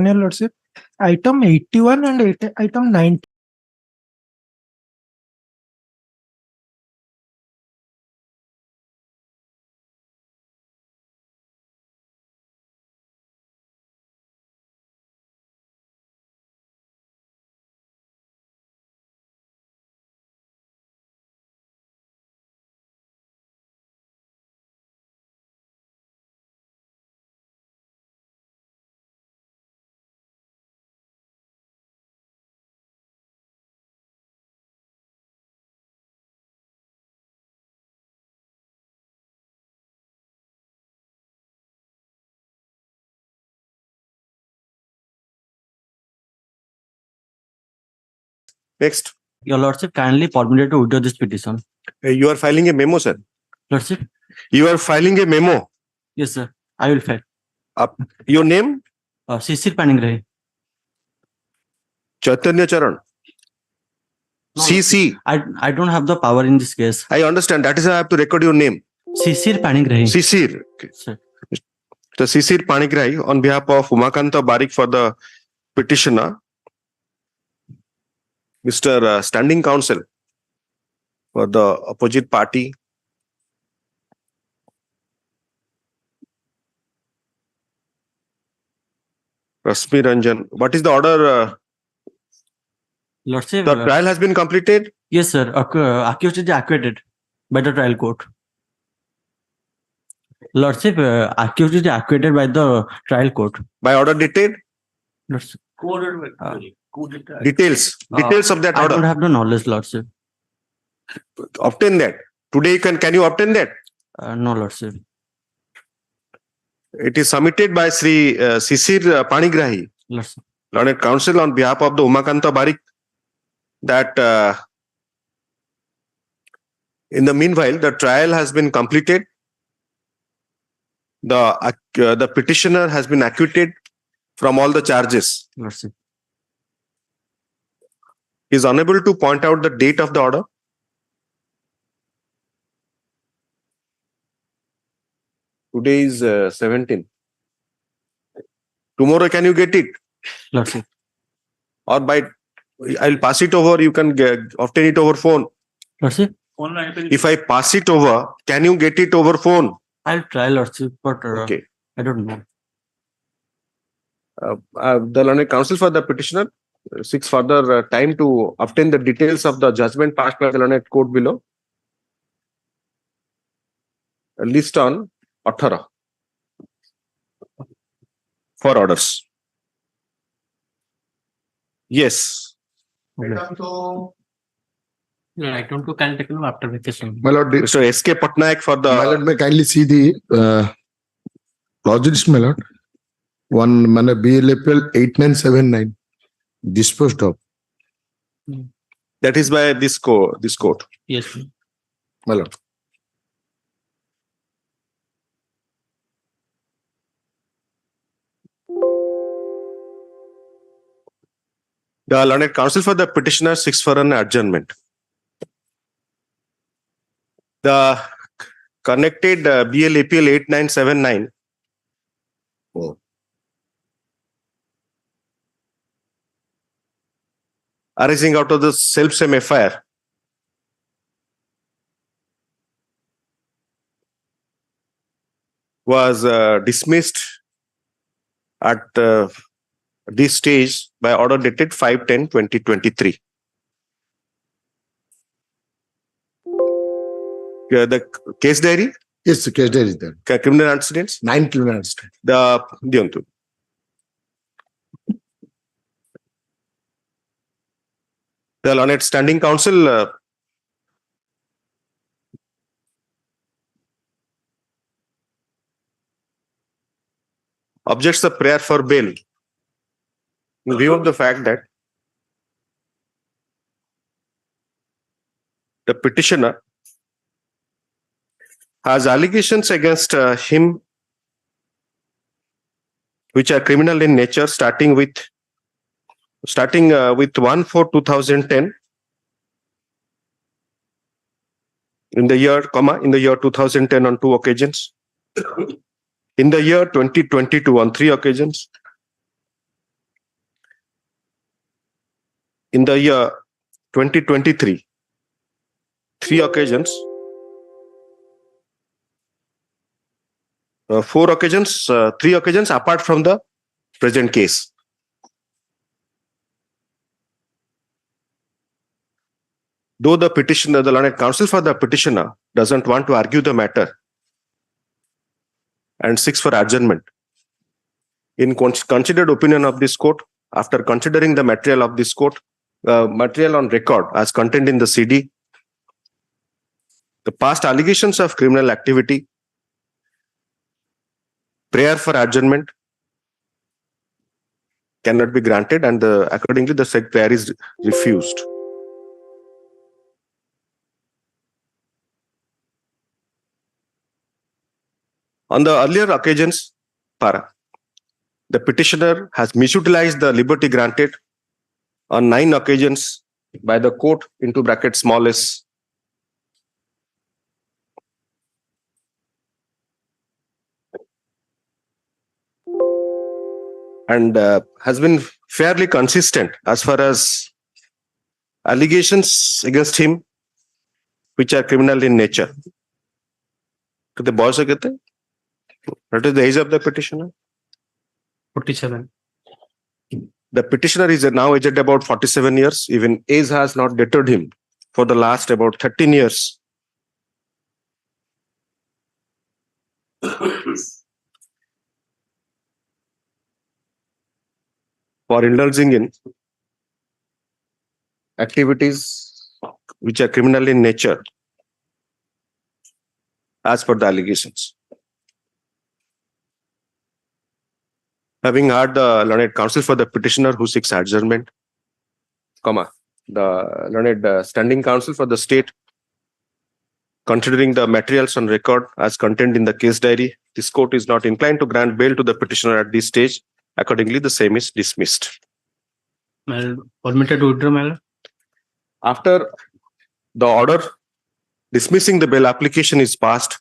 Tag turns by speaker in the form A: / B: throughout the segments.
A: Your Lordship, item 81 and item 90.
B: Next.
C: Your Lordship, kindly permitted to withdraw this petition.
B: You are filing a memo, sir.
C: Lordship?
B: You are filing a memo.
C: Yes, sir. I will file.
B: Your name?
C: Sisir Paningrai.
B: Chaitanya Charan.
C: No,
B: CC.
C: I don't have the power in this case.
B: I understand. That is why I have to record your name.
C: Sisir Paningrai.
B: Sisir. Okay.
C: Sir.
B: The Sisir Panigrai on behalf of Umakanta Barik for the petitioner, Mr. Standing Counsel for the opposite party, Rasmi Ranjan. What is the order?
C: Lordship.
B: The trial has been completed?
C: Yes, sir. Accused is acquitted by the trial court. Lordship, accused is acquitted by the trial court.
B: By order dated?
C: Lordship.
B: Details of that
C: I
B: order.
C: don't have the knowledge, Lordship.
B: Obtain that. Today can you obtain that?
C: No, Lordship.
B: It is submitted by Sri Sisir Panigrahi,
C: Lordship.
B: Learned Counsel on behalf of the Umakanta Barik, that in the meanwhile the trial has been completed. The petitioner has been acquitted from all the charges.
C: Lordship.
B: He is unable to point out the date of the order. Today is 17. Tomorrow can you get it?
C: Lordship.
B: Or I'll pass it over, you can obtain it over phone.
C: Lordship.
B: If I pass it over, can you get it over phone?
C: I'll try, Lordship, but
B: Okay.
C: I don't know.
B: The Learned Counsel for the petitioner seeks further time to obtain the details of the judgment passed by the Learned Court below. A list on 18 for orders. Yes.
C: Item 2 can take after vacation.
D: My lord,
B: Mr. S.K. Patnaik for the...
D: my lord, may kindly see the lodged, my lord. One BLAPL 8979 disposed of.
B: That is by this court.
C: Yes, sir.
D: My lord.
B: The Learned Counsel for the petitioner seeks for an adjournment. The connected BLAPL 8979 arising out of the self-same FIR was dismissed at this stage by order dated 5/10/2023. The case diary?
D: Yes, the case diary is there.
B: Criminal antecedents?
D: 9 kilometers.
B: The Diontu. The Learned Standing Counsel objects the prayer for bail in view of the fact that the petitioner has allegations against him which are criminal in nature, starting with 1/4/2010 in the year 2010 on 2 occasions, in the year 2022 on 3 occasions, in the year 2023, 3 occasions, 4 occasions, 3 occasions apart from the present case. Though the petitioner, the learned counsel for the petitioner doesn't want to argue the matter and seeks for adjournment. In considered opinion of this court, after considering the material of this court, material on record as contained in the CD, the past allegations of criminal activity, prayer for adjournment cannot be granted, and accordingly the said prayer is refused. On the earlier occasions, the petitioner has misutilized the liberty granted on 9 occasions by the court into bracket small s. And has been fairly consistent as far as allegations against him which are criminal in nature. What is the age of the petitioner?
C: 47.
B: The petitioner is now aged about 47 years. Even age has not deterred him for the last about 13 years. For indulging in activities which are criminal in nature as per the allegations. Having heard the learned counsel for the petitioner who seeks adjournment, the learned standing counsel for the state, considering the materials on record as contained in the case diary, this court is not inclined to grant bail to the petitioner at this stage. Accordingly, the same is dismissed.
C: Permitted to withdraw, my lord?
B: After the order dismissing the bail application is passed,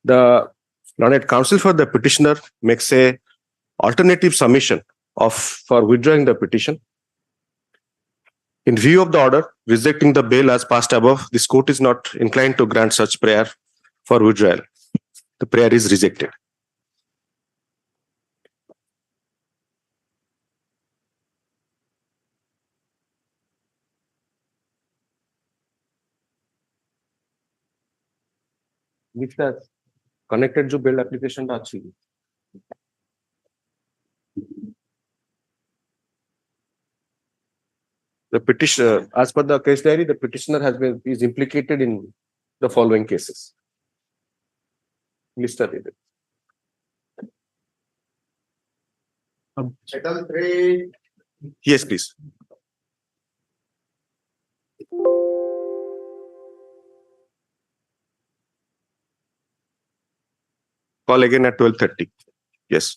B: the learned counsel for the petitioner makes a alternative submission for withdrawing the petition. In view of the order rejecting the bail as passed above, this court is not inclined to grant such prayer for withdrawal. The prayer is rejected. With the connected जो bail application था अच्छी. The petitioner, as per the case diary, the petitioner is implicated in the following cases. Listed.
D: Title 3.
B: Yes, please. Call again at 12:30. Yes.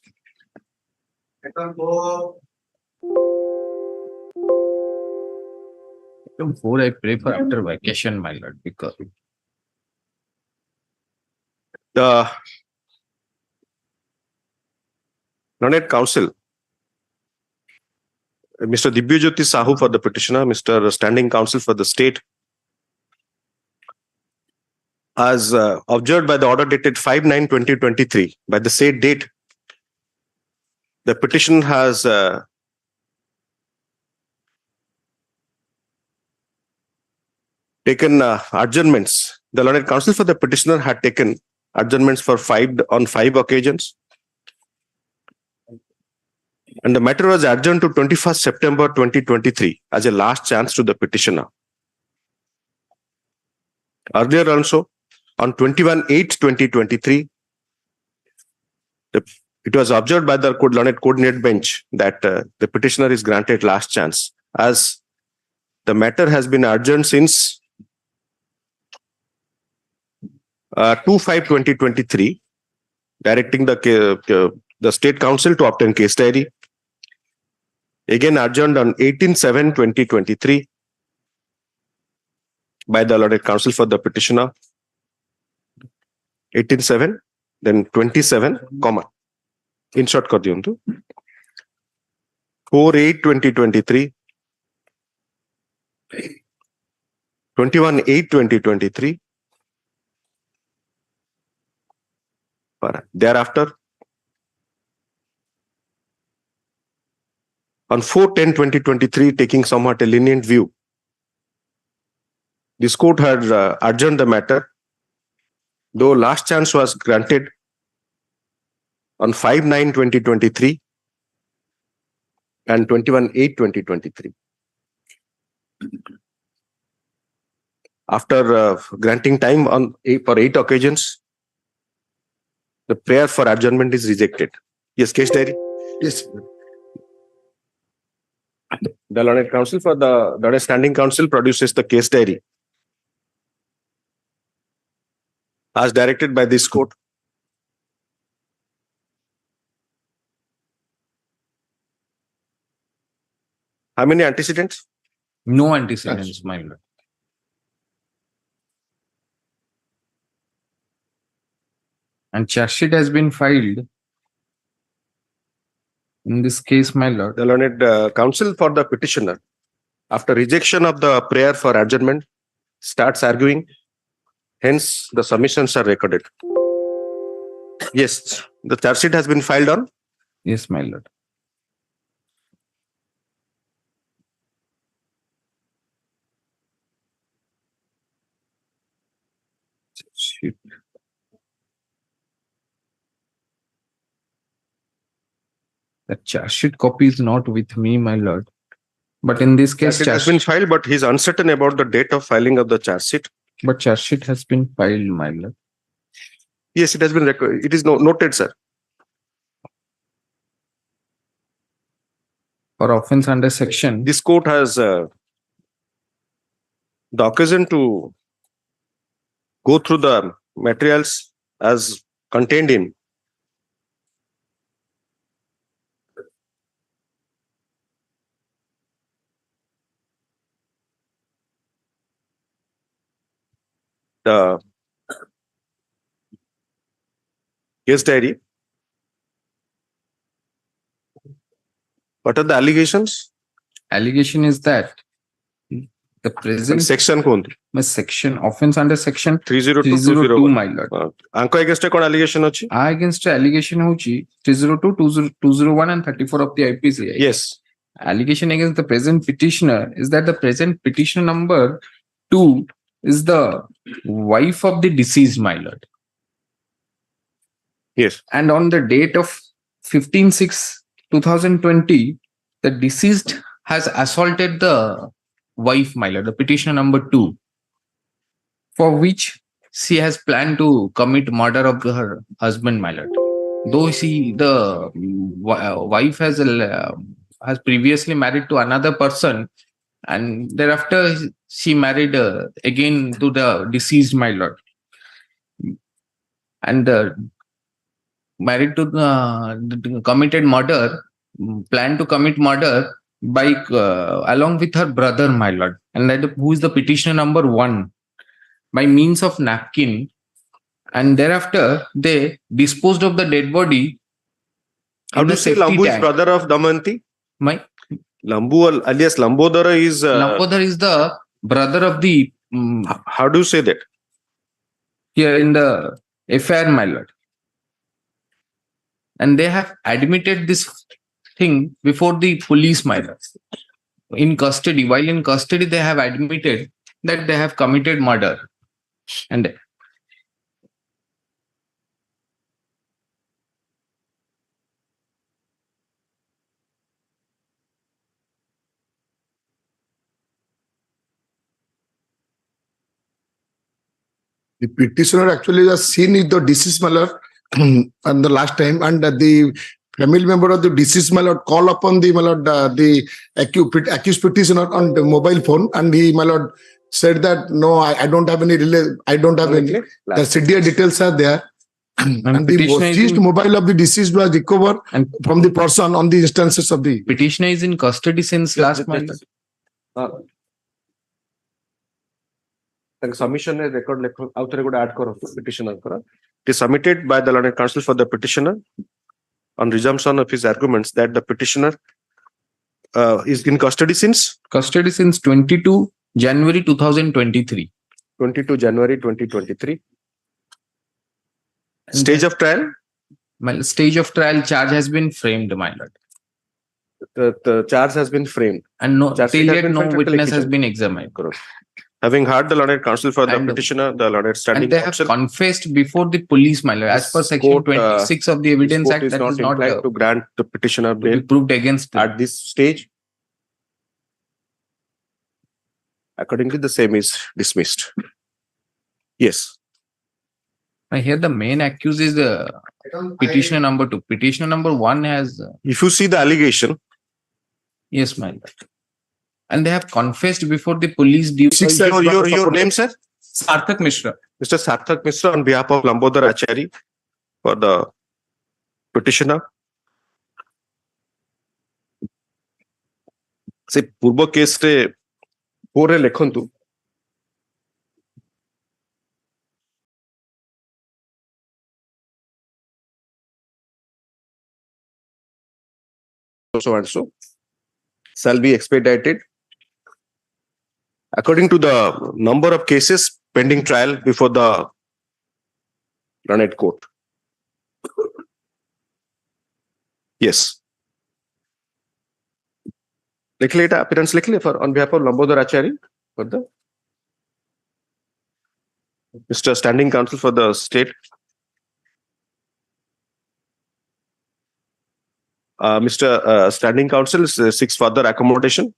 D: Title 4.
E: 4 I prefer after vacation, my lord, because
B: The learned counsel, Mr. M.S.Sahoo for the petitioner, Mr. Standing Counsel for the state, as observed by the order dated 5/9/2023, by the said date, the petition has taken adjournments. The learned counsel for the petitioner had taken adjournments on 5 occasions. And the matter was adjourned to 21st September 2023 as a last chance to the petitioner. Earlier also, on 21/8/2023, it was observed by the learned coordinate bench that the petitioner is granted last chance, as the matter has been adjourned since 2/5/2023, directing the state council to obtain case diary. Again adjourned on 18/7/2023 by the learned counsel for the petitioner. 18/7, then 27, in short kar diyantu. 4/8/2023 21/8/2023. Thereafter, on 4/10/2023, taking somewhat a lenient view, this court had adjourned the matter, though last chance was granted on 5/9/2023 and 21/8/2023. After granting time for 8 occasions, the prayer for adjournment is rejected. Yes, case diary.
D: Yes.
B: The learned counsel for the learned standing counsel produces the case diary as directed by this court. How many antecedents?
E: No antecedents, my lord. And charge sheet has been filed in this case, my lord.
B: The learned counsel for the petitioner, after rejection of the prayer for adjournment, starts arguing. Hence, the submissions are recorded. Yes, the charge sheet has been filed on.
E: Yes, my lord. Sheet. The charge sheet copy is not with me, my lord. But in this case,
B: It has been filed, but he's uncertain about the date of filing of the charge sheet.
E: but charge sheet has been filed, my lord.
B: Yes, it has been recorded. It is noted, sir.
E: For offense under section,
B: This court has the occasion to go through the materials as contained in the case diary. What are the allegations?
E: allegation is that the present
B: Section कौन थी?
E: section offense under section
B: 302
E: 302, my lord.
B: आंको against कौन allegation होची?
E: Against allegation hochi 302, 201 and 34 of the IPC.
B: Yes.
E: Allegation against the present petitioner is that the present petitioner number 2 is the wife of the deceased, my lord.
B: Yes.
E: And on the date of 15/6/2020, the deceased has assaulted the wife, my lord, the petitioner number 2, for which she has planned to commit murder of her husband, my lord. Though the wife has previously married to another person, and thereafter she married again to the deceased, my lord, and married to committed murder, planned to commit murder by along with her brother, my lord, and that who is the petitioner number 1, by means of napkin, and thereafter they disposed of the dead body.
B: How do you say Lambu is brother of Damayanti?
E: My
B: Lambu alias Lambodara is
E: Lambodar is the brother of the
B: how do you say that?
E: here in the affair, my lord. And they have admitted this thing before the police, my lord. In custody, while in custody, they have admitted that they have committed murder. And
D: The petitioner actually was seen with the deceased mother and the last time, and the family member of the deceased mother call upon the accused petitioner on the mobile phone, and he said that no, I don't have any I don't have any. The severe details are there. And the seized mobile of the deceased was recovered from the person on the instances of the
E: petitioner is in custody since last month.
B: Submission record add petitioner. It is submitted by the learned counsel for the petitioner on resumption of his arguments that the petitioner is in custody since
E: 22 January 2023.
B: 22 January 2023.
E: And
B: Stage of trial.
E: My stage of trial charge has been framed, my lord.
B: The charge has been framed.
E: And no,
B: Charge
E: till
B: sheet has
E: yet
B: been
E: no
B: filed to
E: witness has
B: litigation.
E: been examined.
B: Having heard the learned counsel for the
E: And-
B: petitioner, the learned standing
E: And they have
B: counsel,
E: confessed before the police, my lord. As
B: This
E: per section
B: court,
E: 26 of the
B: this
E: Evidence
B: court
E: Act,
B: is
E: that
B: not
E: is not
B: inclined to grant the petitioner
E: to be
B: bail
E: proved against them.
B: at this stage. Accordingly, the same is dismissed. Yes.
E: I hear the main accused is the petitioner number 2. Petitioner number 1 has,
B: If you see the allegation,
E: yes, my lord. And they have confessed before the police due.
B: your name, sir?
E: Sarthak Mishra.
B: Mr. Sarthak Mishra on behalf of Lambodar Achari for the petitioner. Se purbo case re pore lekhantu. So and so shall be expedited according to the number of cases pending trial before the learned court. Yes. Likely appearance likely for on behalf of Lambodar Achari for the Mr. Standing Counsel for the state. Mr. Standing Counsel seeks further accommodation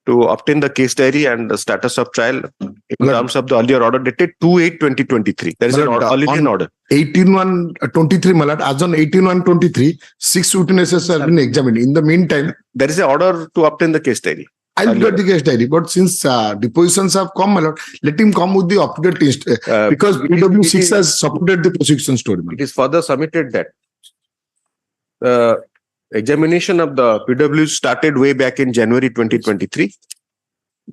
B: to obtain the case diary and the status of trial in terms of the earlier order dated 2/8/2023. There is an earlier order.
D: 18/1/23, my lord. As on 18/1/23, 6 witnesses have been examined. In the meantime,
B: There is an order to obtain the case diary.
D: I'll get the case diary. But since depositions have come, my lord, let him come with the up-to-date list. Because PW6 has supported the prosecution story.
B: It is further submitted that examination of the PW started way back in January 2023.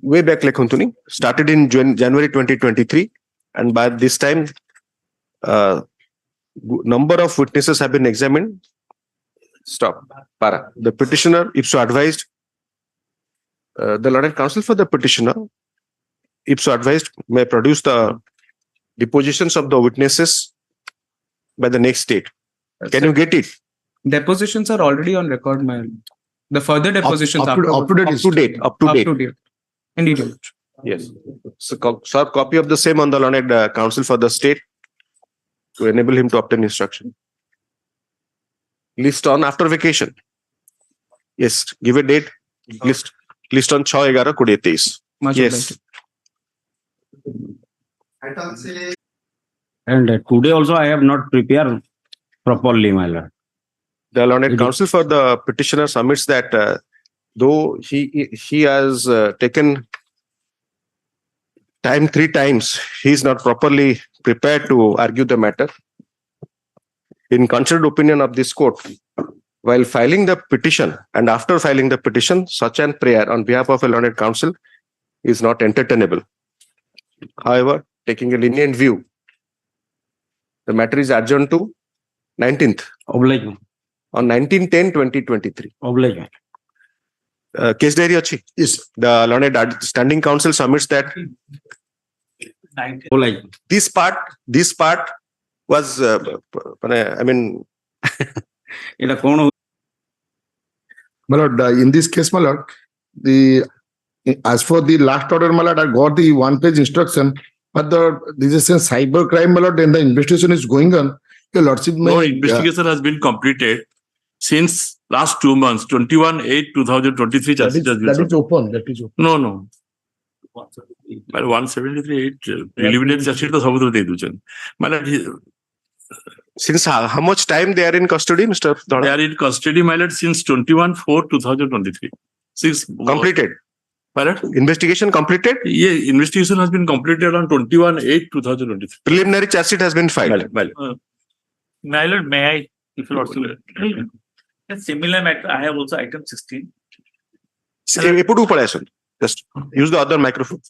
B: Way back Lekhuntuni started in January 2023, and by this time, number of witnesses have been examined. Stop. Para. The petitioner, ipso advised, the learned counsel for the petitioner, ipso advised, may produce the depositions of the witnesses by the next date. Can you get it?
F: Depositions are already on record, man. The further depositions
D: Up to date.
B: Up to date.
F: In detail.
B: Yes. So, sir, copy of the same on the learned counsel for the state to enable him to obtain instruction. List on after vacation. Yes. Give a date. List on 6/11/2023.
F: Much
B: Yes.
F: obliged.
C: And today also I have not prepared properly, my lord.
B: The learned counsel for the petitioner submits that though he has taken time 3 times, he is not properly prepared to argue the matter. In considered opinion of this court, while filing the petition and after filing the petition, such an prayer on behalf of a learned counsel is not entertainable. However, taking a lenient view, the matter is adjourned to 19th.
C: Oblige.
B: On 19/10/2023.
C: Oblige.
B: Case diary achi.
D: Yes.
B: The learned standing counsel submits that
C: Oblige.
B: this part was I mean
C: It a kono.
D: My lord, in this case, my lord, as for the last order, my lord, I got the 1-page instruction, but this is a cyber crime, my lord, and the investigation is going on. Your lordship may.
G: No investigation has been completed since last 2 months. 21/8/2023 charge sheet has been
D: That
G: submitted.
D: is open. That is open.
G: No. 173/8 preliminary charge sheet to sabut de duchen.
B: since how much time they are in custody, Mr.
G: They
B: Dhoda?
G: are in custody, my lord, since 21/4/2023. Since
B: Completed.
G: my lord,
B: Investigation completed.
G: yeah, investigation has been completed on 21/8/2023.
B: Preliminary charge sheet has been filed.
H: My lord, may I, if you also a similar matter, I have also item 16.
B: Just use the other microphone.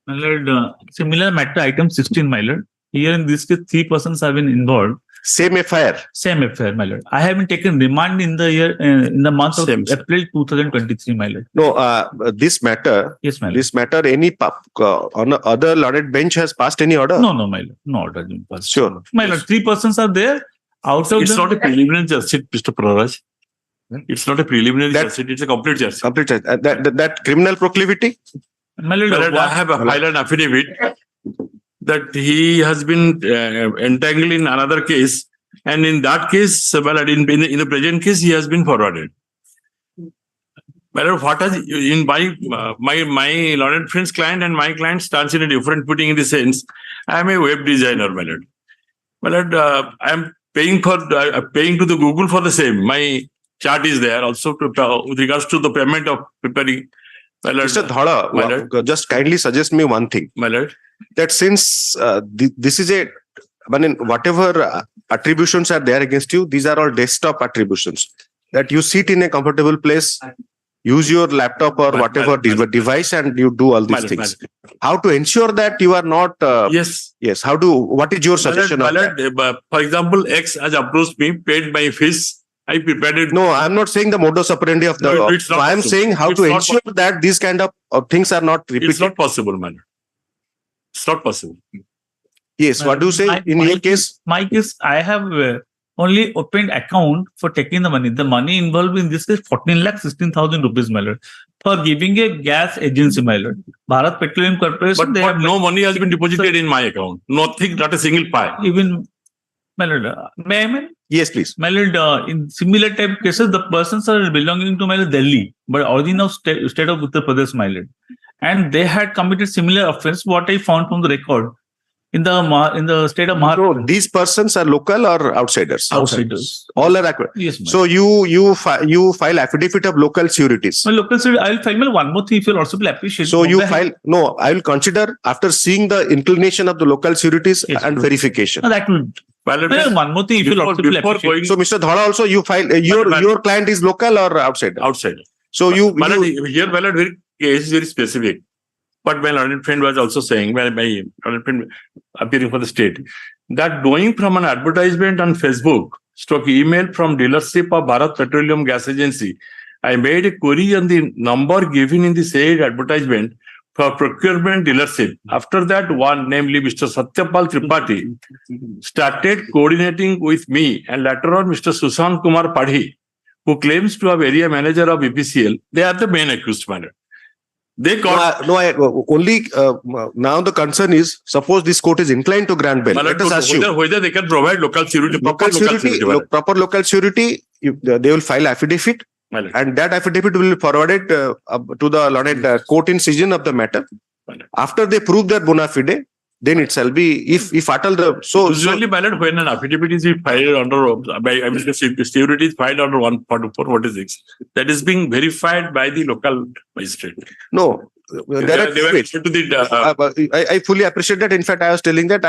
H: My lord, similar matter, item 16, my lord. Here in this case, 3 persons have been involved.
B: Same FIR.
H: Same affair, my lord. I have been taken remand in the year in the month of
G: Same, sir.
H: April 2023, my lord.
B: No, this matter,
H: Yes, my lord.
B: this matter, any on other lauded bench has passed any order?
H: No, my lord. No order has been passed.
B: Sure.
H: My lord, 3 persons are there. Out of
G: It's
H: them,
G: not a preliminary charge sheet, Mr. Praraj. It's not a preliminary charge sheet, it's a complete charge sheet.
B: Complete. That criminal proclivity?
H: my lord,
G: My lord, I have filed an affidavit that he has been entangled in another case, and in that case, well, in the present case, he has been forwarded. My lord, what has in my learned friend's client and my client stands in a different footing in the sense I am a web designer, my lord. My lord, I am paying to the Google for the same. My chart is there also with regards to the payment of preparing. My lord,
B: Mr. Dhara,
G: my lord.
B: just kindly suggest me one thing.
G: My lord.
B: That since this is whatever attributions are there against you, these are all desktop attributions. That you sit in a comfortable place, use your laptop or whatever device, and you do all these things. How to ensure that you are not?
G: Yes.
B: Yes. What is your suggestion on that?
G: For example, X has approached me, paid my fees. I prepared it.
B: No, I'm not saying the modus operandi of the
G: No,
B: law.
G: it's not
B: I'm
G: possible.
B: saying how
G: It's
B: to
G: not
B: ensure that these kind of things are not repeated.
G: It's not possible, man. It's not possible.
B: Yes. What do you say in your case?
H: My case, I have only opened account for taking the money. The money involved in this is 14,16,000 rupees, my lord, for giving a gas agency, my lord. Bharat Petroleum Corporation.
G: But no money has been deposited in my account. Nothing, not a single pie.
H: Even, my lord, may I?
B: Yes, please.
H: My lord, in similar type cases, the persons are belonging to my lord Delhi, but origin of state of Uttar Pradesh, my lord, and they had committed similar offence. What I found from the record in the state of Maharashtra.
B: So these persons are local or outsiders?
H: Outsiders.
B: All are acquired.
H: Yes, my
B: So you file affidavit of local sureties.
H: my local city, I'll file one more thing if you'll also be appreciated.
B: So you file. No, I will consider after seeing the inclination of the local sureties
H: Yes,
B: and verification.
H: No, that will. One more thing if you'll also be appreciated.
B: So Mr. Dhara also you file your client is local or outsider?
G: Outsider.
B: So you
G: Here, very case is very specific. But my learned friend was also saying, my learned friend appearing for the state, that knowing from an advertisement on Facebook, stock email from dealership of Bharat Petroleum Gas Agency, I made a query on the number given in the said advertisement for procurement dealership. After that, one, namely Mr. Satyapal Tripathi, started coordinating with me, and later on Mr. Sushant Kumar Padhi, who claims to have area manager of EPCL. They are the main accused man. They got
B: only now the concern is suppose this court is inclined to grant bail. Let us assume
G: whether they can provide local surety,
B: proper local surety. They will file affidavit, and that affidavit will be forwarded to the learned court in session of the matter. After they prove their bona fide, then it shall be if at all the
G: usually when an affidavit is filed under security is filed under 144-46, that is being verified by the local magistrate.
B: No, I fully appreciate that. In fact, I was telling that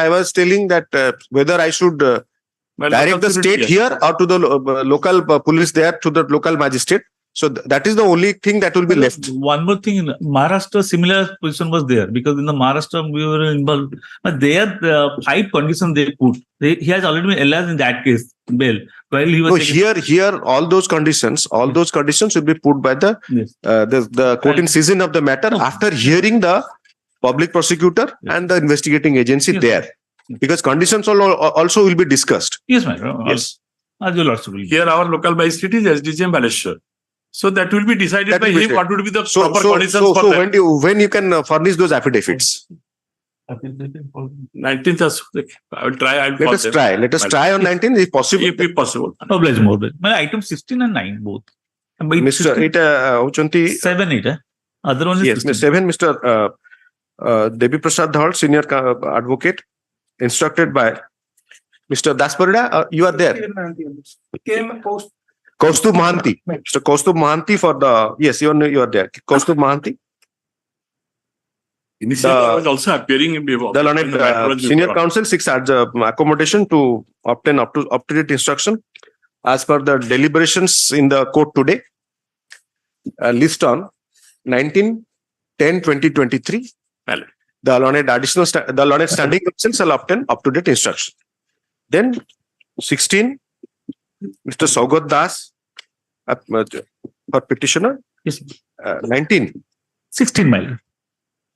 B: whether I should direct the state here or to the local police there to the local magistrate. So that is the only thing that will be left.
H: One more thing, in Maharashtra, similar position was there because in the Maharashtra we were involved. But there, the 5 conditions they put. He has already been alleged in that case bail. While he was
B: here, all those conditions will be put by the court in session of the matter after hearing the public prosecutor and the investigating agency there, because conditions also will be discussed.
H: Yes, ma'am.
B: Yes.
G: Here, our local magistrate is SDGM Baleshwar. So that will be decided by him. What would be the proper conditions for that?
B: So when you can furnish those affidavits?
G: 19th. I will try.
B: Let us try on 19th if possible.
G: If possible.
H: More. Item 16 and 9 both.
B: Mr. 8
H: 7, 8. Other one is
B: yes, 7. Mr. Devi Prasad Dhawal, senior advocate, instructed by Mr. Dasparida. You are there. Kaustubh Mahanti. Mr. Kaustubh Mahanti for the you are there. Kaustubh Mahanti.
G: Initially, I was also appearing in the
B: learned senior counsel seeks accommodation to obtain up-to-date instruction as per the deliberations in the court today. List on 19/10/2023. The learned standing counsel shall obtain up-to-date instruction. Then 16, Mr. Saugat Das, for petitioner.
H: Yes,
B: 19,
H: 16, my lord.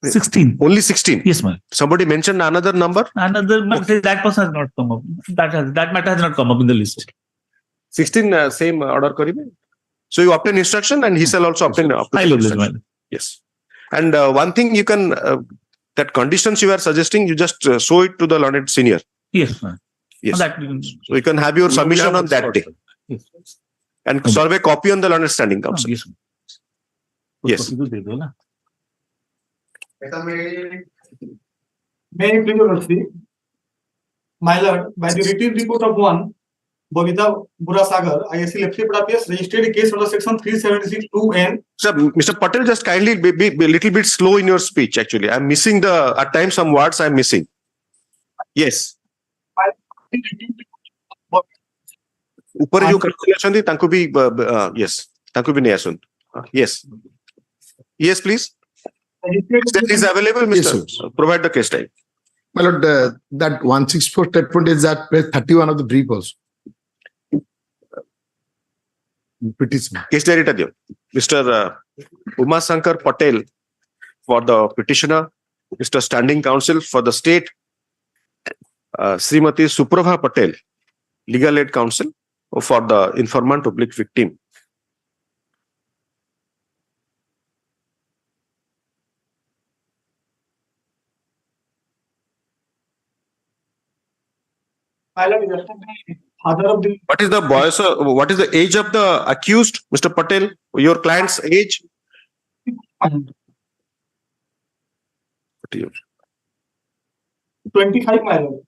H: 16.
B: only 16.
H: Yes, my lord.
B: Somebody mentioned another number.
H: Another that person has not come up. That matter has not come up in the list.
B: 16 same order karibe. So you obtain instruction and he shall also obtain
H: High level, my
B: instruction.
H: lord.
B: Yes. And one thing you can, that conditions you are suggesting, you just show it to the learned senior.
H: Yes, my lord.
B: Yes.
H: That we can-
B: So you can have your submission on that day
H: Yes.
B: and serve a copy on the learned standing council.
H: Yes.
B: Yes.
A: May I please your see? My lord, by the written report of one, Bobita Burasagar, ISC Lepsi Padapias registered a case under section 376(2)(n).
B: Sir, Mr. Patel, just kindly be a little bit slow in your speech. Actually, I'm missing at times some words I'm missing. Yes. Upare jo kartuli achandi, tanku bhi, yes, tanku bhi nahi asun. Yes. Yes, please. That is available,
D: Yes,
B: Mr.
D: sir.
B: Provide the case type.
D: My lord, that 164 statement is at page 31 of the brief also. Petition.
B: Case diary ta diyo. Mr. Uma Shankar Patel for the petitioner, Mr. Standing Counsel for the state, Srimati Suprabha Patel, legal aid counsel for the informant oblique victim.
A: My lord, yesterday, father of the
B: What is the boys? What is the age of the accused, Mr. Patel? Your client's age?
A: 25, my lord.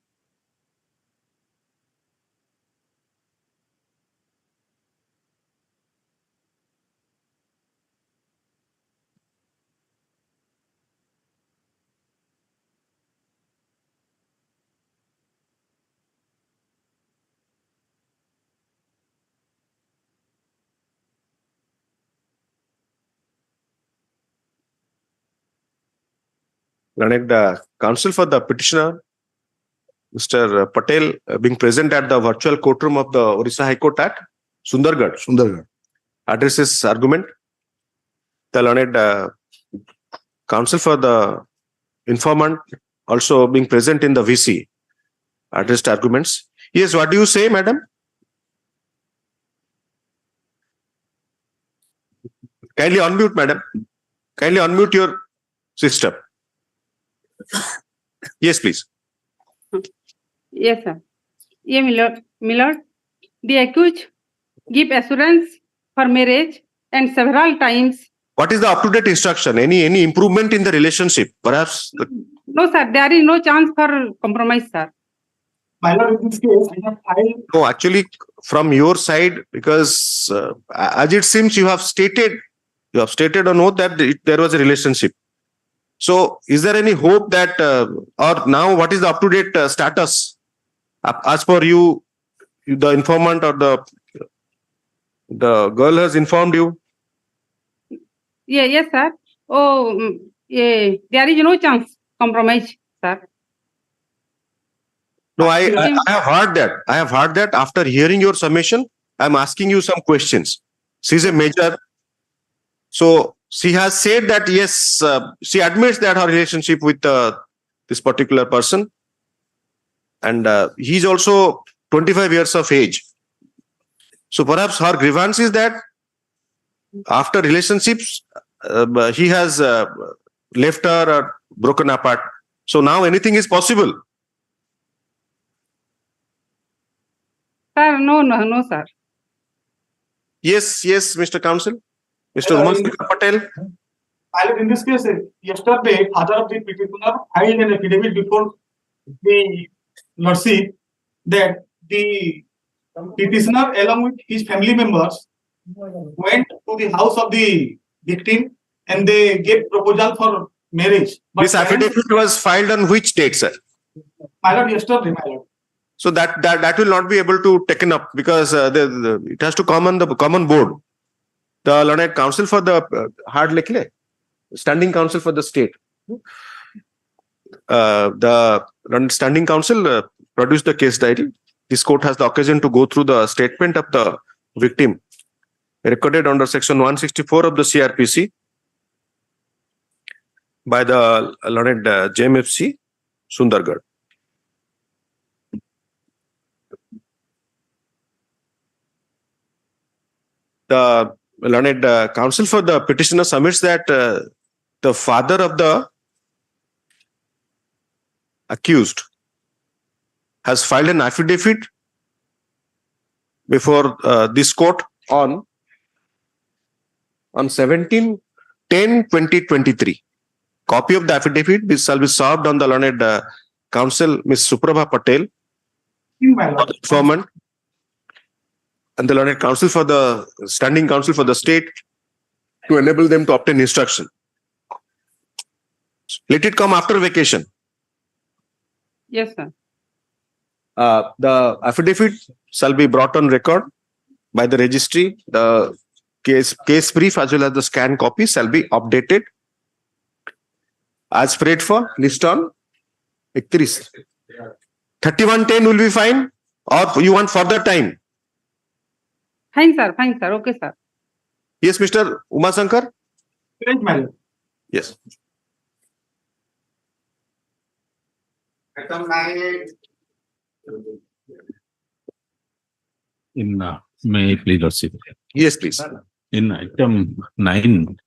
B: Learned counsel for the petitioner, Mr. Patel, being present at the virtual courtroom of the Orissa High Court at Sundargarh,
D: Sundargarh.
B: addresses argument. The learned counsel for the informant also being present in the VC, addressed arguments. Yes, what do you say, madam? Kindly unmute, madam. Kindly unmute your system. Yes, please.
I: Yes, sir. Yeah, my lord, the accused give assurance for marriage and several times.
B: What is the up-to-date instruction? Any improvement in the relationship? Perhaps.
I: No, sir, there is no chance for compromise, sir.
A: My lord, in this case, I have filed.
B: No, actually, from your side, because as it seems, you have stated on oath that there was a relationship. So, is there any hope that, or now, what is the up-to-date status? As per you, the informant or the girl has informed you?
I: Yeah, yes, sir. Oh, yeah, there is no chance compromise, sir.
B: No, I have heard that. I have heard that. After hearing your summation, I'm asking you some questions. She's a major. So she has said that, yes, she admits that her relationship with this particular person. And he's also 25 years of age. So perhaps her grievance is that after relationships, he has left her or broken apart. So now anything is possible.
I: Sir, no, sir.
B: Yes, Mr. Counsel. Mr. Uma Shankar Patel.
A: In this case, yesterday, father of the petitioner filed an affidavit before the lordship that the petitioner, along with his family members, went to the house of the victim and they gave proposal for marriage. But
B: This affidavit was filed on which date, sir?
A: my lord, yesterday, my lord.
B: So that will not be able to taken up because it has to come on the common board. The learned counsel for the hard likely standing counsel for the state. The learned standing counsel produced the case diary this court has the occasion to go through the statement of the victim recorded under section 164 of the CRPC by the learned JMFC Sundargarh. The learned counsel for the petitioner submits that the father of the accused has filed an affidavit before this court on 17/10/2023. Copy of the affidavit which shall be served on the learned counsel Ms. Suprabha Patel, informant, and the learned counsel for the standing counsel for the state to enable them to obtain instruction. Let it come after vacation.
I: Yes, sir.
B: The affidavit shall be brought on record by the registry. The case brief as well as the scan copy shall be updated as prayed for. List on 3110 will be fine, or you want further time?
I: Fine, sir. Fine, sir. Okay, sir.
B: Yes, Mr. Umasankar?
A: Great, my lord.
B: Yes.
C: May I please Lordship?
B: Yes, please.
C: In item 9,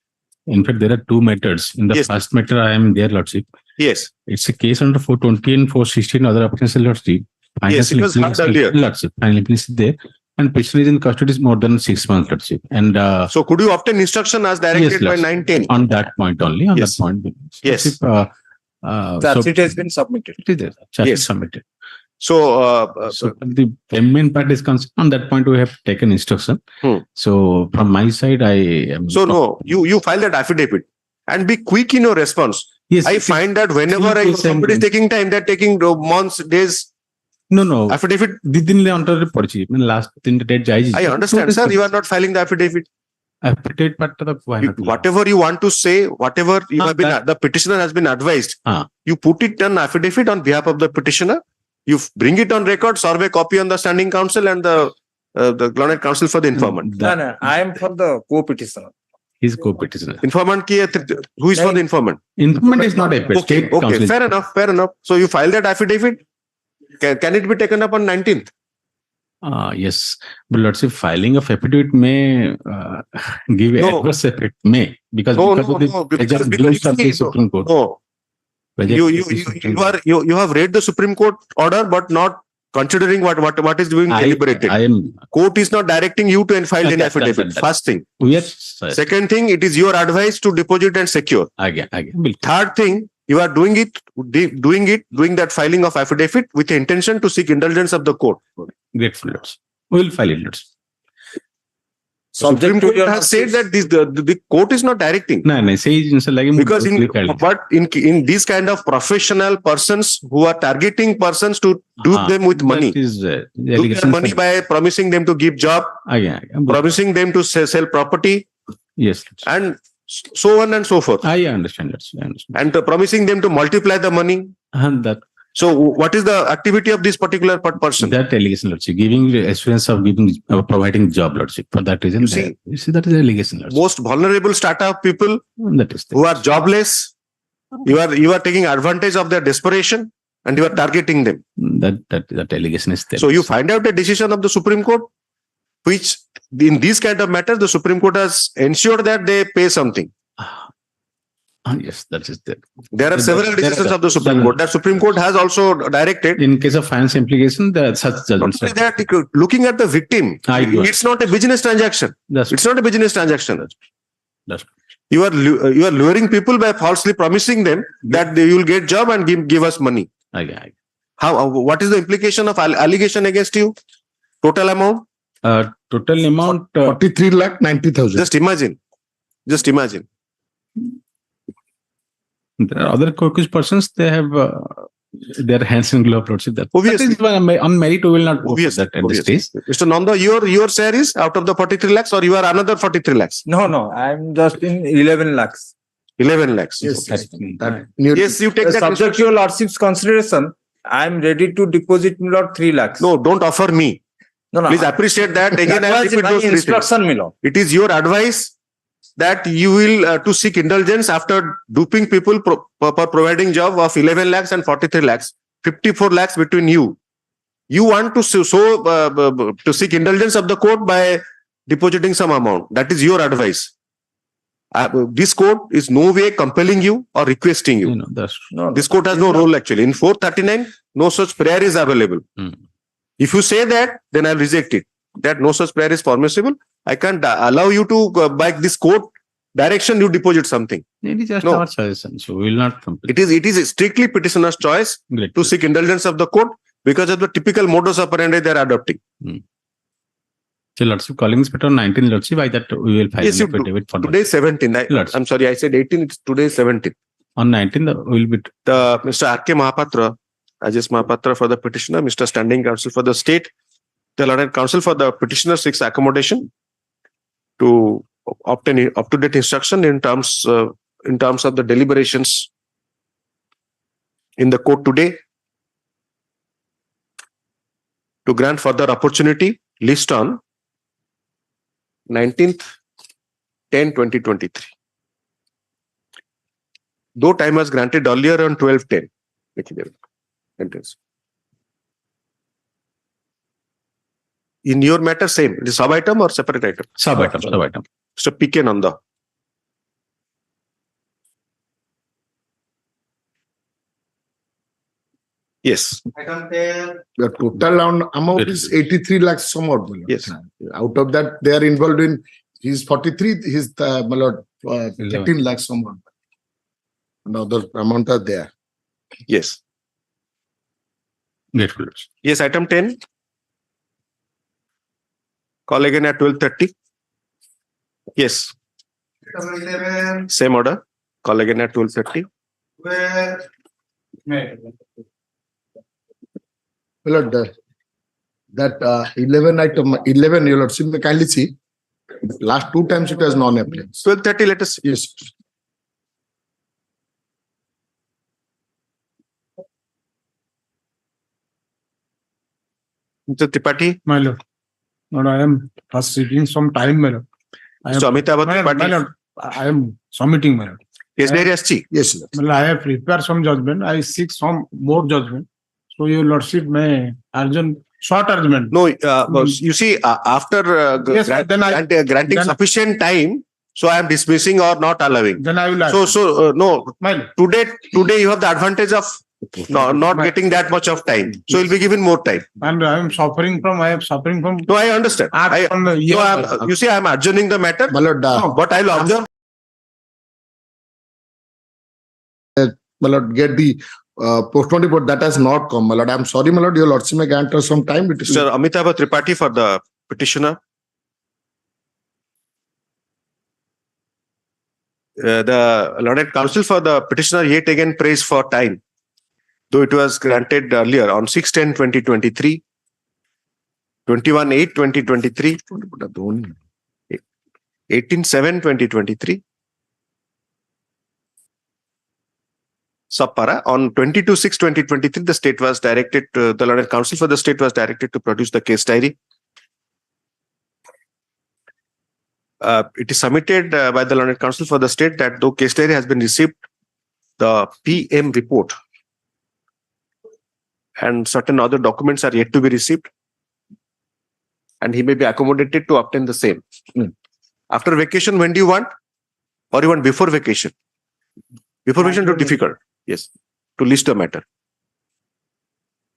C: in fact, there are two matters. In the
B: Yes.
C: first matter, I am there, Lordship.
B: Yes.
C: It's a case under 420 and 416 other offenses, Lordship.
B: Yes, it was heard earlier.
C: Lordship. Finally, please there. And petitioner is in custody is more than 6 months, Lordship. And
B: So could you obtain instruction as directed
C: Yes,
B: by
C: Lordship.
B: 910?
C: on that point only, on
B: Yes.
C: that point.
B: Yes.
C: Lordship,
J: Charge sheet has been submitted.
C: it is there. Charge sheet
B: Yes.
C: submitted.
B: So,
C: So the main part is concerned. On that point, we have taken instruction.
B: Hmm.
C: So from my side, I am.
B: so no, you file that affidavit and be quick in your response.
C: Yes.
B: I find that whenever somebody is taking time, they're taking months, days,
C: No.
B: affidavit.
C: Didn't under purchase. Last in the date,
B: I understand, sir. You are not filing the affidavit.
C: Affidavit part of the why not?
B: Whatever you want to say, whatever you have been,
C: that-
B: the petitioner has been advised.
C: Ah.
B: You put it on affidavit on behalf of the petitioner. You bring it on record, serve a copy on the standing counsel and the learned counsel for the informant.
J: No, I am for the co-petitioner.
C: His co-petitioner.
B: Informant who is for the informant?
C: Informant is not a
B: Okay, okay, fair enough, fair enough. So you file that affidavit. Can it be taken up on 19th?
C: Yes, but let's say filing of affidavit may give
B: No.
C: adverse effect. May because
B: No,
C: because
B: no,
C: of the
B: no,
C: present
B: because
C: rules of the
B: you-
C: Supreme Court.
B: No,
C: Present
B: you
C: rules of the Supreme Court.
B: you have read the Supreme Court order, but not considering what is being deliberated.
C: I am.
B: Court is not directing you to file any affidavit. First thing.
C: Yes, sir.
B: Second thing, it is your advice to deposit and secure.
C: Again. Bill.
B: Third thing, you are doing that filing of affidavit with the intention to seek indulgence of the court.
C: Grateful. Lords. We will file it. Lords.
B: Supreme
J: to
B: Court
J: your
B: has said that the court is not directing.
C: No. Say like
B: Because in these kind of professional persons who are targeting persons to dupe them with money,
C: Is,
B: dupe them money by promising them to give job,
C: again.
B: promising them to sell property,
C: Yes. Lords.
B: and so on and so forth,
C: I understand. Lords. I understand.
B: and promising them to multiply the money.
C: And that
B: So, what is the activity of this particular person?
C: that allegation, Lordship, giving the assurance of providing job, Lordship. For that reason,
B: You see,
C: that is allegation, Lordship.
B: most vulnerable startup people
C: That is
B: who are jobless, you are taking advantage of their desperation and you are targeting them.
C: that allegation is there.
B: So you find out the decision of the Supreme Court, which in these kind of matters, the Supreme Court has ensured that they pay something.
C: Yes, that is there.
B: There are several
C: There
B: decisions
C: are-
B: of the Supreme Court. That Supreme Court has also directed.
C: In case of finance implication, such
B: Not
C: judgments.
B: only that, looking at the victim,
C: I agree.
B: it's not a business transaction.
C: That's
B: It's not a business transaction.
C: That's
B: You are luring people by falsely promising them that you will get job and give us money.
C: again.
B: What is the implication of allegation against you? Total amount?
C: Total amount.
D: 43,90,000.
B: Just imagine.
C: There are other accused persons. They have their hands in glove, Lordship. That
B: Obviously.
C: is why on merit we will not go for
B: Obviously,
C: that at this stage.
B: Mr. Nanda, your share is out of the 43 lakhs or you are another 43 lakhs?
J: No, I'm just in 11 lakhs.
B: 11 lakhs.
J: Yes.
D: That near-
B: Yes, you take that.
J: Subject to your lordship's consideration, I am ready to deposit, my lord, 3 lakhs.
B: No, don't offer me.
J: No.
B: Please appreciate that. Again,
J: That
B: I
J: was
B: repeat
J: my
B: those 3 things.
J: instruction, my lord.
B: It is your advice that you will to seek indulgence after duping people for providing job of 11 lakhs and 43 lakhs, 54 lakhs between you. You want to to seek indulgence of the court by depositing some amount. That is your advice. This court is no way compelling you or requesting you.
C: That's
B: This court has no role actually. In 439, no such prayer is available. If you say that, then I'll reject it. That no such prayer is permissible. I can't allow you to, by this court direction, you deposit something.
C: it is just
B: No.
C: our suggestion, so we will not complete.
B: It is strictly petitioner's choice
C: Great.
B: to seek indulgence of the court because of the typical modus operandi they are adopting.
C: So Lordship, calling Inspector 19, Lordship, by that we will file
B: Yes,
C: an
B: you
C: affidavit for
B: Today is 17.
C: Lordship.
B: I'm sorry, I said 18. It's today is 17.
C: On 19, we will be
B: The Mr. R.K. Mahapatra, Ajas Mahapatra for the petitioner, Mr. Standing Counsel for the state, the learned counsel for the petitioner seeks accommodation to obtain up-to-date instruction in terms of the deliberations in the court today, to grant further opportunity list on 19th/10/2023. Though time was granted earlier on 12/10. In your matter, same. It is sub item or separate item?
C: sub item.
B: Mr. P.K. Nanda. Yes.
D: The total amount is 83 lakhs somewhat. my lord.
B: Yes.
D: Out of that, they are involved in, he's 43, he's my lord, 13 lakhs somewhat. Another amount are there.
B: Yes.
C: Grateful. Lordship.
B: Yes, item 10. Call again at 12:30. Yes. Same order. Call again at 12:30.
D: My lord, that 11 item, 11, your lordship, may kindly see. Last 2 times it was non-applicable.
B: 12:30, let us see.
D: Yes.
B: Mr. Tripathi,
K: My lord. Lord, I am seeking some time, my lord.
B: Mr. Amitabh
K: My
B: Tripathi.
K: lord, I am submitting, my lord.
B: Yes, there is Chi.
D: Yes, lord.
K: My lord, I have prepared some judgment. I seek some more judgment. So your lordship may urgent, short urgent.
B: No, you see, after
K: Yes, then
B: granting
K: then-
B: sufficient time, so I am dismissing or not allowing.
K: Then I will ask.
B: No,
K: My lord.
B: today you have the advantage of not getting that much of time. So you'll be given more time.
K: And I am suffering from.
B: No, I understand.
K: From the year.
B: You see, I am adjourning the matter,
D: My lord,
B: but I'll observe.
D: my lord, get the postponed report that has not come. My lord, I'm sorry, my lord, your lordship may grant us some time. It is
B: Mr. Amitabh Tripathi for the petitioner. The learned counsel for the petitioner yet again prays for time, though it was granted earlier on 6/10/2023, 21/8/2023, 18/7/2023. Subpara on 22/6/2023, the state was directed to, the learned counsel for the state was directed to produce the case diary. It is submitted by the learned counsel for the state that though case diary has been received, the PM report and certain other documents are yet to be received, and he may be accommodated to obtain the same. After vacation, when do you want? Or you want before vacation? Before vacation, too difficult. Yes, to list the matter.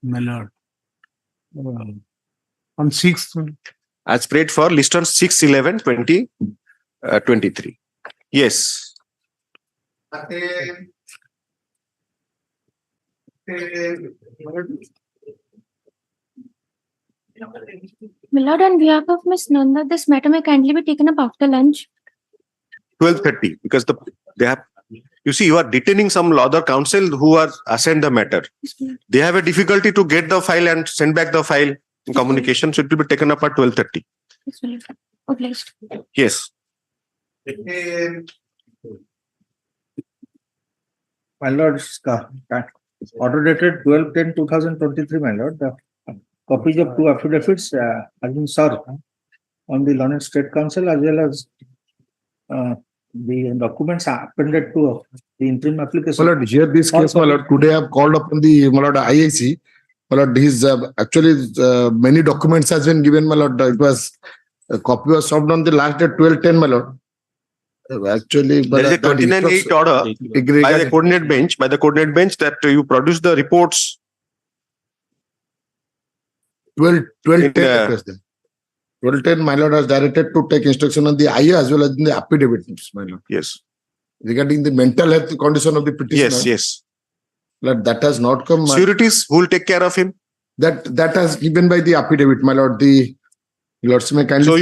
K: My lord. On 6th.
B: As prayed for, list on 6/11/2023. Yes.
L: My lord, on behalf of Miss Nanda, this matter may kindly be taken up after lunch.
B: 12:30, because they have, you see, you are detaining some other counsel who are assigned the matter. They have a difficulty to get the file and send back the file in communication, so it will be taken up at 12:30.
L: Yes, my lord. Obliged.
B: Yes.
J: My lord,
M: Order dated 12/10/2023, my lord. The copies of two affidavits have been served on the Learned State Council as well as the documents are appended to the interim application.
D: My lord, here this case, my lord, today I have called upon the my lord IAC. My lord, his actually many documents has been given, my lord. It was a copy was served on the last day 12/10, my lord. Actually,
B: There is a 29-8 order by the coordinate bench that you produce the reports.
D: 12/10, 12/10, my lord, has directed to take instruction on the IA as well as in the affidavit, my lord.
B: Yes.
D: Regarding the mental health condition of the petitioner.
B: Yes.
D: Lord, that has not come.
B: Sureties, who will take care of him?
D: That has given by the affidavit, my lord. The lords may kindly.
B: So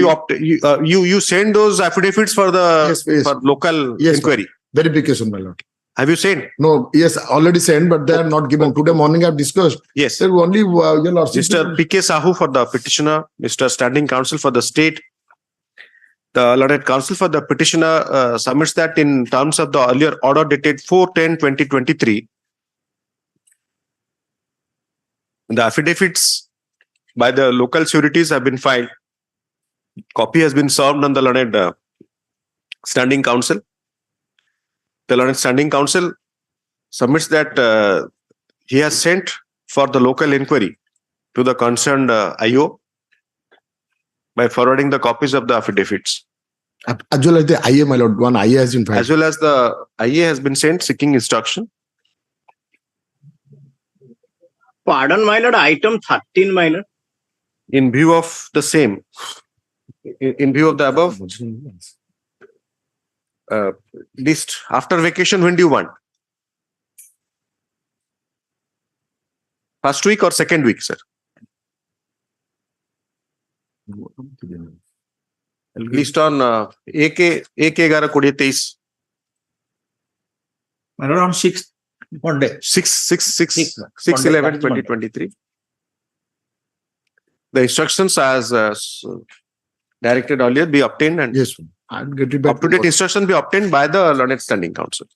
B: you send those affidavits for the for local inquiry
D: verification, my lord.
B: Have you sent?
D: No, yes, already sent, but they are not given. Today morning I have discussed.
B: Yes.
D: There only your lordship.
B: Mr. M.S.Sahoo for the petitioner, Mr. Standing Counsel for the state. The learned counsel for the petitioner submits that in terms of the earlier order dated 4/10/2023. The affidavits by the local sureties have been filed. Copy has been served on the learned standing counsel. The learned standing counsel submits that he has sent for the local inquiry to the concerned IO by forwarding the copies of the affidavits.
D: As well as the IA, my lord, one IA has been filed.
B: As well as the IA has been sent seeking instruction.
N: Pardon, my lord, item 13, my lord.
B: In view of the same, in view of the above, list after vacation, when do you want? First week or second week, sir? List on AK 11-2023.
M: My lord, on 6th, one day.
B: 6/11/2023. The instructions as directed earlier be obtained and
D: yes, I'll get it back.
B: up-to-date instruction be obtained by the learned standing counsel.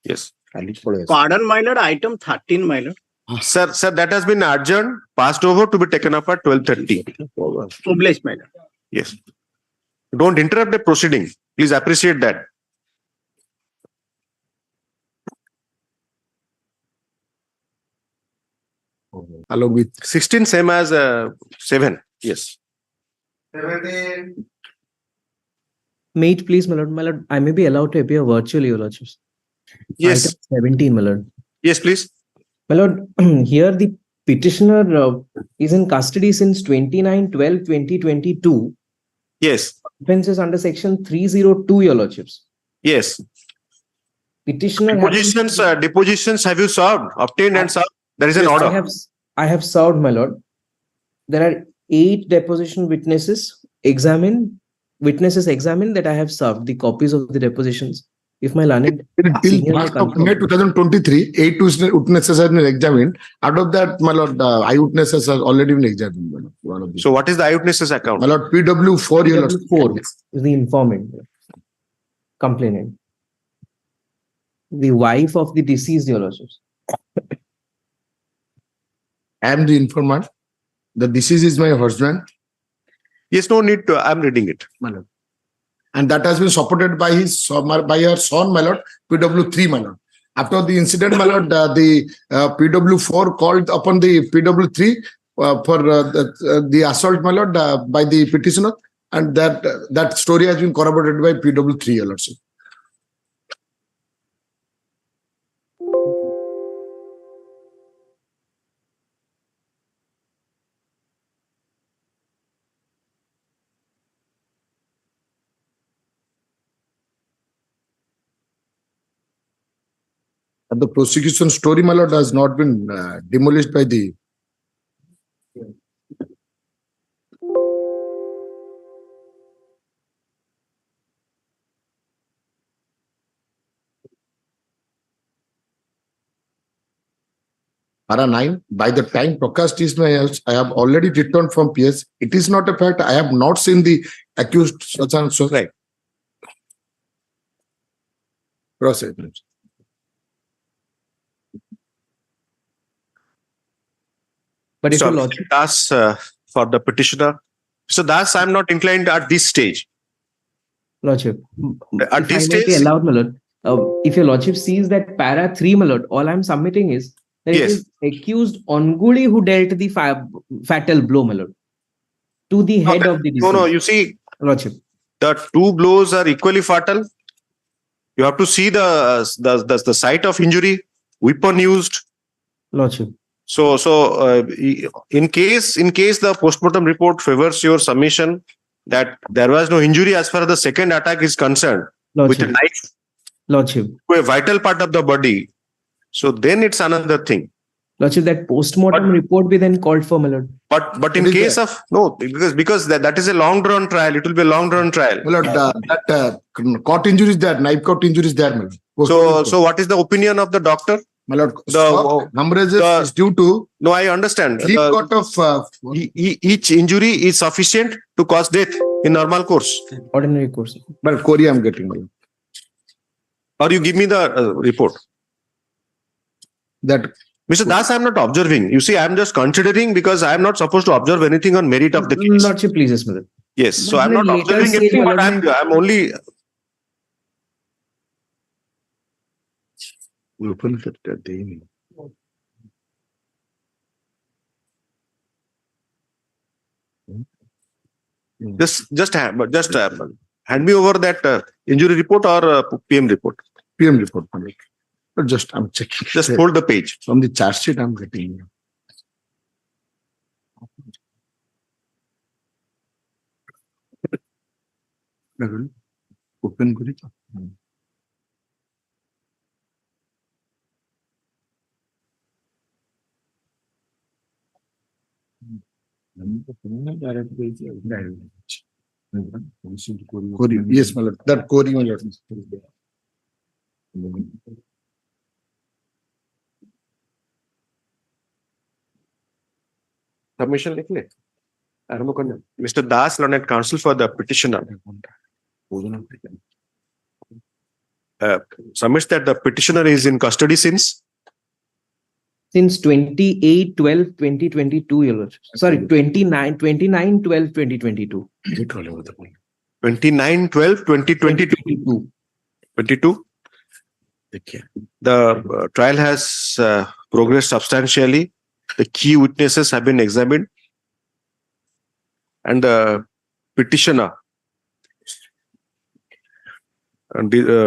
B: Yes.
N: Pardon, my lord, item 13, my lord.
B: Sir, that has been adjourned, passed over to be taken up at 12:30.
N: Obliged, my lord.
B: Yes. Don't interrupt the proceeding. Please appreciate that.
D: Along with
B: 16, same as 7. Yes.
O: May it please, my lord. My lord, I may be allowed to appear virtually, your lordships.
B: Yes.
O: Item 17, my lord.
B: Yes, please.
O: My lord, here the petitioner is in custody since 29/12/2022.
B: Yes.
O: Offenses under section 302, your lordships.
B: Yes.
O: Petitioner
B: depositions have you served, obtained and served? There is an
O: Yes,
B: order.
O: I have served, my lord. There are 8 deposition witnesses examined that I have served the copies of the depositions. If my learned
D: till 1st of May 2023, 8 witnesses have been examined. Out of that, my lord, eyewitnesses have already been examined. My lord, one of
B: So what is the eyewitnesses account?
D: My lord, PW4, your lord.
O: PW4 is the informant, complainant. The wife of the deceased, your lordships.
D: I am the informant. The deceased is my husband.
B: Yes, no need to. I am reading it.
D: My lord. And that has been supported by her son, my lord, PW3, my lord. After the incident, my lord, the PW4 called upon the PW3 for the assault, my lord, by the petitioner, and that story has been corroborated by PW3, your lordship. And the prosecution story, my lord, has not been demolished by the. Para 9, by the time Prakash is my house, I have already returned from PS. It is not a fact. I have not seen the accused. Right. Proceed.
O: But if
B: So
O: your lordship,
B: Das for the petitioner. So Das, I'm not inclined at this stage.
O: lordship,
B: At
O: if
B: this
O: I may be
B: stage,
O: allowed, my lord, if your lordship sees that para 3, my lord, all I'm submitting is that it
B: Yes.
O: is accused Hon'Ble who dealt the fatal blow, my lord, to the head of the
B: no,
O: deceased.
B: you see,
O: Lordship.
B: the two blows are equally fatal. You have to see the site of injury, weapon used.
O: Lordship.
B: So in case the postmortem report favors your submission that there was no injury as far as the second attack is concerned with a
O: Lordship.
B: knife
O: Lordship.
B: to a vital part of the body, so then it's another thing.
O: Lordship, that postmortem report be then called for, my lord.
B: But in case of no, because that is a long drawn trial. It will be a long drawn trial.
D: My lord, that caught injury is there, knife cut injury is there, my lord.
B: So what is the opinion of the doctor?
D: My lord, hemorrhages is due to.
B: No, I understand.
D: Deep cut of.
B: Each injury is sufficient to cause death in normal course.
O: Ordinary course.
D: But Korea, I'm getting.
B: Or you give me the report.
D: That.
B: Mr. Das, I'm not observing. You see, I'm just considering because I'm not supposed to observe anything on merit of the case.
O: Lordship, please, yes, my lord.
B: Yes, so
O: But
B: I'm
O: in
B: not
O: a later
B: observing
O: stage,
B: anything,
O: my
B: but
O: lord,
B: I'm only. Just hand me over that injury report or PM report.
D: PM report. But just I'm checking.
B: Just hold the page.
D: From the charge sheet, I'm getting. Open Gurita. Yes, my lord. That Korea, my lord.
B: Submission लिख ले. Mr. Das, learned counsel for the petitioner, submits that the petitioner is in custody since
O: 28/12/2022, your lordship. Sorry, 29/12/2022.
B: 29/12/2022. 22. The trial has progressed substantially. The key witnesses have been examined, and the petitioner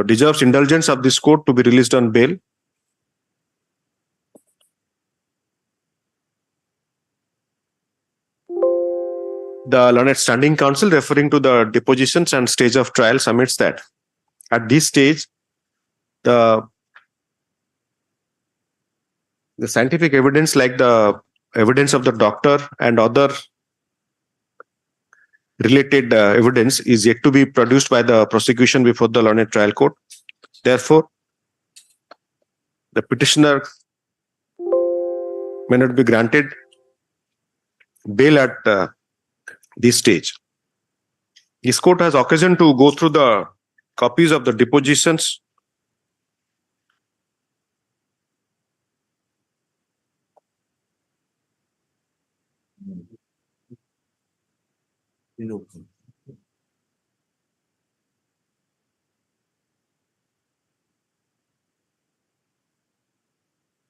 B: deserves indulgence of this court to be released on bail. The learned standing counsel, referring to the depositions and stage of trial, submits that at this stage, the scientific evidence, like the evidence of the doctor and other related evidence, is yet to be produced by the prosecution before the learned trial court. Therefore, the petitioner may not be granted bail at this stage. This court has occasion to go through the copies of the depositions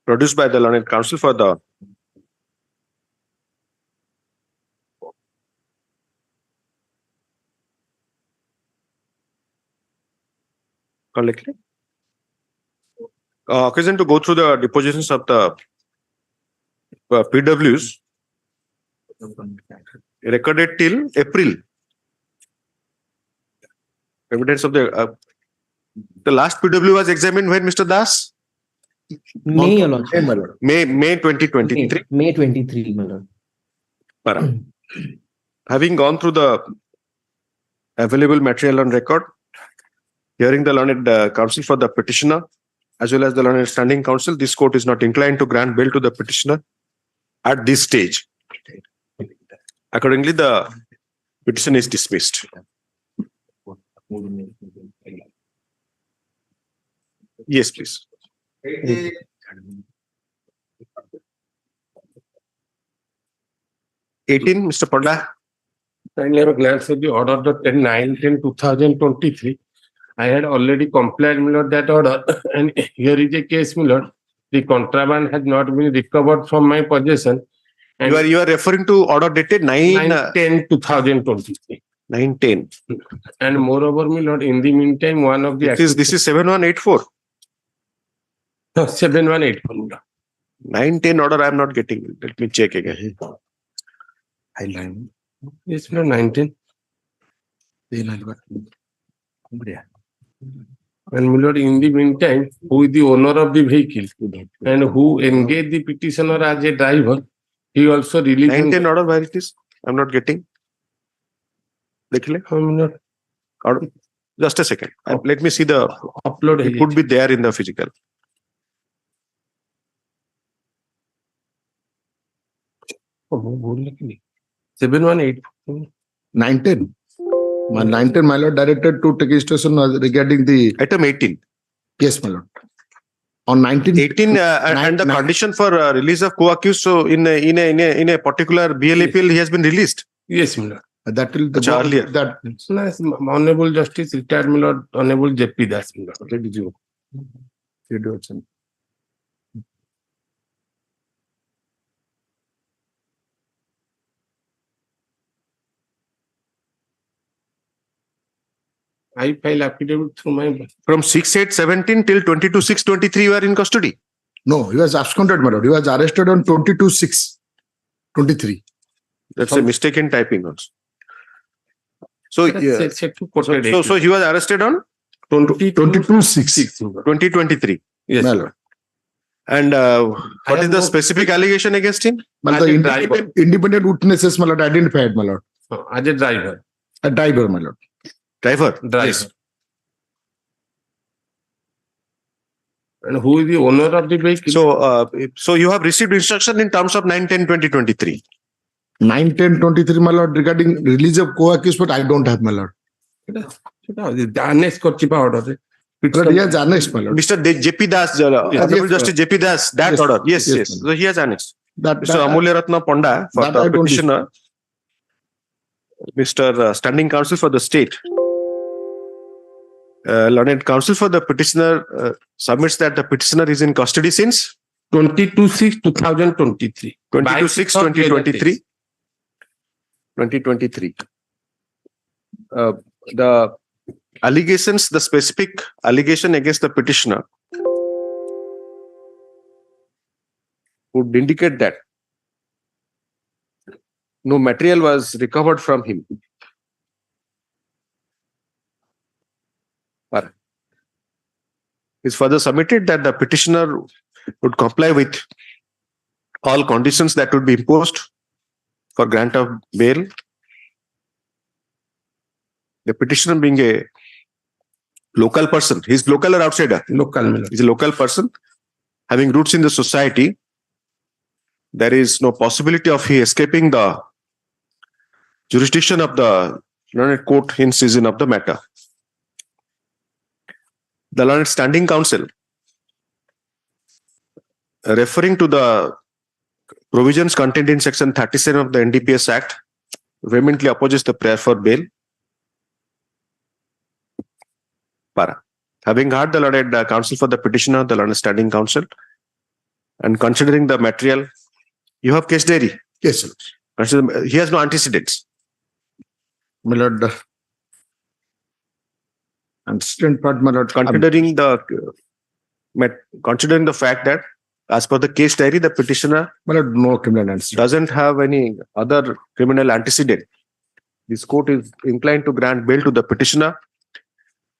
B: produced by the learned counsel for the occasion to go through the depositions of the PWs recorded till April. Evidence of the last PW was examined when, Mr. Das?
O: May, your lordship.
B: May 2023.
O: May 23, my lord.
B: Having gone through the available material on record, hearing the learned counsel for the petitioner as well as the learned standing counsel, this court is not inclined to grant bail to the petitioner at this stage. Accordingly, the petition is dismissed. Yes, please. 18, Mr. Panda.
P: Kindly have a glance at the order of 10/9/10/2023. I had already complied, my lord, that order, and here is a case, my lord. The contraband has not been recovered from my possession. And
B: You are referring to order dated
P: 9/10/2023.
B: 9/10.
P: And moreover, my lord, in the meantime, one of the
B: This is 7184.
P: No, 7184, my lord.
B: 9/10 order I am not getting. Let me check again.
P: Yes, my lord, 19. And my lord, in the meantime, who is the owner of the vehicle and who engaged the petitioner as a driver, he also released.
B: 9/10 order where it is? I'm not getting. Order. Just a second. Let me see the
P: upload.
B: It could be there in the physical.
P: Oh, 718.
D: 9/10. My 9/10, my lord, directed to take station regarding the
B: item 18.
D: Yes, my lord. On 19.
B: 18 and the condition for release of co-accused. So in a particular BLAPL, he has been released.
P: Yes, my lord.
D: That will the
B: earlier.
D: That
P: Honorable Justice retired, my lord, Honorable J.P. Das, my lord.
D: Let it go.
P: I file affidavit through my.
B: From 6/8/17 till 22/6/23, you are in custody.
D: No, he was absconded, my lord. He was arrested on 22/6/23.
B: That's a mistake in typing also. So, so he was arrested on
D: 22/6.
B: 2023.
P: Yes,
D: my lord.
B: And what is the specific allegation against him?
D: The independent witnesses, my lord, identified, my lord.
P: As a driver.
D: A driver, my lord.
B: Driver.
P: Yes. And who is the owner of the vehicle?
B: So you have received instruction in terms of 9/10/2023.
D: 9/10/23, my lord, regarding release of co-accused, but I don't have, my lord.
P: Annexed order.
D: But he has annexed, my lord.
B: Mr. J.P. Das, Honorable Justice J.P. Das, that order. Yes. So he has annexed. Mr. Amulya Ratna Ponda for the petitioner. Mr. Standing Counsel for the State. Learned Counsel for the petitioner submits that the petitioner is in custody since
P: 22/6/2023.
B: 22/6/2023. 2023. The allegations, the specific allegation against the petitioner would indicate that no material was recovered from him. It's further submitted that the petitioner would comply with all conditions that would be imposed for grant of bail. The petitioner being a local person, he's local or outsider?
P: Local.
B: He's a local person having roots in the society. There is no possibility of he escaping the jurisdiction of the learned court in season of the matter. The learned standing counsel, referring to the provisions contained in section 37 of the NDPS Act, vehemently opposes the prayer for bail. Para. Having heard the learned counsel for the petitioner, the learned standing counsel, and considering the material, you have case diary.
D: Yes, sir.
B: He has no antecedents.
D: My lord, antecedent part, my lord.
B: Considering the fact that as per the case diary, the petitioner
D: no criminal antecedent.
B: Doesn't have any other criminal antecedent. This court is inclined to grant bail to the petitioner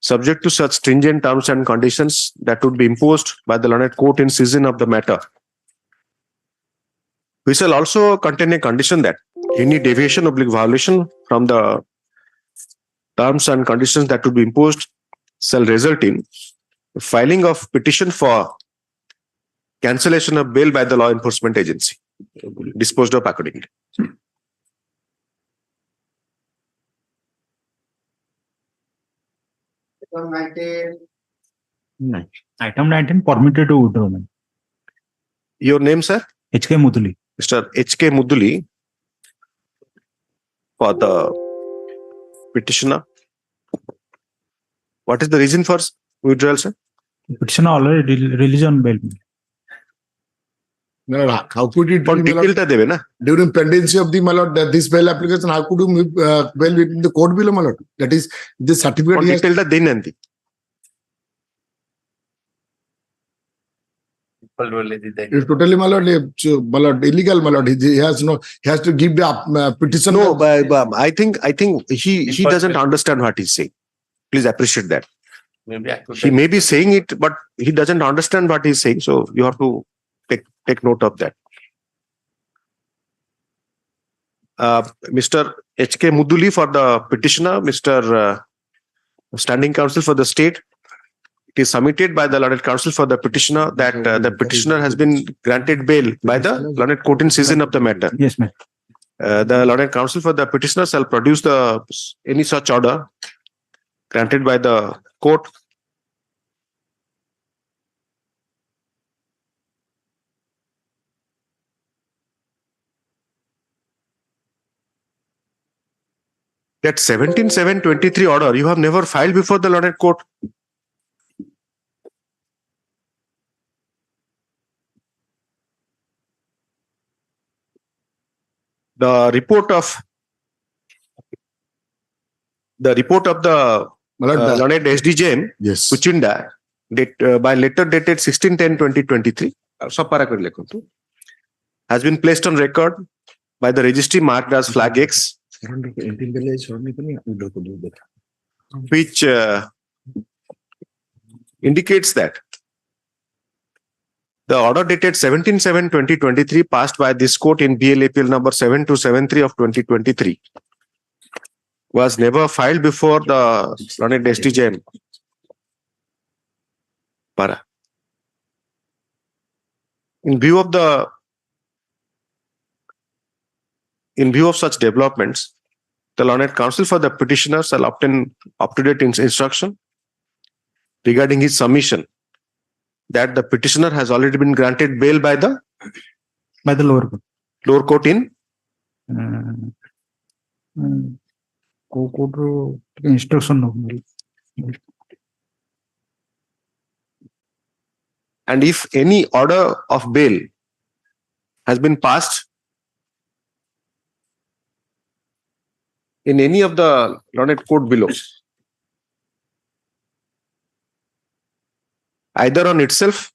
B: subject to such stringent terms and conditions that would be imposed by the learned court in season of the matter. We shall also contain a condition that any deviation or violation from the terms and conditions that would be imposed shall result in filing of petition for cancellation of bail by the law enforcement agency, disposed of accordingly.
Q: Item 19 permitted to withdraw.
B: Your name, sir?
Q: H.K. Muduli.
B: Mr. H.K. Muduli. for the petitioner. What is the reason for withdrawal, sir?
Q: Petitioner already released on bail.
D: No, how could it
B: But detail ta debe na.
D: during pendency of the my lord, this bail application? How could you move bail within the court below, my lord? That is the certificate.
B: But detail ta denanti.
D: It's totally my lord, illegal, my lord. He has no. He has to give the petition.
B: No, but I think he doesn't understand what he's saying. Please appreciate that. He may be saying it, but he doesn't understand what he's saying. So you have to take note of that. Mr. H.K. Muduli for the petitioner, Mr. Standing Counsel for the state. It is submitted by the learned counsel for the petitioner that the petitioner has been granted bail by the learned court in session of the matter.
Q: Yes, ma'am.
B: The learned counsel for the petitioner shall produce any such order granted by the court. That 17/7/23 order you have never filed before the learned court. The report of the learned SDJM,
D: yes,
B: Kuchinda, by letter dated 16/10/2023, has been placed on record by the registry marked as flag X, which indicates that the order dated 17/7/2023 passed by this court in BLAPL number 7273 of 2023 was never filed before the learned SDJM. Para. In view of such developments, the learned counsel for the petitioner shall obtain up-to-date instruction regarding his submission that the petitioner has already been granted bail by the lower court in
Q: instruction.
B: And if any order of bail has been passed in any of the learned court below, either on itself,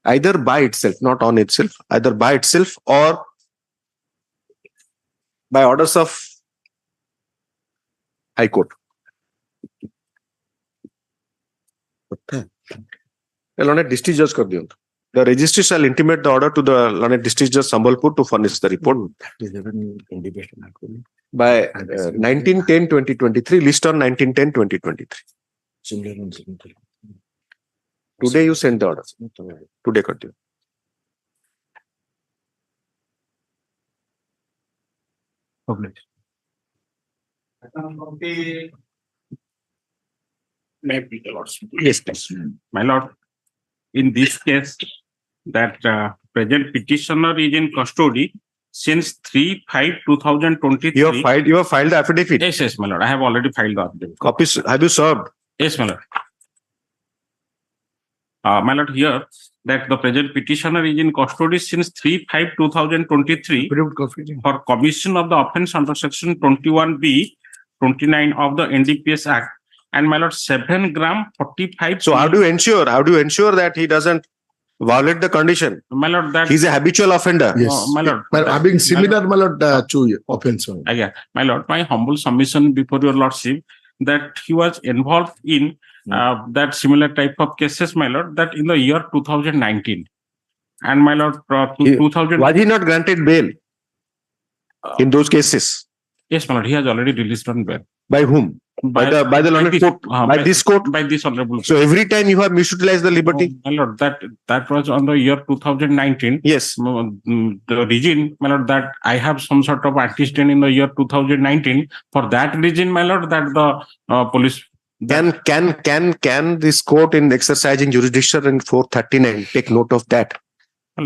B: either by itself, not on itself, either by itself or by orders of High Court. Learned District Judge kar diyo. The registry shall intimate the order to the Learned District Judge Sambalpur to furnish the report by 19/10/2023, list on 19/10/2023. Today you send the order. Today kar diyo.
R: Yes, please. My lord, in this case, that present petitioner is in custody since 3/5/2023.
B: You have filed the affidavit.
R: Yes, my lord. I have already filed the affidavit.
B: Copies have you served?
R: Yes, my lord. My lord, here that the present petitioner is in custody since 3/5/2023 for commission of the offence under section 21B, 29 of the NDPS Act, and my lord 7 gram 45.
B: So how do you ensure that he doesn't violate the condition?
R: My lord, that
B: he's a habitual offender.
D: Yes.
R: my lord,
D: Having similar, my lord, to offense.
R: yeah, my lord, my humble submission before your lordship that he was involved in that similar type of cases, my lord, that in the year 2019, and my lord, 2000.
B: Was he not granted bail in those cases?
R: Yes, my lord, he has already released on bail.
B: By whom? By the learned court? By this court?
R: By this honorable.
B: So every time you have misutilized the liberty?
R: My lord, that was on the year 2019.
B: Yes.
R: The reason, my lord, that I have some sort of antecedent in the year 2019. For that reason, my lord, that the police.
B: Can this court in exercising jurisdiction in 439 take note of that?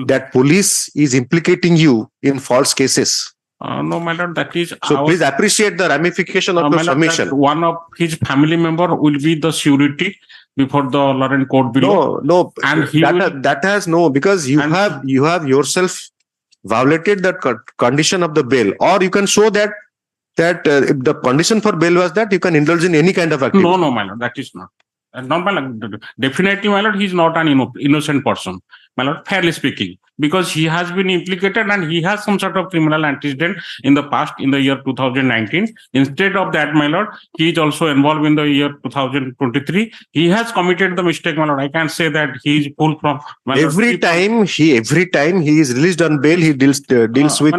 B: That police is implicating you in false cases.
R: No, my lord, that is.
B: So please appreciate the ramification of
R: my
B: your
R: lord, that
B: submission.
R: one of his family member will be the surety before the Lorraine court below.
B: No,
R: and he
B: that has no, because you have yourself violated the condition of the bail, or you can show that if the condition for bail was that you can indulge in any kind of activity.
R: No, my lord, that is not. Not my lord. Definitely, my lord, he is not an innocent person, my lord, fairly speaking, because he has been implicated and he has some sort of criminal antecedent in the past, in the year 2019. Instead of that, my lord, he is also involved in the year 2023. He has committed the mistake, my lord. I can't say that he is full from.
B: Every time he is released on bail, he deals with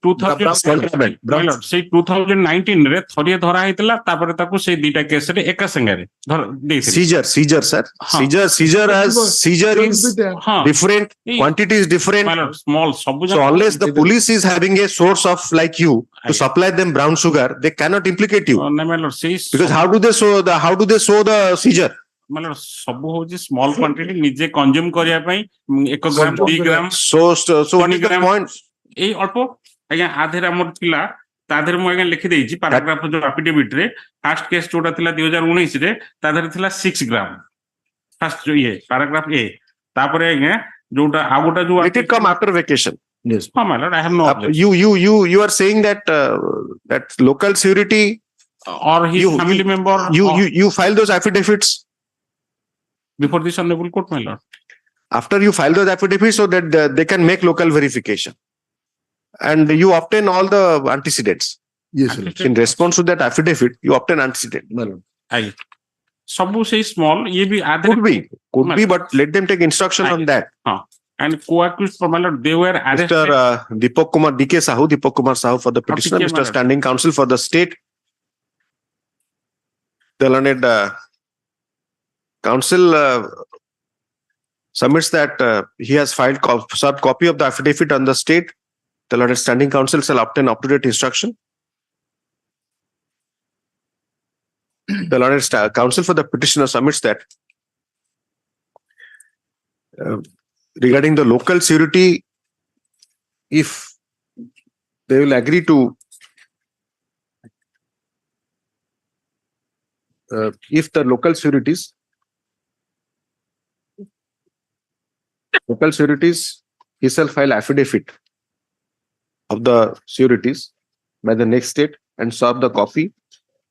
R: contraband. My lord, say 2019 re thoriye dhara haitila, tapare taku sei dita case re eka sangare
B: seizure, sir. Seizure is different. Quantity is different.
R: My lord, small.
B: So unless the police is having a source of like you to supply them brown sugar, they cannot implicate you.
R: No, my lord, says
B: because how do they show the seizure?
R: My lord, ସବୁ ହଉଛି small quantity ନିଜେ consume କରିବା ପାଇଁ 1 gram 2 gram
B: so what is the point?
R: ଏଇ ଅଳ୍ପ ଆଜ୍ଞା ଆଧେରେ ଆମର ଥିଲା ତା ଦେହରେ ମୁଁ ଆଜ୍ଞା ଲେଖି ଦେଇଛି paragraph ଯୋଉ affidavit ରେ first case ଯୋଉଟା ଥିଲା 2019 ରେ ତା ଦେହରେ ଥିଲା 6 gram first ଯୋଉ paragraph A ତାପରେ ଆଜ୍ଞା ଯୋଉଟା ଆଉ ଗୋଟା ଯୋଉ
B: let it come after vacation.
R: Yes, my lord, I have no objection.
B: You are saying that that local surety
R: or his family member
B: you file those affidavits
R: before this honorable court, my lord.
B: After you file those affidavits so that they can make local verification and you obtain all the antecedents.
D: Yes,
B: in response to that affidavit you obtain antecedent.
R: Sabu say small, ye be
B: could be, but let them take instruction on that.
R: And co-accused for my lord, they were arrested.
B: Mr. Deepak Kumar Sahu for the petitioner, Mr. Standing Counsel for the state. The learned counsel submits that he has filed served copy of the affidavit on the state. The learned Standing Counsel shall obtain up-to-date instruction. The learned counsel for the petitioner submits that regarding the local surety, if they will agree to if the local sureties he shall file affidavit of the sureties by the next date and serve the copy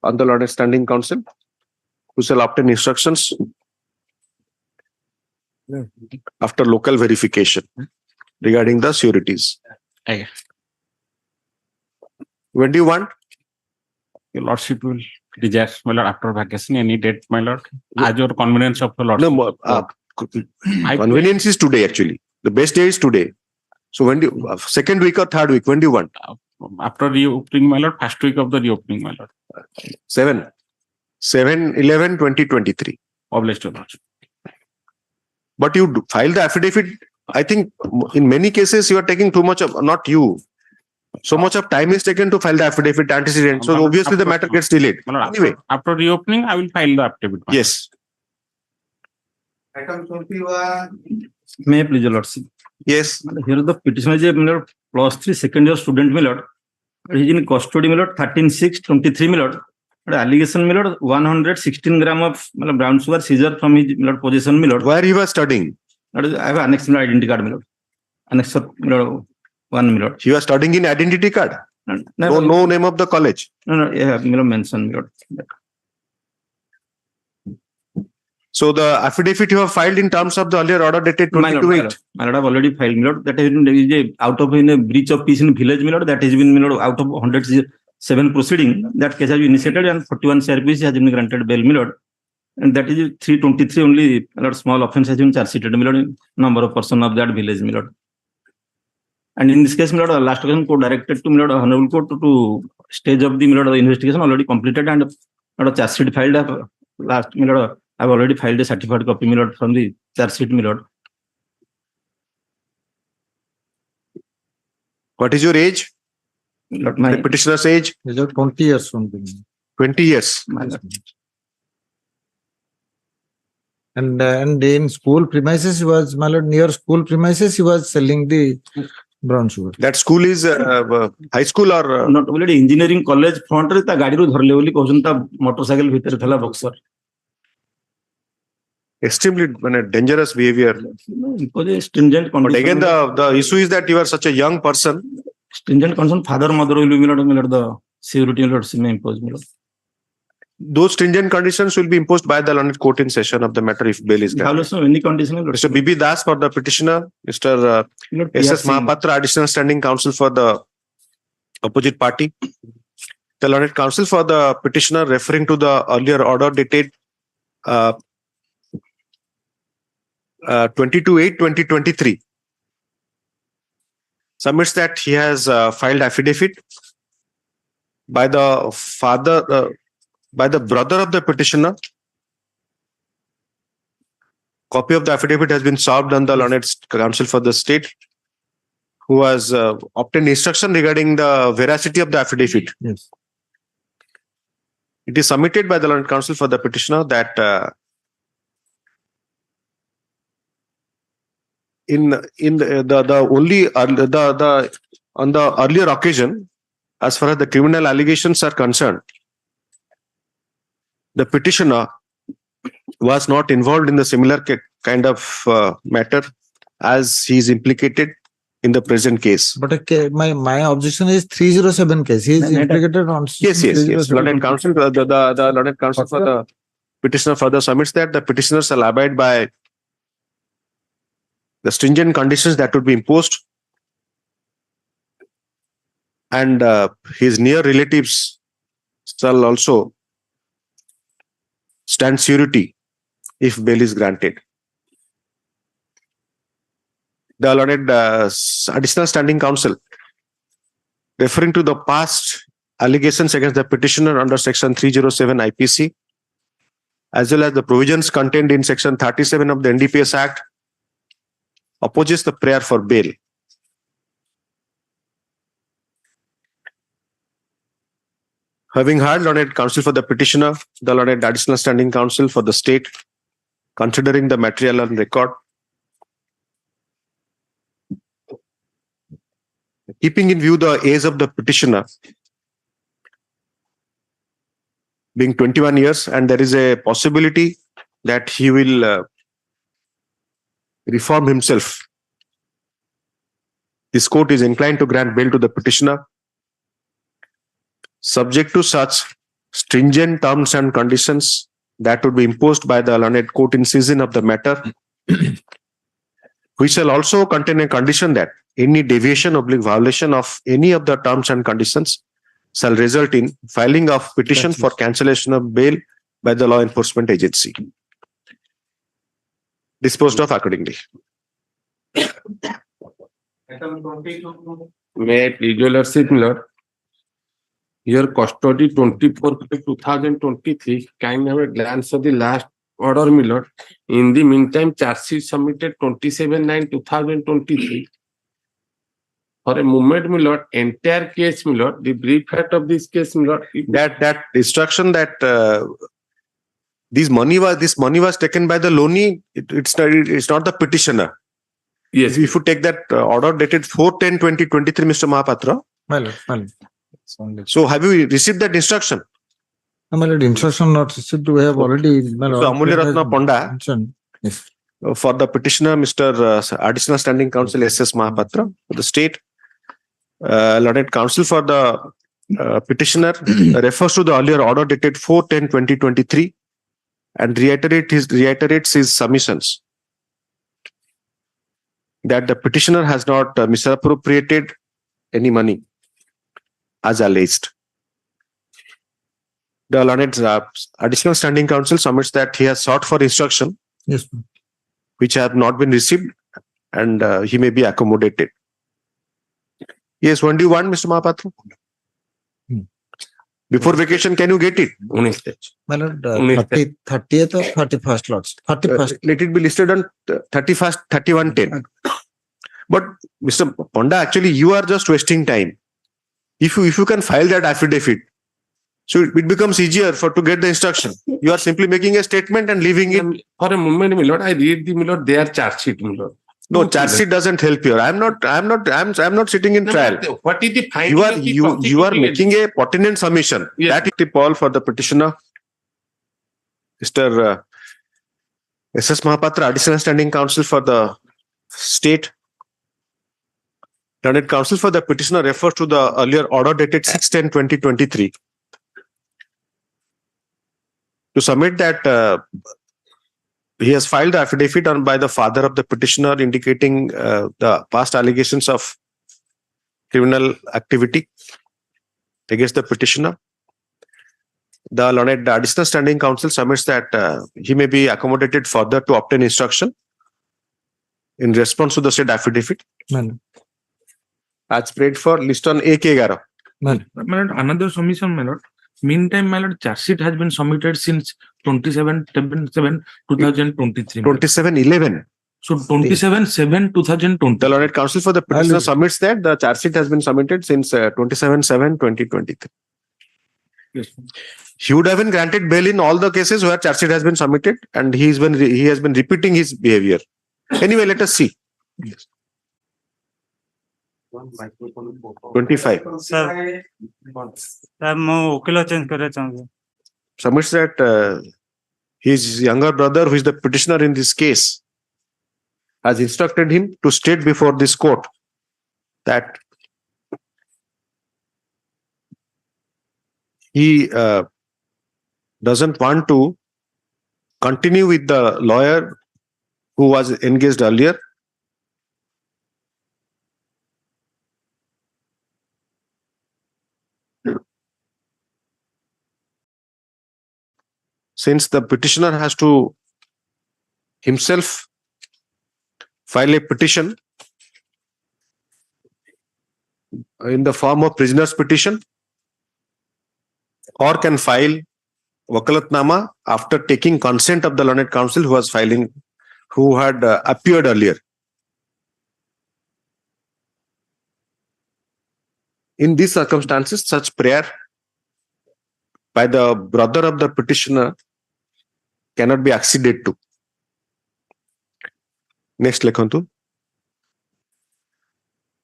B: on the learned Standing Counsel, who shall obtain instructions after local verification regarding the sureties. When do you want?
R: Your lordship will desire, my lord, after vacation, any date, my lord, as your convenience of the lordship.
B: No, convenience is today actually. The best day is today. So when do you, second week or third week, when do you want?
R: After reopening, my lord, first week of the reopening, my lord.
B: 7/11/2023.
R: Obliged, your lordship.
B: But you file the affidavit. I think in many cases you are taking too much of, not you. So much of time is taken to file the affidavit antecedent. So obviously the matter gets delayed. Anyway,
R: after reopening, I will file the affidavit.
B: Yes.
S: Item 21.
C: May I please, your lordship?
B: Yes.
C: Here the petitioner is a +3 second year student, my lord. He is in custody, my lord, 13/6/23, my lord. Allegation, my lord, 116 gram of brown sugar seizure from his possession, my lord.
B: Where he was studying?
C: I have annexed my identity card, my lord. Annexed, my lord, 1, my lord.
B: He was studying in identity card? No name of the college?
C: No, yeah, my lord, mentioned, my lord.
B: So the affidavit you have filed in terms of the earlier order dated 22/8.
C: My lord, I have already filed, my lord. That has been out of a breach of peace in village, my lord. That has been, my lord, out of 107 proceeding. That case has been initiated and 41 CRPC has been granted bail, my lord. And that is 323 only, my lord, small offence has been charged sheeted, my lord, number of person of that village, my lord. And in this case, my lord, last occasion court directed to, my lord, honorable court to stage of the, my lord, the investigation already completed and my lord, charge sheet filed last, my lord. I have already filed a certified copy, my lord, from the charge sheet, my lord.
B: What is your age?
C: Lord, my
B: the petitioner's age?
S: Is it 20 years something?
B: 20 years.
C: My lord.
S: And in school premises, he was, my lord, near school premises, he was selling the Brown sugar.
B: That school is high school or
C: not only engineering college front रे ता गाड़ी रो धरले बोली कहउछन ता motorcycle भीतर थला Buxar
B: extremely dangerous behavior.
C: because stringent
B: But
C: condition
B: again, the issue is that you are such a young person.
C: stringent condition father mother will be the security alert may impose
B: Those stringent conditions will be imposed by the learned court in session of the matter if bail is granted.
C: also any condition
B: Mr. B.B. Das for the petitioner, Mr. S.S. Mahapatra, additional standing counsel for the opposite party. The learned counsel for the petitioner, referring to the earlier order dated 22/8/2023, submits that he has filed affidavit by the father, by the brother of the petitioner. Copy of the affidavit has been served on the learned counsel for the state, who has obtained instruction regarding the veracity of the affidavit.
S: Yes.
B: It is submitted by the learned counsel for the petitioner that on the earlier occasion, as far as the criminal allegations are concerned, the petitioner was not involved in the similar kind of matter as he is implicated in the present case.
S: But my objection is 307 case. He is implicated on.
B: Yes. Learned counsel, the learned counsel for the petitioner further submits that the petitioner shall abide by the stringent conditions that would be imposed, and his near relatives shall also stand surety if bail is granted. The learned additional standing counsel, referring to the past allegations against the petitioner under section 307 IPC, as well as the provisions contained in section 37 of the NDPS Act, opposes the prayer for bail. Having heard learned counsel for the petitioner, the learned additional standing counsel for the state, considering the material on record, keeping in view the age of the petitioner being 21 years, and there is a possibility that he will reform himself, this court is inclined to grant bail to the petitioner, subject to such stringent terms and conditions that would be imposed by the learned court in season of the matter, which shall also contain a condition that any deviation or violation of any of the terms and conditions shall result in filing of petition for cancellation of bail by the law enforcement agency. Disposed of accordingly.
P: May it please your lordship, Lord. Your custody 24/2023. Kind of a glance of the last order, my lord. In the meantime, charge sheet submitted 27/9/2023. For a moment, my lord, entire case, my lord, the brief fact of this case, my lord,
B: that instruction that this money was taken by the loanee, it's not the petitioner.
P: Yes.
B: If you take that order dated 4/10/2023, Mr. Mahapatra.
S: My lord.
B: So have you received that instruction?
S: My lord, instruction not received. We have already.
B: So Amulya Ratna Ponda,
S: yes,
B: for the petitioner, Mr. Additional Standing Counsel S.S. Mahapatra, for the state, learned counsel for the petitioner refers to the earlier order dated 4/10/2023 and reiterates his submissions that the petitioner has not misappropriated any money as alleged. The learned additional standing counsel submits that he has sought for instruction,
S: yes,
B: which have not been received, and he may be accommodated. Yes, when do you want, Mr. Mahapatra? Before vacation, can you get it?
S: My lord, 30th or 31st, lords. 31st.
B: Let it be listed on 31st, 31/10. But Mr. Ponda, actually, you are just wasting time. If you can file that affidavit, so it becomes easier to get the instruction. You are simply making a statement and leaving it.
P: For a moment, my lord, I read the, my lord, their charge sheet, my lord.
B: No, charge sheet doesn't help here. I'm not sitting in trial.
P: What is the finding of the
B: You are
P: prosecuting
B: making a pertinent submission.
P: Yes.
B: That is the call for the petitioner. Mr. S.S. Mahapatra, Additional Standing Counsel for the State. Learned Counsel for the petitioner refers to the earlier order dated 6/10/2023 to submit that he has filed the affidavit by the father of the petitioner indicating the past allegations of criminal activity against the petitioner. The learned Additional Standing Counsel submits that he may be accommodated further to obtain instruction in response to the said affidavit. As prayed for, list on AK11.
F: My lord, another submission, my lord. Meantime, my lord, charge sheet has been submitted since 27/7/2023.
B: 27/11.
F: So 27/7/2020.
B: The learned counsel for the petitioner submits that the charge sheet has been submitted since 27/7/2023.
F: Yes.
B: He would have been granted bail in all the cases where charge sheet has been submitted, and he has been repeating his behavior. Anyway, let us see. Yes. 25.
T: Sir,
B: Submits that his younger brother, who is the petitioner in this case, has instructed him to state before this court that he doesn't want to continue with the lawyer who was engaged earlier. Since the petitioner has to himself file a petition in the form of prisoner's petition, or can file wakalatnama after taking consent of the learned counsel who had appeared earlier. In these circumstances, such prayer by the brother of the petitioner cannot be acceded to. Next, Lekhantu.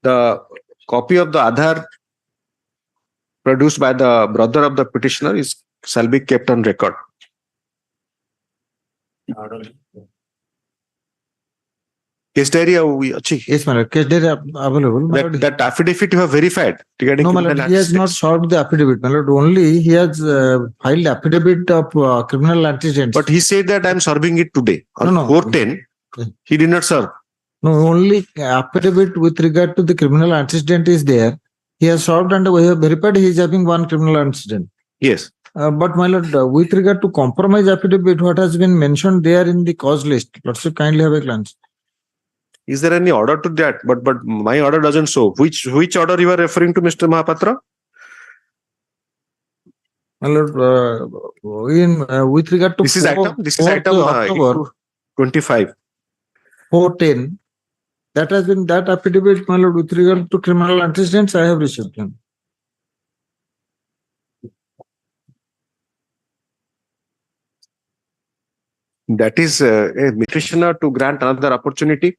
B: The copy of the Aadhaar produced by the brother of the petitioner shall be kept on record. Case diary
S: Yes, my lord. Case diary available.
B: That affidavit you have verified regarding
S: no, my lord, he has not solved the affidavit. My lord, only he has filed affidavit of criminal antecedents.
B: But he said that I am serving it today. On 4/10, he did not serve.
S: No, only affidavit with regard to the criminal antecedent is there. He has solved and we have verified he is having one criminal antecedent.
B: Yes.
S: But my lord, with regard to compromise affidavit, what has been mentioned there in the cause list, let's kindly have a glance.
B: Is there any order to that? But my order doesn't show. Which order you are referring to, Mr. Mahapatra?
S: My lord, with regard to
B: this is item
S: October
B: 25.
S: 4/10. That has been that affidavit, my lord, with regard to criminal antecedents, I have received them.
B: That is a petitioner to grant another opportunity.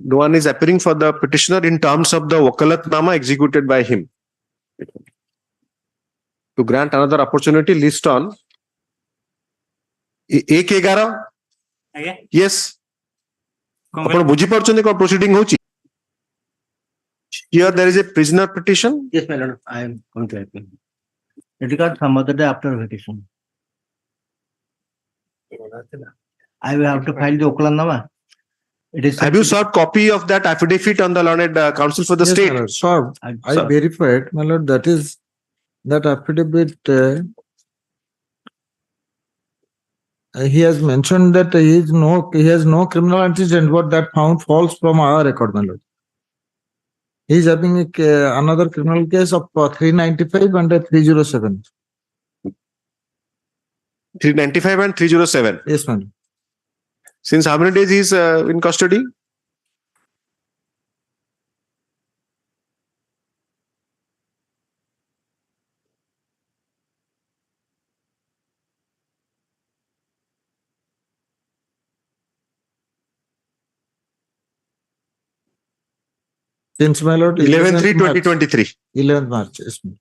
B: No one is appearing for the petitioner in terms of the wakalatnama executed by him. To grant another opportunity, list on AK11. Yes. Proceeding here there is a prisoner petition.
M: Yes, my lord, I am going to appeal. It got some other day after petition. I will have to file the wakalatnama.
B: Have you served copy of that affidavit on the learned counsel for the
S: Yes,
B: state?
S: my lord, served. I verified, my lord, that is that affidavit. He has mentioned that he has no criminal antecedent. What that found falls from our record, my lord. He is having another criminal case of 395 and 307.
B: 395 and 307.
S: Yes, ma'am.
B: Since how many days he is in custody?
S: Since my lord.
B: 11/3/2023.
S: 11th March. Yes, my lord.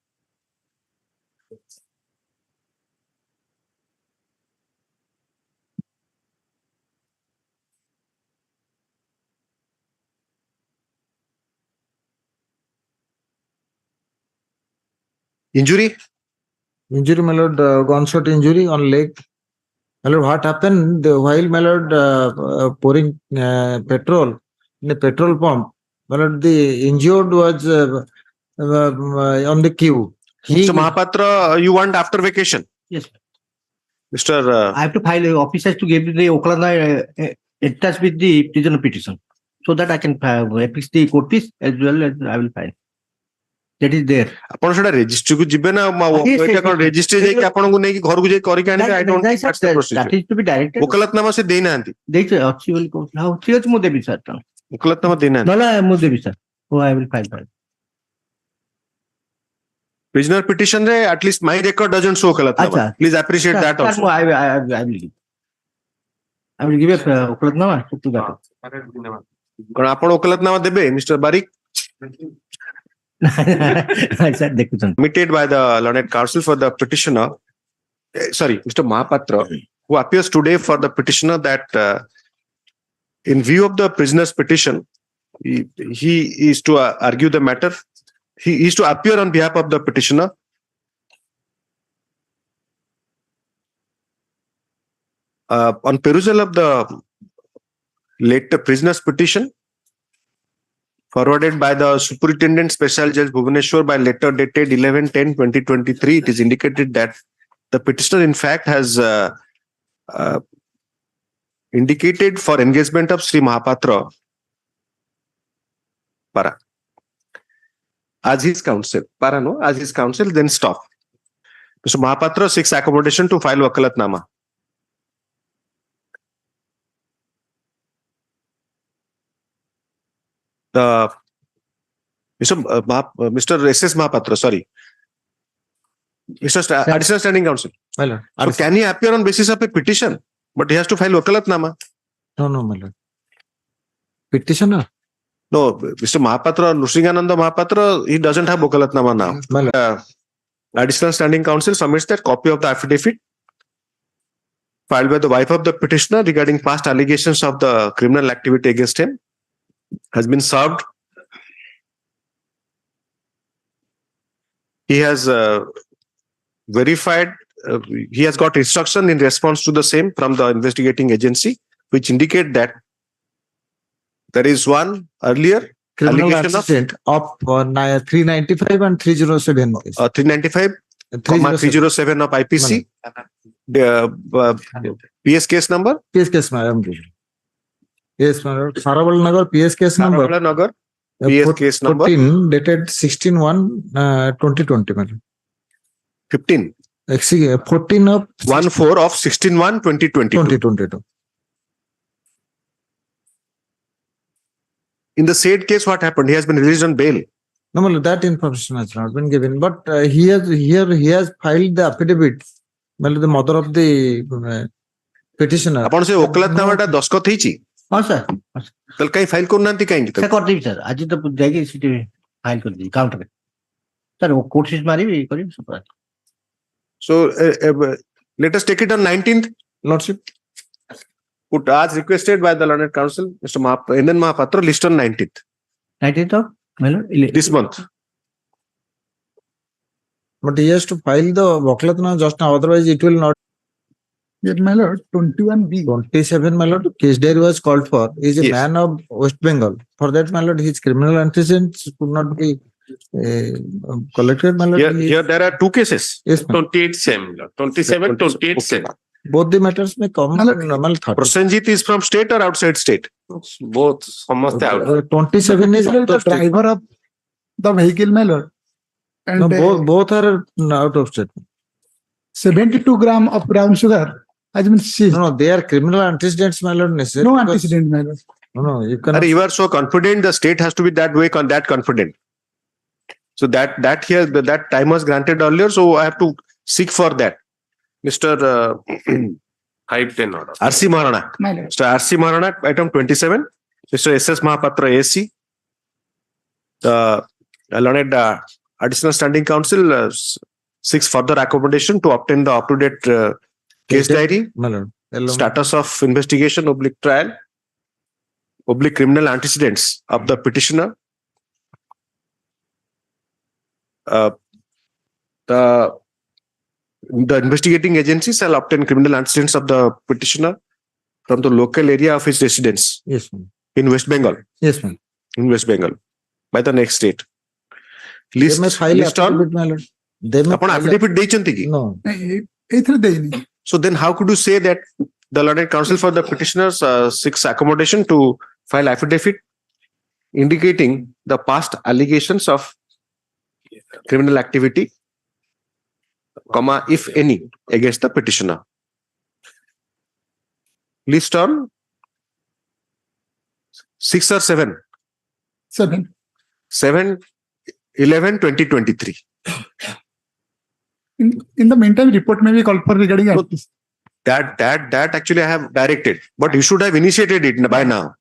B: Injury?
S: Injury, my lord, gunshot injury on leg. My lord, what happened while my lord pouring petrol in a petrol pump? My lord, the injured was on the queue.
B: Mr. Mahapatra, you want after vacation?
T: Yes.
B: Mr.
T: I have to file. Office has to give the Oklahoma attached with the prisoner petition, so that I can affix the court fees as well as I will file. That is there.
B: ଆପଣ ସେଟା registry କୁ ଯିବେ ନା ଏଇଟା କଣ registry ଯାଇକି ଆପଣଙ୍କୁ ନେଇକି ଘରକୁ ଯାଇ କରିକି ଆଣିବେ? I don't think that's the procedure.
T: That is to be directed.
B: ଓକିଲାତନାମା ସେ ଦେଇନାହାନ୍ତି?
T: ଦେଇଛି ଅଛି ବୋଲି କହୁଥିଲା। ହଉ ଠିକ ଅଛି ମୁଁ ଦେବି ସାର୍।
B: ଓକିଲାତନାମା ଦେଇନାହାନ୍ତି?
T: ନହେଲେ ମୁଁ ଦେବି sir. I will file.
B: Prisoner petition re at least my record doesn't show Okalatnama. Please appreciate that also.
T: I will give a Okalatnama to that.
B: Kଣ ଆପଣ ଓକିଲାତନାମା ଦେବେ Mr. Barik? Submitted by the learned counsel for the petitioner, sorry, Mr. Mahapatra, who appears today for the petitioner that in view of the prisoner's petition, he is to argue the matter. He is to appear on behalf of the petitioner. On perusal of the later prisoner's petition, forwarded by the Superintendent Special Judge Bhubaneswar by letter dated 11/10/2023, it is indicated that the petitioner in fact has indicated for engagement of Sri Mahapatra para as his counsel. Para no, as his counsel, then stop. Mr. Mahapatra seeks accommodation to file Wakalatnama. Mr. S.S. Mahapatra, sorry. Mr. Additional Standing Counsel.
S: Well,
B: so can he appear on basis of a petition? But he has to file Wakalatnama.
S: No, my lord. Petitioner?
B: No, Mr. Mahapatra, Nrsingananda Mahapatra, he doesn't have Wakalatnama now. Additional Standing Counsel submits that copy of the affidavit filed by the wife of the petitioner regarding past allegations of the criminal activity against him has been served. He has verified, he has got instruction in response to the same from the investigating agency, which indicate that there is one earlier
S: criminal
B: allegation
S: accident of 395 and 307 case.
B: 395, 307 of IPC. The PS case number?
S: PS case number. Yes, my lord. Hon'Ble Nagar PS case number.
B: Hon'Ble Nagar PS case number.
S: 14 dated 16/1/2020.
B: 15.
S: 14 of
B: 14 of 16/1/2022.
S: 2022.
B: In the said case, what happened? He has been released on bail.
S: No, that information has not been given. But he has filed the affidavit. Well, the mother of the petitioner.
B: ଆପଣ ସେ ଓକିଲାତନାମାଟା ଦସ୍ତଖତ ହେଇଛି?
T: ହଁ sir.
B: ତାହେଲେ କାଇଁ file କରୁନାହାନ୍ତି କାହିଁକି?
T: ସେ କରିଦେବି ସାର୍। ଆଜି ତ ଯାଇକି ସେଠି ଫାଇଲ କରିଦେବି କାଉଣ୍ଟରରେ। ସାର୍ କୋର୍ଟ ସିଟ୍ ମାରିବି କରିବି ସବୁ।
B: So let us take it on 19th, Lordship. Put as requested by the learned counsel, Mr. N.N. Mahapatra, list on 19th.
T: 19th of
B: this month.
S: But he has to file the Wakalatnama just now, otherwise it will not.
Q: Yes, my lord, 21B.
S: 27, my lord, case diary was called for. He is a
B: Yes.
S: man of West Bengal. For that, my lord, his criminal antecedents could not be collected, my lord.
B: Here there are two cases.
S: Yes,
G: 28 same, 27, 28 same.
S: Both the matters may come normal 30.
B: Prosenjit is from state or outside state?
G: Both, samaste out.
S: 27 is
Q: the driver of the vehicle, my lord. And
S: no, both are out of state.
Q: 72 gram of brown sugar has been seized.
S: No, they are criminal antecedents, my lord.
Q: No antecedent, my lord.
S: No, you cannot.
B: You are so confident, the state has to be that way, that confident. So that here, that time was granted earlier, so I have to seek for that. Mr.
G: 510 order.
B: R.C. Maharanak.
Q: My lord.
B: Mr. R.C. Maharanak, item 27. Mr. S.S. Mahapatra, AC. The learned Additional Standing Council seeks further accommodation to obtain the up-to-date case diary, status of investigation, /trial, criminal antecedents of the petitioner, the investigating agency shall obtain criminal antecedents of the petitioner from the local area of his residence.
S: Yes, ma'am.
B: In West Bengal.
S: Yes, ma'am.
B: In West Bengal. By the next date.
S: They may file affidavit, my lord. They may
B: Upon affidavit ଦେଇଛନ୍ତି କି?
S: No.
B: So then how could you say that the learned counsel for the petitioners seeks accommodation to file affidavit indicating the past allegations of criminal activity, comma, if any, against the petitioner? List on 6 or 7?
Q: 7.
B: 7/11/2023.
Q: In the meantime, report may be called for regarding
B: That actually I have directed, but you should have initiated it by now.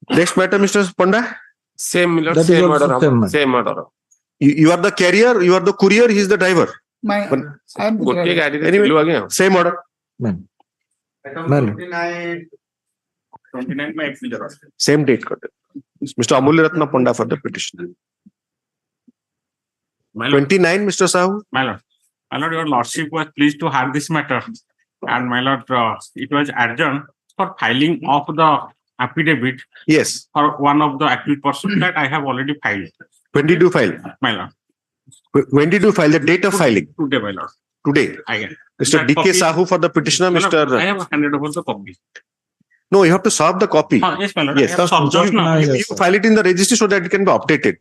B: Next matter, Mr. Panda.
P: Same, my lord,
S: That is
P: same
S: also
P: order.
S: same,
P: Same order.
B: You are the carrier, you are the courier, he is the driver.
Q: I'm
P: गोटे गाड़ी रे
B: Anyway,
P: चलू आगे
B: same order.
S: Ma'am.
R: 29 में एक जरूर
B: Same date. Mr. Amulya Ratna Panda for the petition. 29, Mr. Sahu.
R: My lord, your lordship was pleased to have this matter, and my lord, it was adjourned for filing of the affidavit.
B: Yes.
R: For one of the accused persons that I have already filed.
B: When did you file?
R: My lord.
B: When did you file? The date of filing?
R: Today, my lord.
B: Today. Mr.
R: That
B: D.K.
R: copy-
B: Sahu for the petitioner,
R: My lord,
B: Mr.
R: I have handed over the copy.
B: No, you have to serve the copy.
R: Yes, my lord.
B: Yes.
R: I have served just now.
B: You file it in the registry so that it can be updated.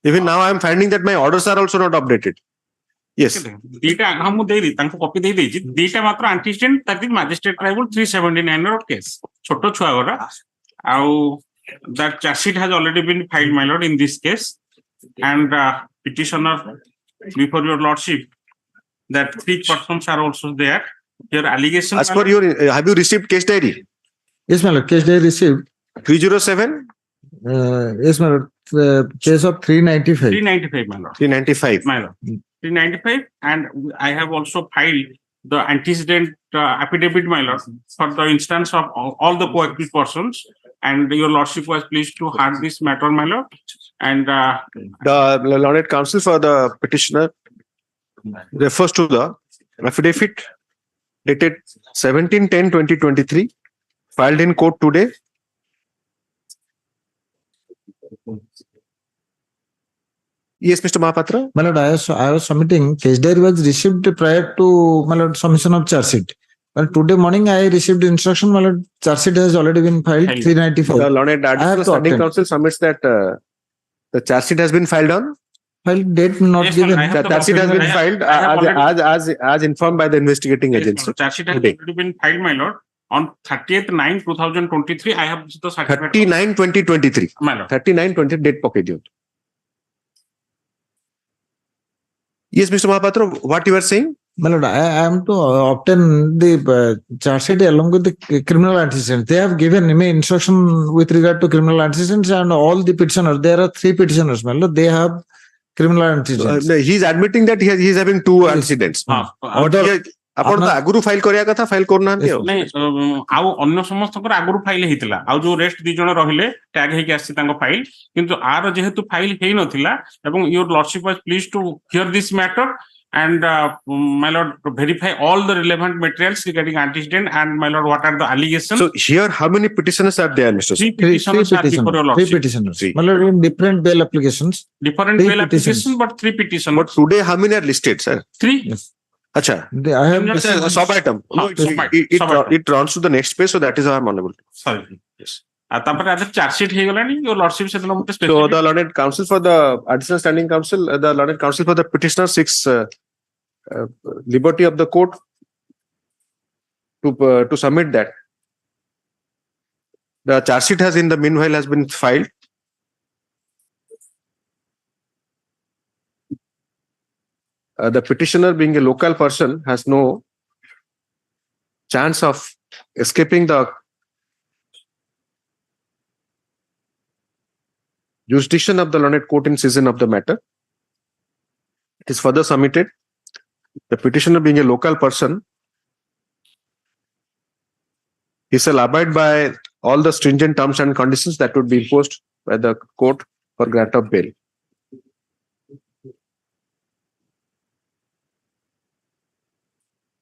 B: Even now I am finding that my orders are also not updated. Yes.
R: Dita, हम दे दी, तंको copy दे दी. Dita मात्र antecedent that is magistrate tribunal 379 or case. छोटो छुआ गोरा. ଆଉ that charge sheet has already been filed, my lord, in this case, and petitioner before your lordship that 3 persons are also there. Your allegations.
B: As per your, have you received case diary?
S: Yes, my lord. Case diary received.
B: 307?
S: Yes, my lord. Case of 395.
R: 395, my lord.
B: 395.
R: My lord. 395, and I have also filed the antecedent affidavit, my lord, for the instance of all the co-accused persons, and your lordship was pleased to have this matter, my lord, and
B: The learned counsel for the petitioner refers to the affidavit dated 17/10/2023, filed in court today. Yes, Mr. Mahapatra.
S: My lord, I was submitting case diary was received prior to my lord submission of charge sheet. But today morning I received instruction, my lord, charge sheet has already been filed. 395.
B: The learned additional standing counsel submits that the charge sheet has been filed on.
S: Filed date not
R: Yes,
S: given.
R: I have
B: The charge sheet has been filed as informed by the investigating agency.
R: charge sheet has
B: Today.
R: already been filed, my lord, on 30th/9/2023. I have the certificate.
B: 39/2023.
R: My lord.
B: 39/20 date pocket. Yes, Mr. Mahapatra, what you are saying?
S: My lord, I am to obtain the charge sheet along with the criminal antecedents. They have given me instruction with regard to criminal antecedents and all the petitioners. There are 3 petitioners, my lord. They have criminal antecedents.
B: He is admitting that he is having 2 antecedents.
S: Order.
B: ଆପଣ ତ ଆଗରୁ file କରିବା କଥା file କରୁନାହାନ୍ତି ଆଉ
R: ନାଇଁ ଆଉ ଅନ୍ୟ ସମସ୍ତଙ୍କର ଆଗରୁ ଫାଇଲ ହେଇଥିଲା ଆଉ ଯୋଉ ରେଷ୍ଟ 2 ଜଣ ରହିଲେ ଟ୍ୟାଗ ହେଇକି ଆସିଛି ତାଙ୍କ ଫାଇଲ କିନ୍ତୁ ଆର ଯେହେତୁ ଫାଇଲ ହେଇନଥିଲା ଏବଂ your lordship was pleased to hear this matter and my lord verify all the relevant materials regarding antecedent and my lord what are the allegations.
B: So here how many petitioners are there, Mr.
R: 3 petitioners are before your
S: 3
R: lordship.
S: petitioners. My lord, in different bail applications.
R: Different
S: Three
R: bail
S: petitions.
R: applications but 3 petitions.
B: But today how many are listed, sir?
R: 3.
S: Yes.
B: Acha.
S: I have
B: Sub item. No, it runs to the next page, so that is how I'm unable to.
R: Sorry. Yes. ତାପରେ ଆଜି charge sheet ହେଇଗଲାଣି your lordship ସେଦିନ ମତେ
B: So the learned counsel for the additional standing counsel, the learned counsel for the petitioner seeks liberty of the court to submit that the charge sheet has in the meanwhile has been filed. The petitioner, being a local person, has no chance of escaping the jurisdiction of the learned court in session of the matter. It is further submitted. The petitioner being a local person, he shall abide by all the stringent terms and conditions that would be imposed by the court for grant of bail.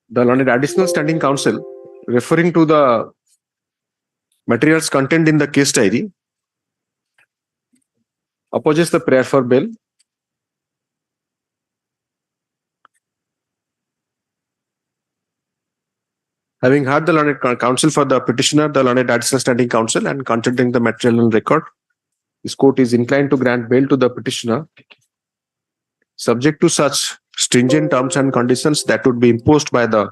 B: The learned additional standing counsel, referring to the materials contained in the case diary, opposes the prayer for bail. Having heard the learned counsel for the petitioner, the learned additional standing counsel, and considering the material on record, this court is inclined to grant bail to the petitioner, subject to such stringent terms and conditions that would be imposed by the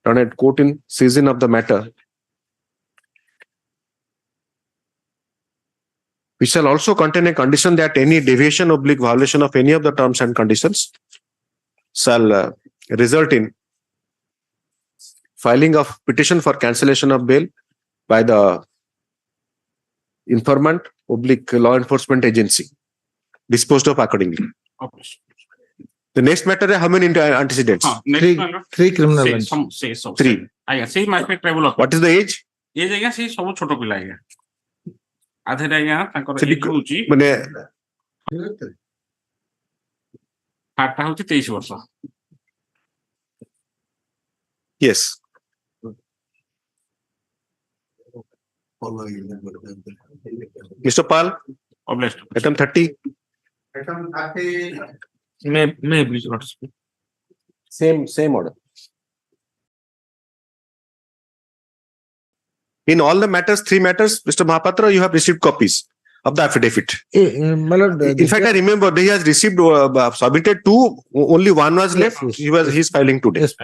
B: learned court in session of the matter. We shall also contain a condition that any deviation or violation of any of the terms and conditions shall result in filing of petition for cancellation of bail by the informant / law enforcement agency, disposed of accordingly. The next matter is how many antecedents?
S: Three criminal
R: Say
S: ones.
R: some say so.
B: Three.
R: I say my tribal.
B: What is the age?
R: Age again say some छोटो पिला है. आधे रहेगा ताकर
B: Actually,
R: age होची.
B: माने
R: आठटा होची 23 वर्ष.
B: yes. Mr. Pal,
R: Obliged.
B: item 30.
F: May please not speak.
B: Same order. In all the matters, 3 matters, Mr. Mahapatra, you have received copies of the affidavit.
S: My lord,
B: In fact, I remember he has received, submitted 2, only 1 was left. He's filing today.
S: Yes.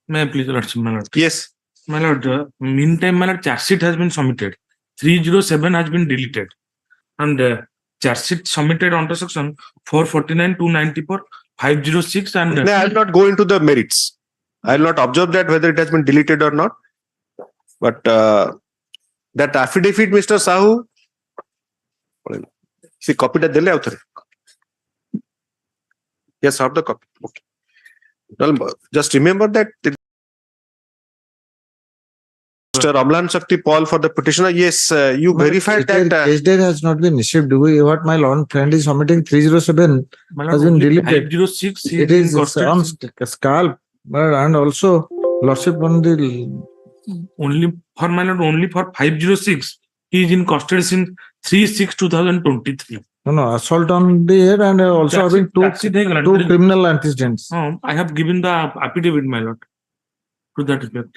F: May I please, Lordship, my lord.
B: Yes.
F: My lord, meantime, my lord, charge sheet has been submitted. 307 has been deleted. And charge sheet submitted under section 449, 294, 506 and...
B: No, I will not go into the merits. I will not observe that whether it has been deleted or not. But that affidavit, Mr. Sahoo, see, copy that dele author. Yes, have the copy. Okay. Well, just remember that Mr. Ramlan Shakti Paul for the petitioner. Yes, you verified that
S: case date has not been issued. Do we, what my lord friend is submitting 307 has been deleted.
F: 506
S: It is on scalp, and also lordship on the
F: only for my lord, only for 506. He is in custody since 3/6/2023.
S: no assault on the head and also having two criminal antecedents.
F: I have given the affidavit, my lord, to that effect.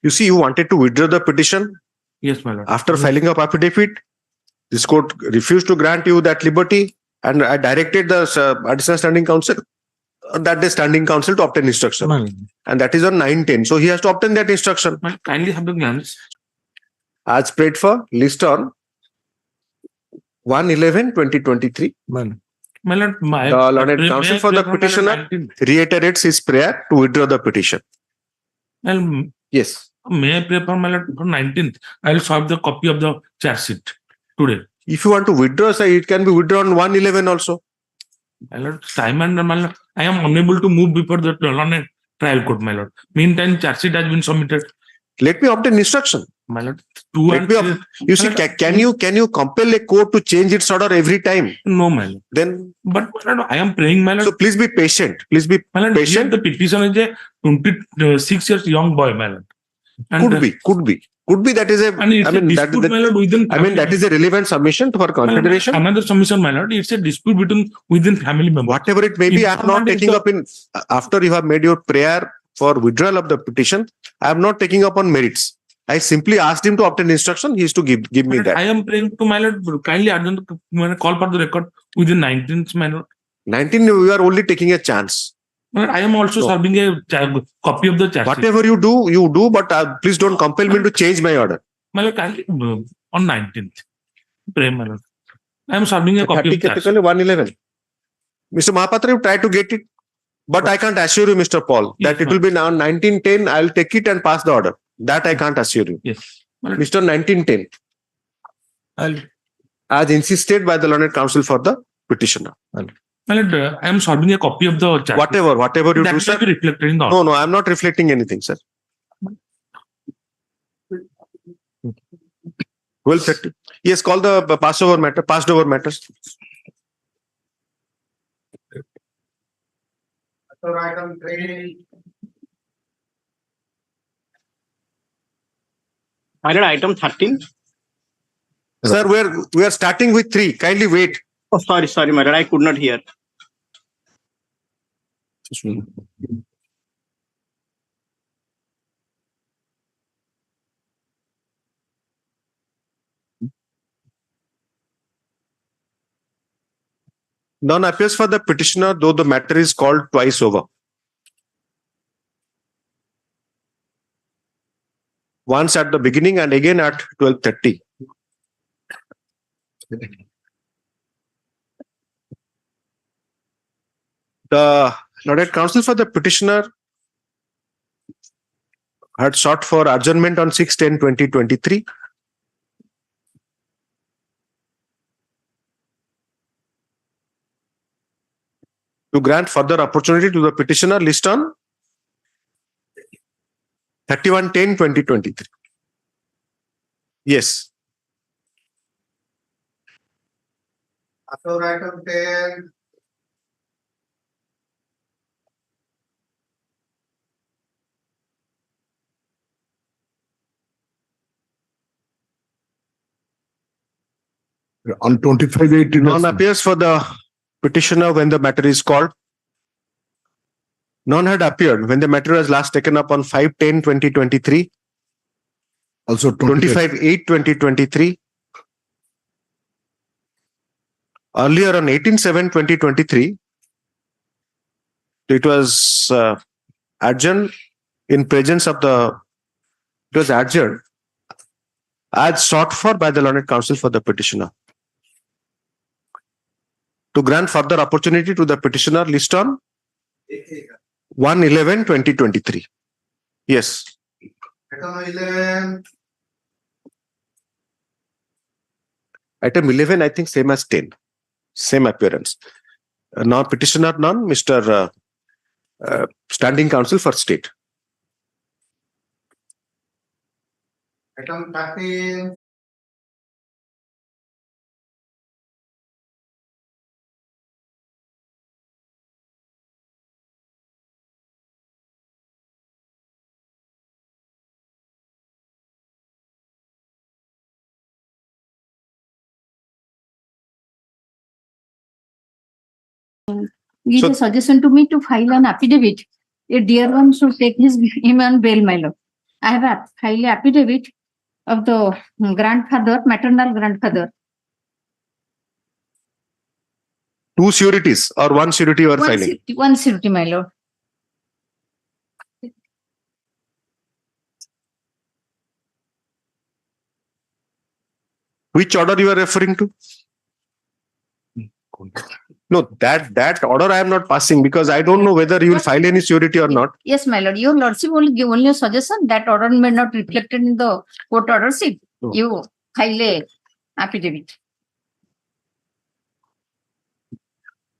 B: you see, you wanted to withdraw the petition.
F: Yes, my lord.
B: After filing of affidavit, this court refused to grant you that liberty, and I directed the additional standing counsel, that day standing counsel, to obtain instruction. And that is on 9/10. So he has to obtain that instruction.
F: Kindly have the glance.
B: As prayed for, list on 1/11/2023.
F: My lord,
B: The learned counsel for the petitioner reiterates his prayer to withdraw the petition.
F: Well,
B: yes.
F: May I pray for my lord for 19th? I will serve the copy of the charge sheet today.
B: If you want to withdraw, say it can be withdrawn 1/11 also.
F: My lord, time and my lord, I am unable to move before the learned trial court, my lord. Meantime, charge sheet has been submitted.
B: Let me obtain instruction.
F: My lord,
B: you see, can you compel a court to change its order every time?
F: No, my lord.
B: Then,
F: but my lord, I am praying, my lord.
B: So please be patient. Please be
F: my lord,
B: patient.
F: The petition is a 26 years young boy, my lord. And
B: could be that is a.
F: And it's a dispute, my lord, within.
B: That is a relevant submission for consideration.
F: Another submission, my lord. It's a dispute within family members.
B: Whatever it may be, I am not taking up in after you have made your prayer for withdrawal of the petition. I am not taking up on merits. I simply asked him to obtain instruction. He is to give me that.
F: I am praying to my lord. Kindly urgent call for the record within 19th, my lord.
B: 19, you are only taking a chance.
F: I am also serving a copy of the charge.
B: Whatever you do, but please don't compel me to change my order.
F: My lord, kindly on 19th. Pray, my lord. I am serving a copy of the charge.
B: 1/11. Mr. Mahapatra, you try to get it, but I can't assure you, Mr. Paul, that it will be now 1910. I will take it and pass the order. That I can't assure you.
F: Yes.
B: Mr. 1910. as insisted by the learned counsel for the petitioner.
F: My lord, I am serving a copy of the charge.
B: Whatever you
F: That
B: do,
F: will
B: sir.
F: be reflected in the
B: No, I am not reflecting anything, sir. 12:30. Yes, call the passed over matters.
M: Item 3.
N: My lord, item 13.
B: Sir, we are starting with 3. Kindly wait.
N: Oh, sorry, my lord, I could not hear.
B: None appears for the petitioner, though the matter is called twice over. Once at the beginning and again at 12:30. The learned counsel for the petitioner had sought for adjournment on 6/10/2023. To grant further opportunity to the petitioner list on 31/10/2023. Yes.
M: Item 10.
D: On 25/8.
B: None appears for the petitioner when the matter is called. None had appeared when the matter was last taken up on 5/10/2023.
D: Also
B: 25/8/2023. Earlier on 18/7/2023, it was adjourned in presence of the. It was adjourned as sought for by the learned counsel for the petitioner. To grant further opportunity to the petitioner list on 1/11/2023. Yes.
M: Item 11.
B: Item 11, I think same as 10. Same appearance. Now petitioner none, Mr. Standing Counsel for State.
M: Item 13.
U: Give a suggestion to me to file an affidavit. A dear one should take him on bail, my lord. I have filed affidavit of the grandfather, maternal grandfather.
B: 2 sureties or 1 surety you are filing?
U: One surety, my lord.
B: Which order you are referring to? No, that order I am not passing because I don't know whether you will file any surety or not.
U: Yes, my lord. Your lordship will give only a suggestion. That order may not reflected in the court order sheet.
B: No.
U: You file a affidavit.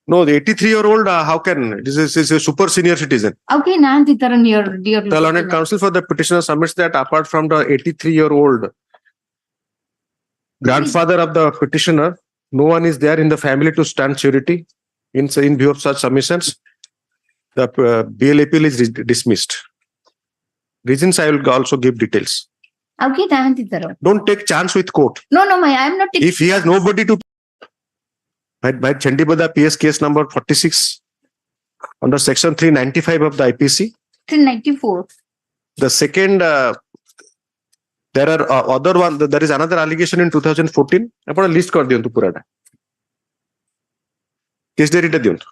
B: No, the 83-year-old, how can this is a super senior citizen?
U: Okay, Nanti Taran, your dear.
B: The learned counsel for the petitioner submits that apart from the 83-year-old grandfather of the petitioner, no one is there in the family to stand surety. In view of such submissions, the bail appeal is dismissed. Reasons I will also give details.
U: Okay, Nanti Taran.
B: Don't take chance with court.
U: No, I am not taking.
B: If he has nobody to. By Chandibada PS case number 46 under section 395 of the IPC.
U: 394.
B: The second, there are other one. There is another allegation in 2014. Upon a list kar diyantu purada. Case diary ta diyantu.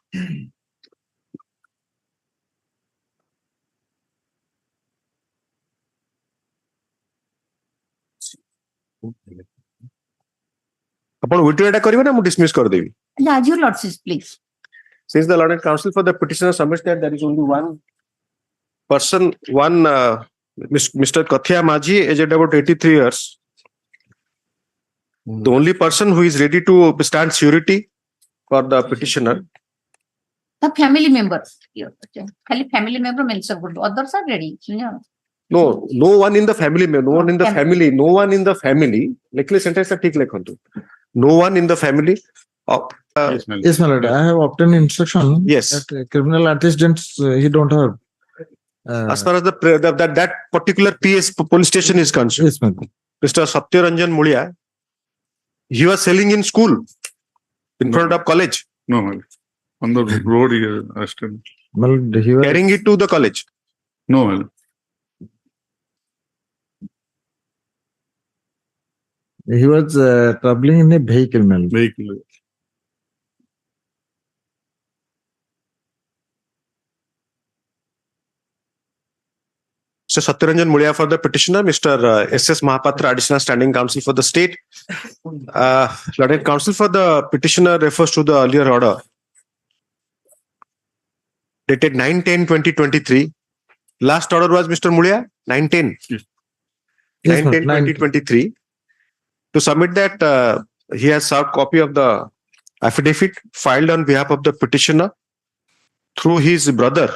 B: Upon withdraw eta karibe na mu dismiss kar debi.
U: Yeah, your lordship, please.
B: Since the learned counsel for the petitioner submits that there is only one person, Mr. Kathia Maji, aged about 83 years, The only person who is ready to stand surety for the petitioner.
U: The family member. Only family member mention good. Others are ready.
B: No one in the family. No one in the family. No one in the family. Likely sentence are ठीक लिखो. No one in the family.
S: Yes, my lord. I have obtained instruction.
B: Yes.
S: That criminal antecedents he don't have.
B: As far as that particular PS police station is concerned,
S: yes, ma'am.
B: Mr. Satyaranjan Mulia, he was selling in school in front of college.
E: No, ma'am. On the road he arrested.
S: Well, he was
B: Carrying it to the college.
E: No, ma'am.
S: He was traveling in a vehicle, ma'am.
E: Vehicle.
B: Mr. Satyaranjan Mulia for the petitioner, Mr. S.S. Mahapatra, Additional Standing Counsel for the State. Learned Counsel for the petitioner refers to the earlier order dated 9/10/2023. Last order was Mr. Mulia, 9/10.
E: Yes.
B: 9/10/2023. To submit that he has served copy of the affidavit filed on behalf of the petitioner through his brother,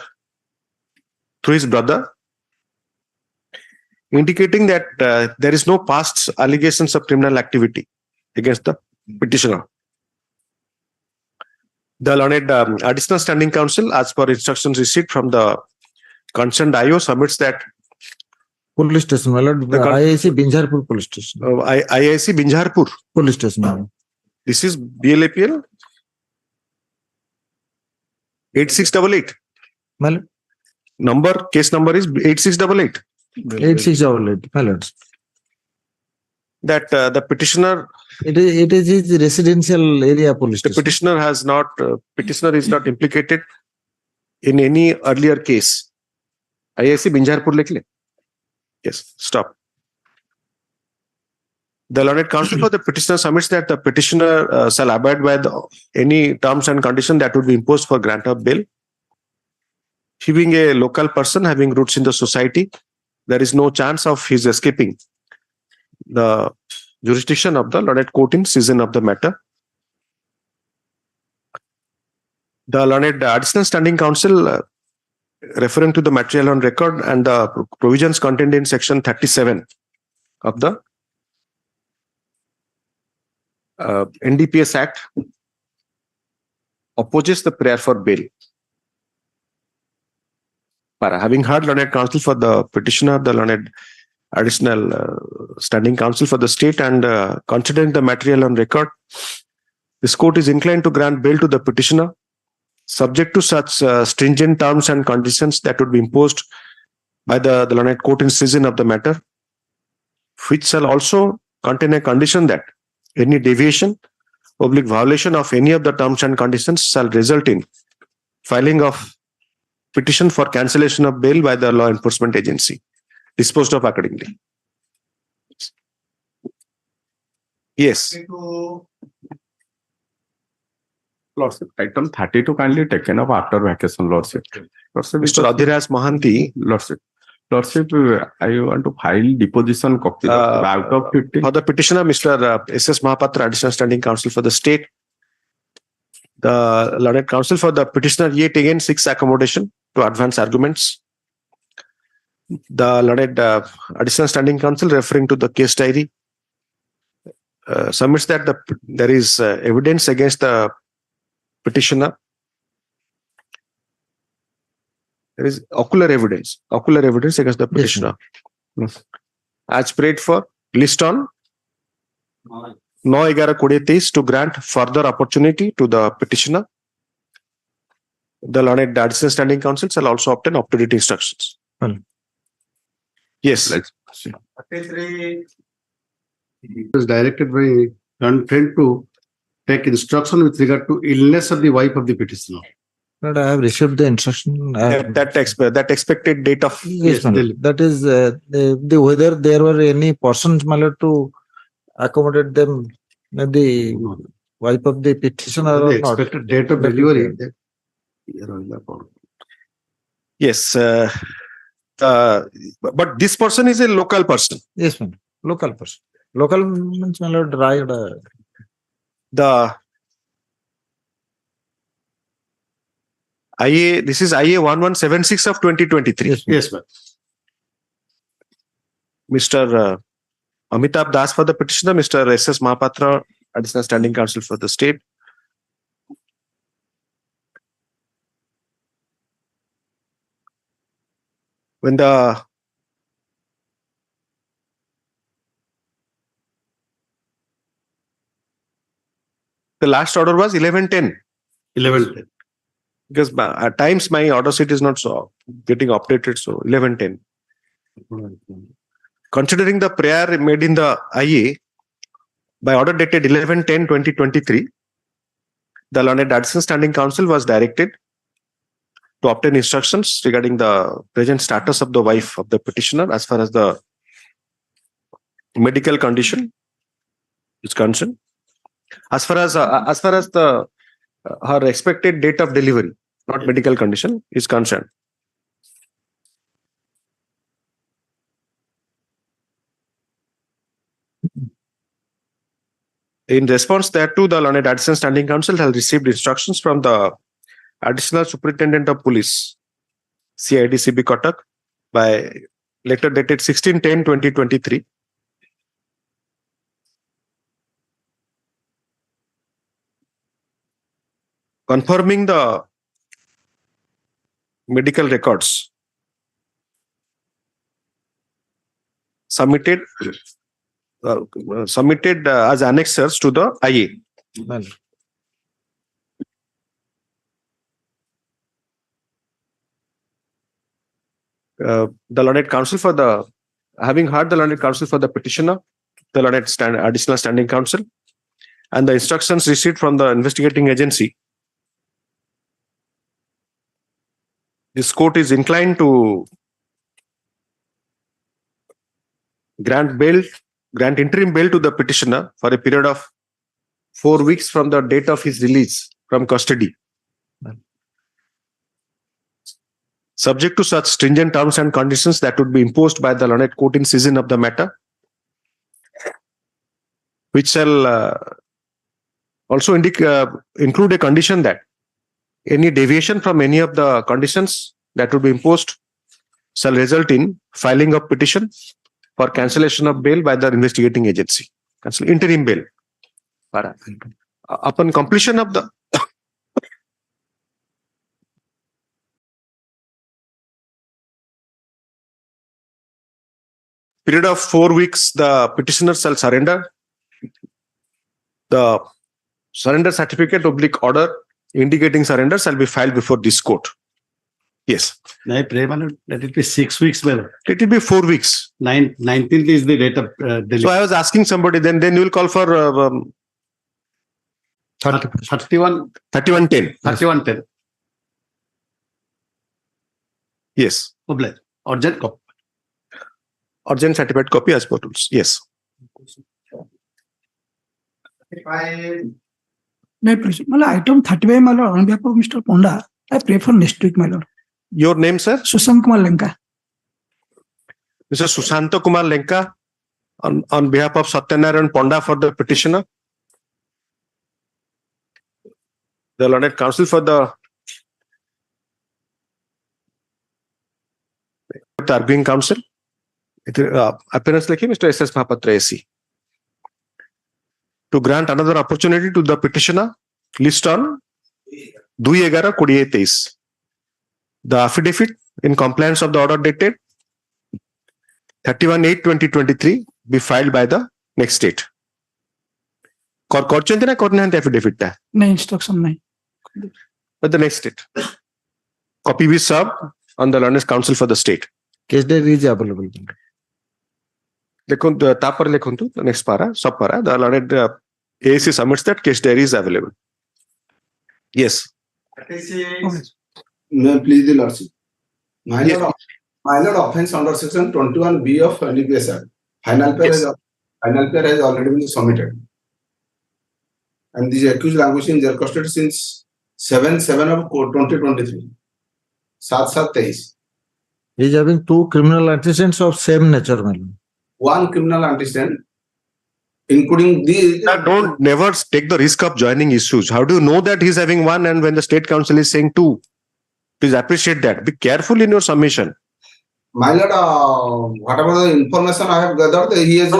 B: indicating that there is no past allegations of criminal activity against the petitioner. The learned Additional Standing Counsel, as per instructions received from the concerned IO, submits that
S: police station, my lord. IIC Binjarpur police station.
B: IIC Binjarpur
S: police station. Ma'am.
B: This is BLAPL 8688.
S: My lord.
B: Case number is 8688.
S: 8688, my lord.
B: That the petitioner,
S: it is his residential area police
B: the
S: station.
B: petitioner is not implicated in any earlier case. IIC Binjarpur likely. Yes, stop. The learned counsel for the petitioner submits that the petitioner shall abide by any terms and conditions that would be imposed for grant of bail. He being a local person having roots in the society, there is no chance of his escaping the jurisdiction of the learned court in season of the matter. The learned Additional Standing Counsel, referring to the material on record and the provisions contained in section 37 of the NDPS Act, opposes the prayer for bail. Having heard learned counsel for the petitioner, the learned Additional Standing Counsel for the State, and considering the material on record, this court is inclined to grant bail to the petitioner, subject to such stringent terms and conditions that would be imposed by the learned court in season of the matter, which shall also contain a condition that any deviation, violation of any of the terms and conditions shall result in filing of petition for cancellation of bail by the law enforcement agency, disposed of accordingly. Yes.
V: Lordship, item 32 kindly taken up after vacation, Lordship.
B: Mr. Adhiras Mohanty.
V: Lordship, I want to file deposition copy out of 50.
B: For the petitioner, Mr. S.S. Mahapatra, Additional Standing Counsel for the State. The learned counsel for the petitioner yet again seeks accommodation to advance arguments. The learned Additional Standing Counsel, referring to the case diary, submits that there is evidence against the petitioner. There is ocular evidence against the petitioner. Yes. As prayed for, list on 9/11/2023 to grant further opportunity to the petitioner. The learned Additional Standing Counsel shall also obtain up-to-date instructions. Yes.
W: Let's see. It was directed by learned friend to take instruction with regard to illness of the wife of the petitioner.
S: But I have received the instruction.
B: That expected date of
S: yes, that is the whether there were any persons to accommodate them, the wife of the petitioner or not.
W: Expected date of delivery.
B: Yes, but this person is a local person.
S: Yes, ma'am. Local person. Local means my lord, right?
B: The IA, this is IA 1176 of 2023.
W: Yes, ma'am.
B: Mr. Amitabh Das for the petitioner, Mr. S.S. Mahapatra, Additional Standing Counsel for the state. When the last order was 1110.
W: 1110.
B: Because at times my order sheet is not so getting updated, so 1110. Considering the prayer made in the IA by order dated 11/10/2023, the Learned Additional Standing Counsel was directed to obtain instructions regarding the present status of the wife of the petitioner as far as the medical condition is concerned, as far as the her expected date of delivery, not medical condition, is concerned. In response thereto, the Learned Additional Standing Counsel has received instructions from the Additional Superintendent of Police, CIDCB Cuttack, by letter dated 16/10/2023, confirming the medical records submitted as annexures to the IA. The Learned Counsel for the, having heard the Learned Counsel for the petitioner, the Learned Additional Standing Counsel, and the instructions received from the investigating agency, this court is inclined to grant interim bail to the petitioner for a period of 4 weeks from the date of his release from custody, subject to such stringent terms and conditions that would be imposed by the learned court in season of the matter, which shall also include a condition that any deviation from any of the conditions that would be imposed shall result in filing of petition for cancellation of bail by the investigating agency. Interim bail. Upon completion of the period of 4 weeks, the petitioner shall surrender the surrender certificate / order indicating surrender shall be filed before this court. Yes.
W: Let it be 6 weeks, well.
B: It will be 4 weeks.
W: 19th is the date of delivery.
B: So I was asking somebody, then you will call for 3110.
W: 3110.
B: Yes.
W: Urgent copy.
B: Urgent certificate copy as per rules. Yes.
Q: May I please? Item 35, my lord, on behalf of Mr. Ponda, I pray for next week, my lord.
B: Your name, sir?
Q: Sushant Kumar Lenka.
B: Mr. Sushant Kumar Lenka, on behalf of Satyanarayan Ponda for the petitioner. The Learned Counsel for the arguing counsel. Appearance like Mr. S.S. Mahapatra AC. To grant another opportunity to the petitioner, list on 2/11/2023. The affidavit in compliance of the order dated 31/8/2023 be filed by the next date. Korchante na kornahanti affidavit ta?
Q: No instruction, no.
B: But the next date. Copy be served on the Learned Counsel for the state.
S: Case diary is available.
B: The next para, sub para, the Learned AAC submits that case diary is available. Yes.
A: May I please the lordship? Minor offense under section 21B of NDPS Act. Final pair has already been submitted. And this accused language in jail custody since 7/7/2023. 7/7/23.
S: He is having 2 criminal antecedents of same nature, my lord.
A: One criminal antecedent including the.
B: Don't never take the risk of joining issues. How do you know that he's having one and when the state council is saying two? Please appreciate that. Be careful in your submission.
A: My lord, whatever the information I have gathered, he has.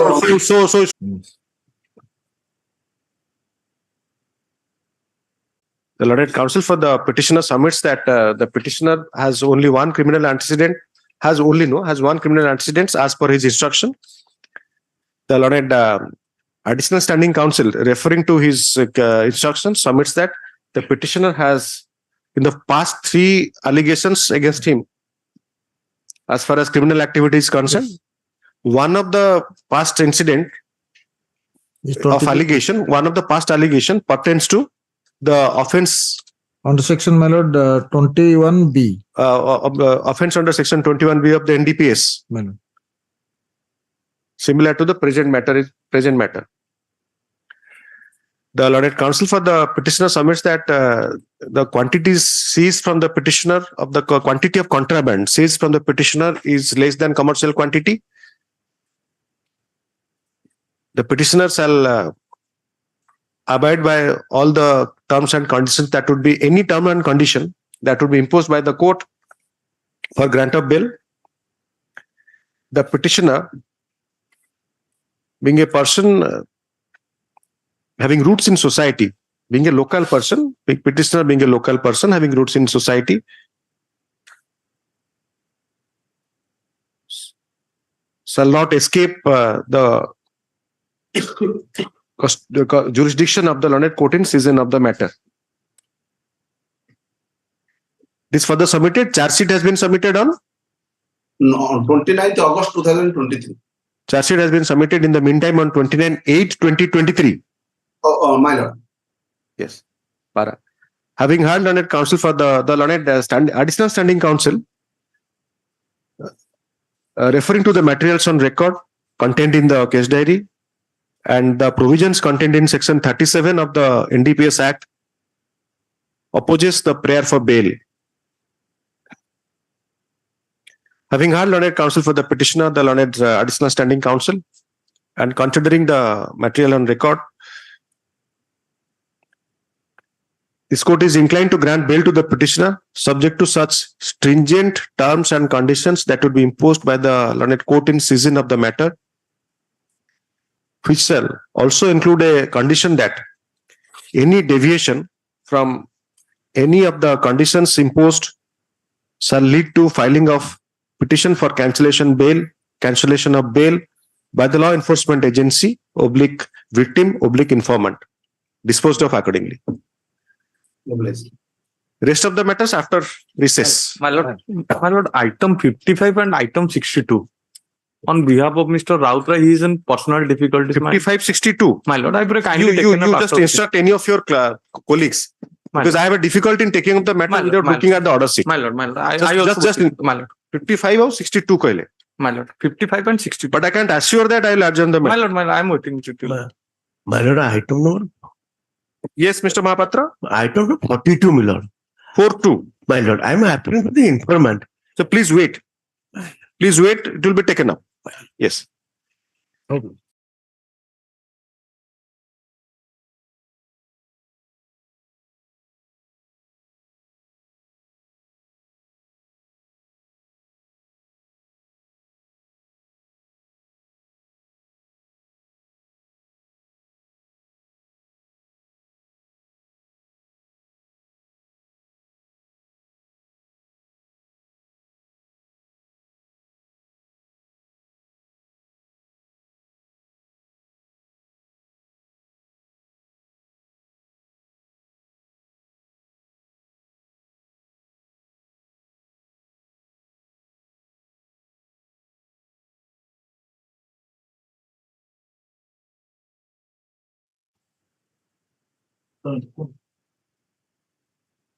B: The learned counsel for the petitioner submits that the petitioner has only one criminal antecedent, has one criminal antecedent as per his instruction. The learned additional standing counsel, referring to his instructions, submits that the petitioner has, in the past, 3 allegations against him as far as criminal activity is concerned. Yes. One of the past incident of allegation, one of the past allegation pertains to the offense
S: under section, my lord, 21B.
B: Offense under section 21B of the NDPS. Similar to the present matter. The learned counsel for the petitioner submits that the quantities seized from the petitioner of the quantity of contraband seized from the petitioner is less than commercial quantity. The petitioner shall abide by all the terms and conditions, that would be any term and condition that would be imposed by the court for grant of bail. The petitioner, being a person having roots in society, being a local person, petitioner being a local person having roots in society, shall not escape the jurisdiction of the learned court in season of the matter. This further submitted, charge sheet has been submitted on
A: 29th August 2023.
B: Charge sheet has been submitted in the meantime on 29/8/2023.
A: My lord.
B: Yes. Para. Having heard learned counsel for the learned additional standing counsel, referring to the materials on record contained in the case diary and the provisions contained in section 37 of the NDPS Act, opposes the prayer for bail. Having heard learned counsel for the petitioner, the learned additional standing counsel, and considering the material on record, this court is inclined to grant bail to the petitioner subject to such stringent terms and conditions that would be imposed by the learned court in season of the matter, which shall also include a condition that any deviation from any of the conditions imposed shall lead to filing of petition for cancellation of bail by the law enforcement agency / victim / informant, disposed of accordingly. Rest of the matters after recess.
H: My lord, item 55 and item 62. On behalf of Mr. Rautra, he is in personal difficulties.
B: 55-62.
H: My lord, I pray kindly
B: you just instruct any of your colleagues. Because I have a difficulty in taking up the matter without looking at the order sheet.
H: My lord,
B: my lord. 55 or 62 koile.
H: My lord, 55 and 62.
B: But I can't assure that I will adjourn the matter.
H: My lord, I am waiting.
I: My lord, item number.
B: Yes, Mr. Mahapatra.
I: Item number 42, my lord.
B: 42.
I: My lord, I am appealing for the informant.
B: So please wait. Please wait. It will be taken up. Yes.
I: Okay.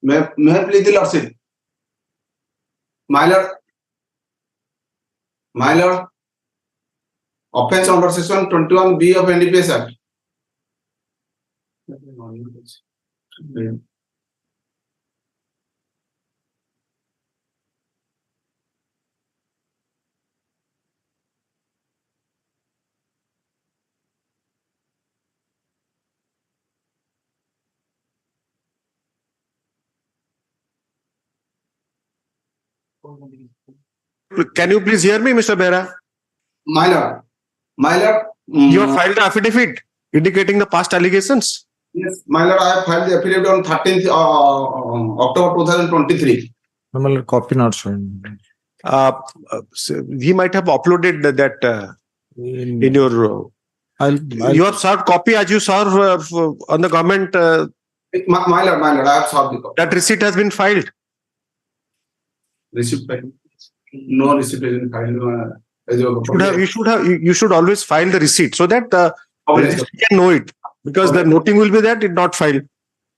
A: May I please the lordship? My lord, offense under section 21B of NDPS Act.
B: Can you please hear me, Mr. Behra?
A: My lord,
B: You have filed the affidavit indicating the past allegations.
A: yes, my lord, I have filed the affidavit on 13th October 2023.
S: My lord, copy not showing.
B: So he might have uploaded that in your. You have served copy as you serve on the government.
A: My lord, I have served the copy.
B: That receipt has been filed.
A: Receipt filed? No receipt has been filed.
B: You should always file the receipt so that the registry can know it, because the noting will be that it not filed.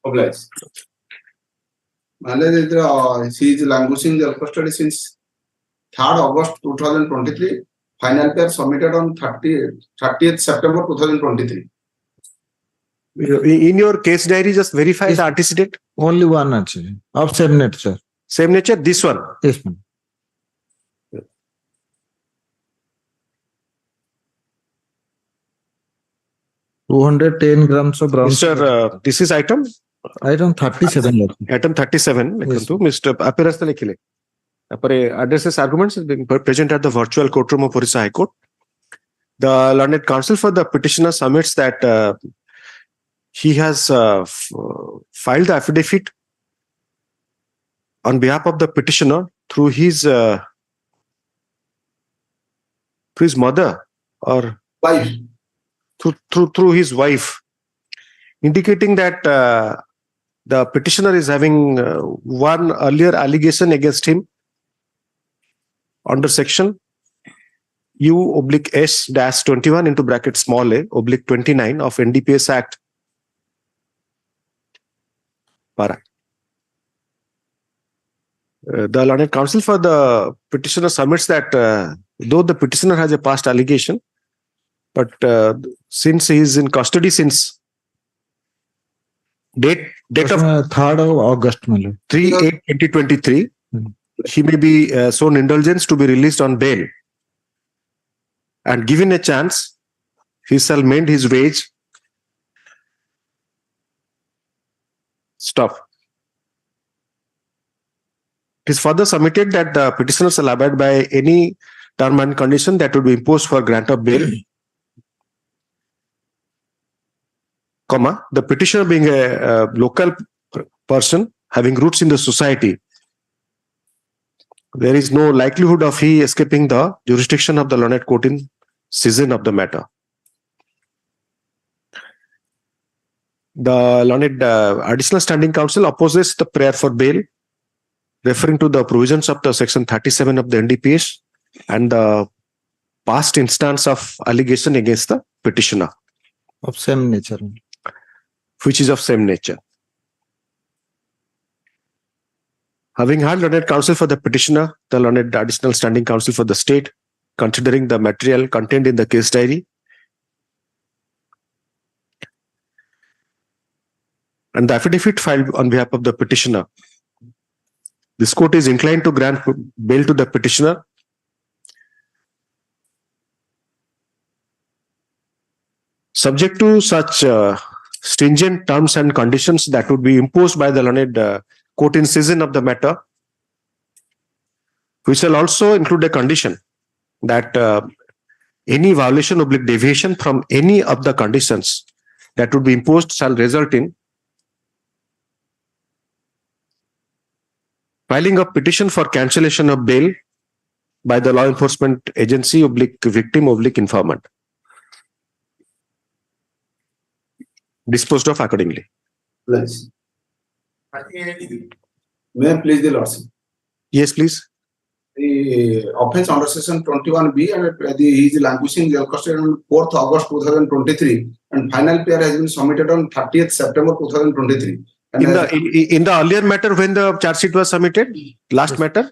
A: Obliged. She is languishing the custody since 3rd August 2023. Final pair submitted on 30th September 2023.
B: In your case diary, just verify the RTC date.
S: Only one actually. Of same nature.
B: Same nature, this one.
S: Yes, ma'am. 210 grams of brown sugar.
B: Sir, this is item?
S: Item 37.
B: Item 37.
S: Yes.
B: Mr. Appearance likhile. Addresses arguments is being present at the virtual courtroom of Orissa High Court. The learned counsel for the petitioner submits that he has filed the affidavit on behalf of the petitioner through his mother or
A: wife.
B: Through his wife, indicating that the petitioner is having one earlier allegation against him under section U/S-21 into bracket small a /29 of NDPS Act. Para. The learned counsel for the petitioner submits that though the petitioner has a past allegation, but since he is in custody since date of
S: 3rd of August,
B: 3/8/2023, he may be shown indulgence to be released on bail, and given a chance, he shall mend his wage. Stop. It is further submitted that the petitioner shall abide by any term and condition that would be imposed for grant of bail. The petitioner being a local person having roots in the society, there is no likelihood of he escaping the jurisdiction of the learned court in season of the matter. The learned additional standing counsel opposes the prayer for bail, referring to the provisions of the section 37 of the NDPS and the past instance of allegation against the petitioner.
S: Of same nature.
B: Which is of same nature. Having had learned counsel for the petitioner, the learned additional standing counsel for the state, considering the material contained in the case diary, and the affidavit filed on behalf of the petitioner, this court is inclined to grant bail to the petitioner subject to such stringent terms and conditions that would be imposed by the learned court in season of the matter, which shall also include a condition that any violation or deviation from any of the conditions that would be imposed shall result in filing a petition for cancellation of bail by the law enforcement agency /victim /informant, disposed of accordingly.
A: Please. May I please the lordship?
B: Yes, please.
A: The offense under section 21B and he is languishing jail custody on 4th August 2023 and final pair has been submitted on 30th September 2023. And
B: in the earlier matter, when the charge sheet was submitted, last matter?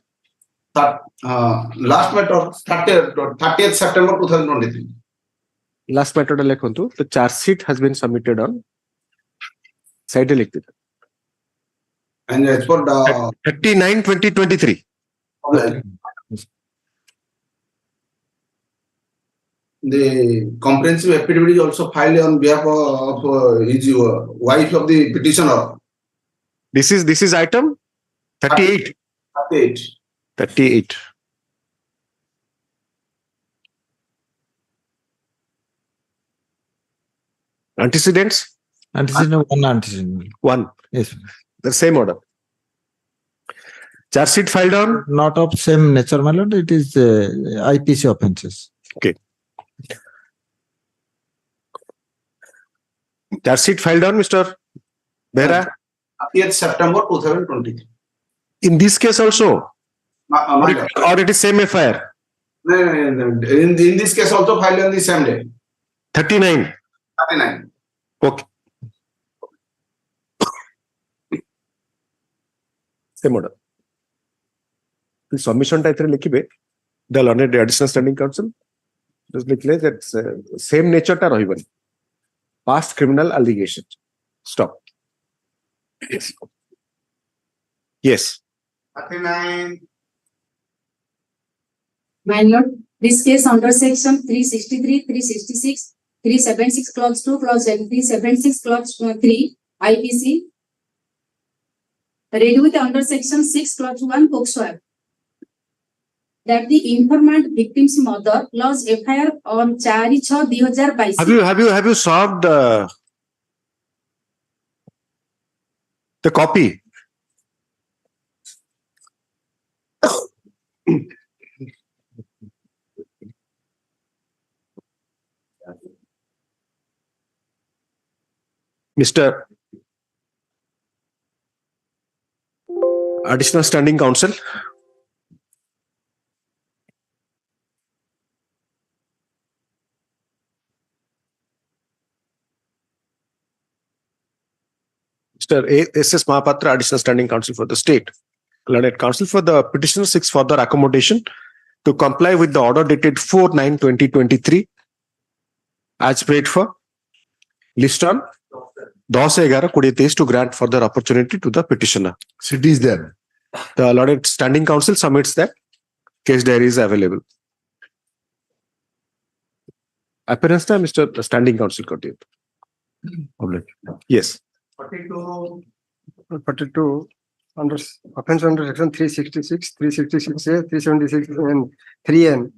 A: Last matter, 30th September 2023.
B: Last matter, the charge sheet has been submitted on side elected.
A: And as for the
B: 39/2023.
A: The comprehensive affidavit is also filed on behalf of his wife of the petitioner.
B: This is item 38. 38. Antecedents?
S: Antecedent one antecedent.
B: 1.
S: Yes.
B: The same order. Charge sheet filed on?
S: Not of same nature, my lord. It is IPC offences.
B: Okay. Charge sheet filed on, Mr. Behra?
A: 30th September 2023.
B: In this case also? Or it is same FIR?
A: No. In this case also filed on the same day.
B: 39.
A: 39.
B: Okay. Same order. The submission type likhibe the learned additional standing counsel just likhle that same nature ta rahibani. Past criminal allegations. Stop. Yes. Yes.
A: 39.
J: My lord, this case under section 363, 366, 376 clause 2, clause 376 clause 3 IPC. Read with under section 6 clause 1 POCSO Act. That the informant victim's mother lodged FIR on 4/6/2022.
B: Have you solved the copy? Mr. Additional Standing Counsel. Mr. A.S.S. Mahapatra, Additional Standing Counsel for the State. Learned Counsel for the petitioner seeks further accommodation to comply with the order dated 4/9/2023 as prayed for. List on 10/11/2023 to grant further opportunity to the petitioner.
D: It is there.
B: The Learned Standing Counsel submits that case diary is available. Appearance time, Mr. Standing Counsel Kotiya. Yes.
K: 42 under offense under section 366, 366A, 376 and 3N.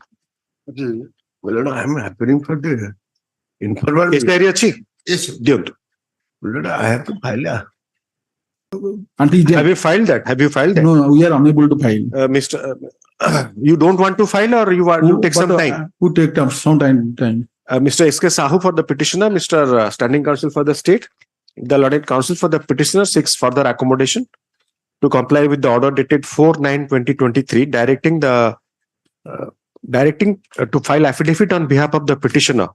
I: Well, I am appearing for the informal.
B: Case diary achi?
D: Yes.
B: Don't.
I: Well, I have to file.
B: Have you filed that? Have you filed that?
E: No, we are unable to file.
B: Mr. You don't want to file, or you want to take some time?
E: Who take some time?
B: Mr. M.S.Sahoo for the petitioner, Mr. Standing Counsel for the State. The Learned Counsel for the petitioner seeks further accommodation to comply with the order dated 4/9/2023, directing to file affidavit on behalf of the petitioner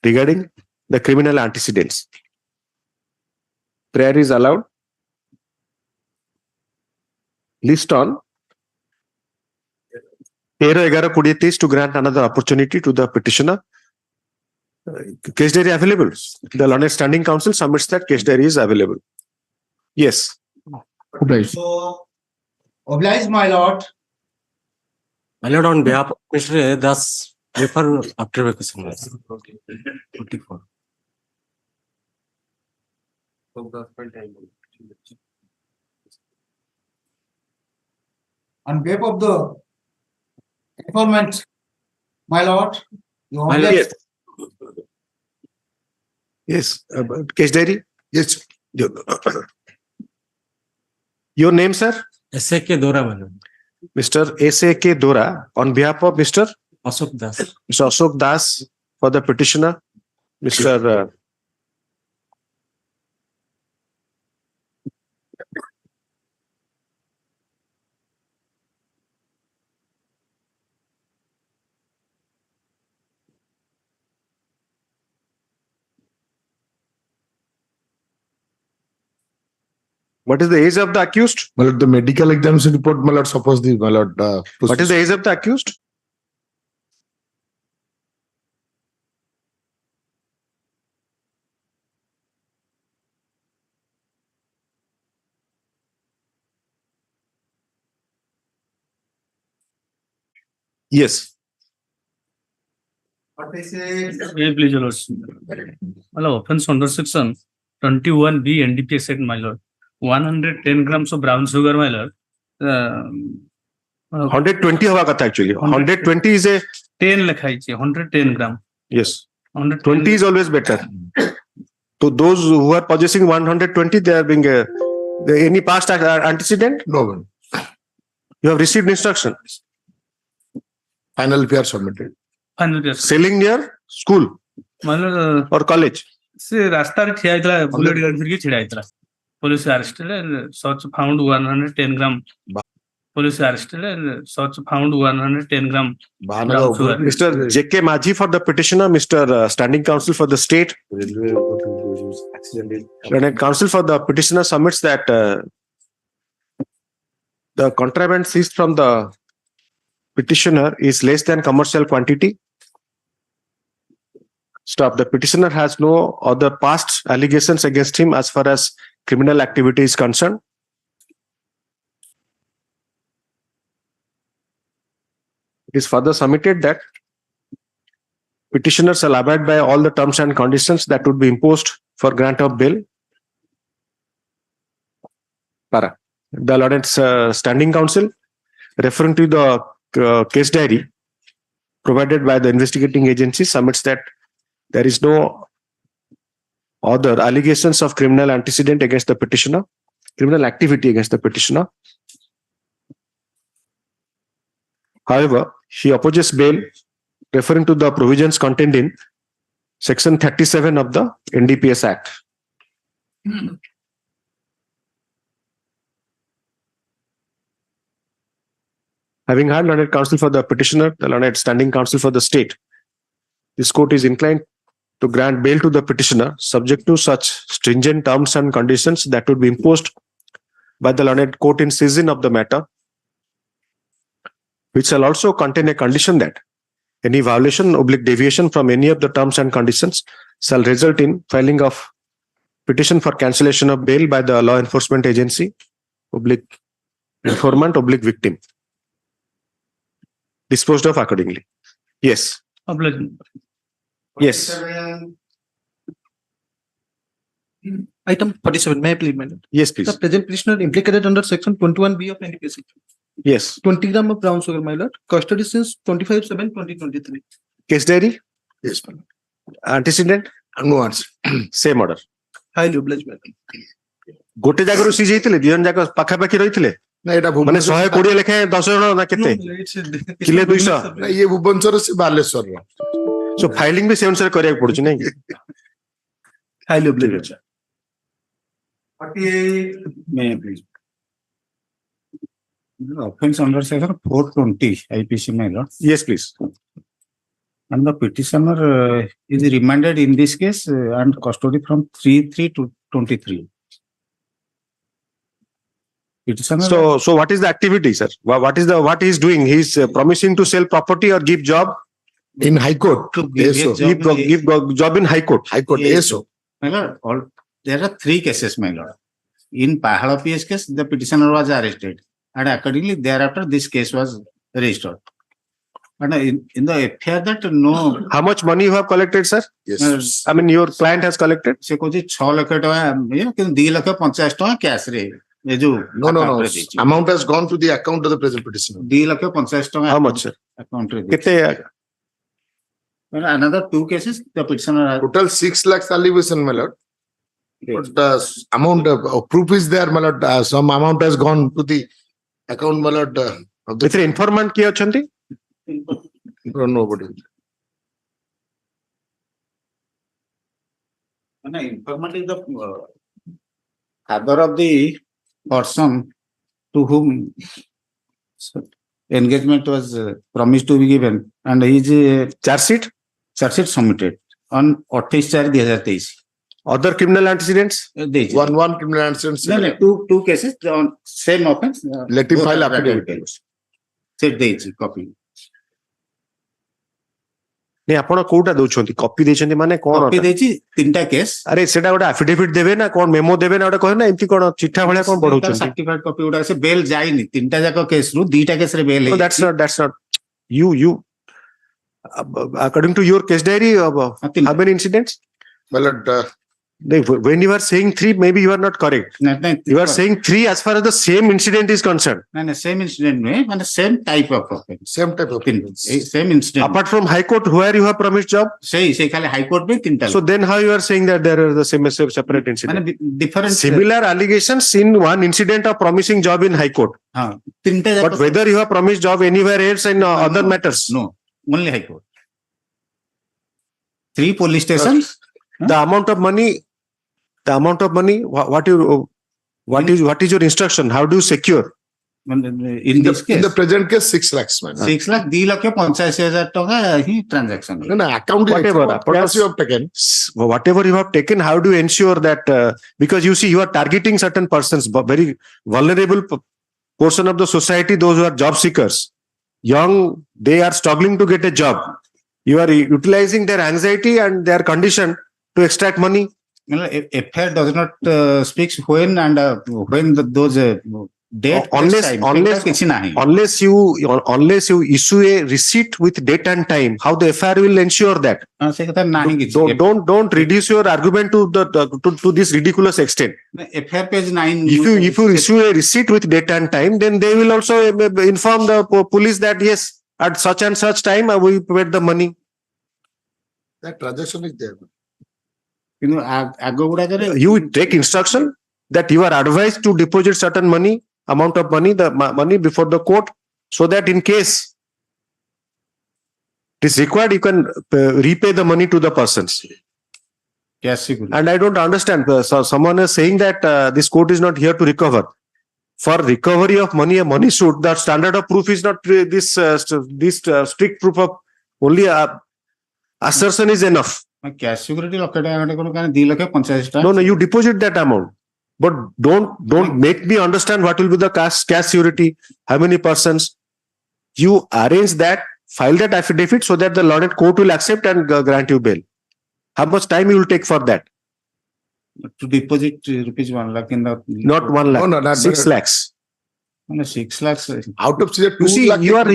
B: regarding the criminal antecedents. Prayer is allowed. List on 13/11/2023 to grant another opportunity to the petitioner. Case diary available. The Learned Standing Counsel submits that case diary is available. Yes.
L: So, oblige, my lord.
X: My lord, on behalf of Mr. A, thus refer after vacation. 24.
L: On behalf of the informant, my lord, you
B: My lord, yes. Yes. Case diary?
D: Yes.
B: Your name, sir?
X: S.A.K. Dora, my lord.
B: Mr. S.A.K. Dora, on behalf of Mr.
X: Ashok Das.
B: Mr. Ashok Das for the petitioner, Mr. What is the age of the accused?
D: My lord, the medical examination report, my lord, suppose the, my lord.
B: What is the age of the accused? Yes.
L: What they say?
C: Please, Your Lord. Well, offense under section 21B NDPS Act, my lord. 110 grams of brown sugar, my lord.
B: 120 हवा कथा actually. 120 is a
C: 10 লেখা আছে 110 গ্রাম
B: yes. 20 is always better. To those who are possessing 120, they are being any past antecedent?
D: No.
B: You have received instruction.
D: Final PR submitted.
C: Final year
B: Selling near school
C: মানে
B: or college.
C: ସେ ରାସ୍ତାରେ ଠିଆ ହେଇଥିଲା bullet ଗାଡି ଧରିକି ଛିଡା ହେଇଥିଲା police arrested search ଫାଉଣ୍ଡ 110 gram police arrested search ଫାଉଣ୍ଡ 110 gram
B: Mr. J.K. Maji for the petitioner, Mr. Standing Counsel for the state. Learned Counsel for the petitioner submits that the contraband seized from the petitioner is less than commercial quantity. Stop. The petitioner has no other past allegations against him as far as criminal activity is concerned. It is further submitted that petitioner shall abide by all the terms and conditions that would be imposed for grant of bail. Para. The Lord Standing Counsel, referring to the case diary provided by the investigating agency, submits that there is no other allegations of criminal antecedent against the petitioner, criminal activity against the petitioner. However, he opposes bail, referring to the provisions contained in Section 37 of the NDPS Act. Having had learned counsel for the petitioner, the learned standing counsel for the state, this court is inclined to grant bail to the petitioner subject to such stringent terms and conditions that would be imposed by the learned court in season of the matter, which shall also contain a condition that any violation or deviation from any of the terms and conditions shall result in filing of petition for cancellation of bail by the law enforcement agency, informant, victim, disposed of accordingly. Yes. Yes.
G: Item 47, may I plead, madam?
B: Yes, please.
G: The present petitioner implicated under section 21B of NDPS.
B: Yes.
G: 20 gram of brown sugar, my lord. Custody since 25/7/2023.
B: Case diary?
D: Yes, madam.
B: Antecedent?
D: No answer.
B: Same order.
G: Highly obliged, madam.
B: गोटे जागर seize होते दी जन जाक पाखापाखि रही माने 120 लेखे 10 जन ना केते किले 200
D: ये भुवनेश्वर से बालेश्वर
B: सो फाइलिंग भी से अनुसार करिया पड़छ नै
G: highly obliged.
C: 48 may I please. Offense under section 420 IPC, my lord.
B: Yes, please.
C: And the petitioner is remanded in this case and custody from 3/3 to 23. Petitioner.
B: So what is the activity, sir? What he is doing? He is promising to sell property or give job
D: in High Court.
C: Give
B: job in High Court.
D: High Court. Yes, sir.
C: My lord, there are 3 cases, my lord. In Pahalo PS case, the petitioner was arrested, and accordingly thereafter this case was registered. And in the affair that no.
B: How much money you have collected, sir?
D: Yes.
B: I mean your client has collected.
C: Se kochi 6 lakh taka ye kin 2 lakh 50 taka cash re ye jo
D: no. Amount has gone to the account of the present petitioner.
C: 2 lakh 50 taka.
B: How much, sir?
C: Account re.
B: Kete
C: another 2 cases the petitioner has.
D: Total 6 lakhs allegation, my lord. But the amount of proof is there, my lord. Some amount has gone to the account, my lord.
B: Is there informant ki achanti?
D: Nobody.
C: Informant is the father of the person to whom engagement was promised to be given, and his charge sheet submitted on 28/4/2023.
B: Other criminal antecedents?
D: One criminal antecedents.
C: No, two cases on same offense.
D: Let him file affidavit.
C: Set copy.
B: ने आपण Kota दोछंती copy देछंती माने कोन
C: copy देछि 3टा case
B: अरे सेटा गोटा affidavit देबे ना कोन memo देबे ना गोटा कहै ना एंती कोन चिट्ठा भलिया कोन पढौछंती
C: सर्टिफाइड कॉपी उडा से बेल जाइनी 3टा जाक केस रु 2टा केस रे bell
B: that's not you according to your case diary how many incidents?
D: Well,
B: When you are saying 3, maybe you are not correct. You are saying 3 as far as the same incident is concerned.
O: Same incident, same type of offense.
D: Same type of
O: same incident.
B: Apart from High Court, where you have promised job?
O: Say High Court में 3
B: So then how you are saying that there is the same separate incident?
O: Different.
B: Similar allegations in one incident of promising job in High Court. But whether you have promised job anywhere else in other matters?
O: No, only High Court. 3 police stations.
B: The amount of money, what is your instruction? How do you secure?
O: In this case,
D: in the present case, 6 lakhs.
O: 6 lakh, 2,85,000 टका ही transaction.
D: No, account
B: whatever
D: you have taken.
B: Whatever you have taken, how do you ensure that? Because you see, you are targeting certain persons, very vulnerable portion of the society, those who are job seekers, young, they are struggling to get a job. You are utilizing their anxiety and their condition to extract money.
O: FIR does not speak when those date
B: unless you issue a receipt with date and time, how the FIR will ensure that? Don't reduce your argument to this ridiculous extent.
O: FIR page 9.
B: If you issue a receipt with date and time, then they will also inform the police that yes, at such and such time we paid the money.
D: That transaction is there.
B: You take instruction that you are advised to deposit certain amount of money, the money before the court, so that in case it is required, you can repay the money to the persons.
O: Yes,
B: and I don't understand. So someone is saying that this court is not here to recover. For recovery of money, a money suit, the standard of proof is not this strict proof of only assertion is enough.
O: Cash security no,
B: you deposit that amount, but don't make me understand what will be the cash security, how many persons. You arrange that, file that affidavit so that the learned court will accept and grant you bail. How much time you will take for that?
O: To deposit rupees 1 lakh in the
B: not 1 lakh, no, 6 lakhs.
O: 6 lakhs
D: out of 2
B: you see,
D: lakh.
B: you have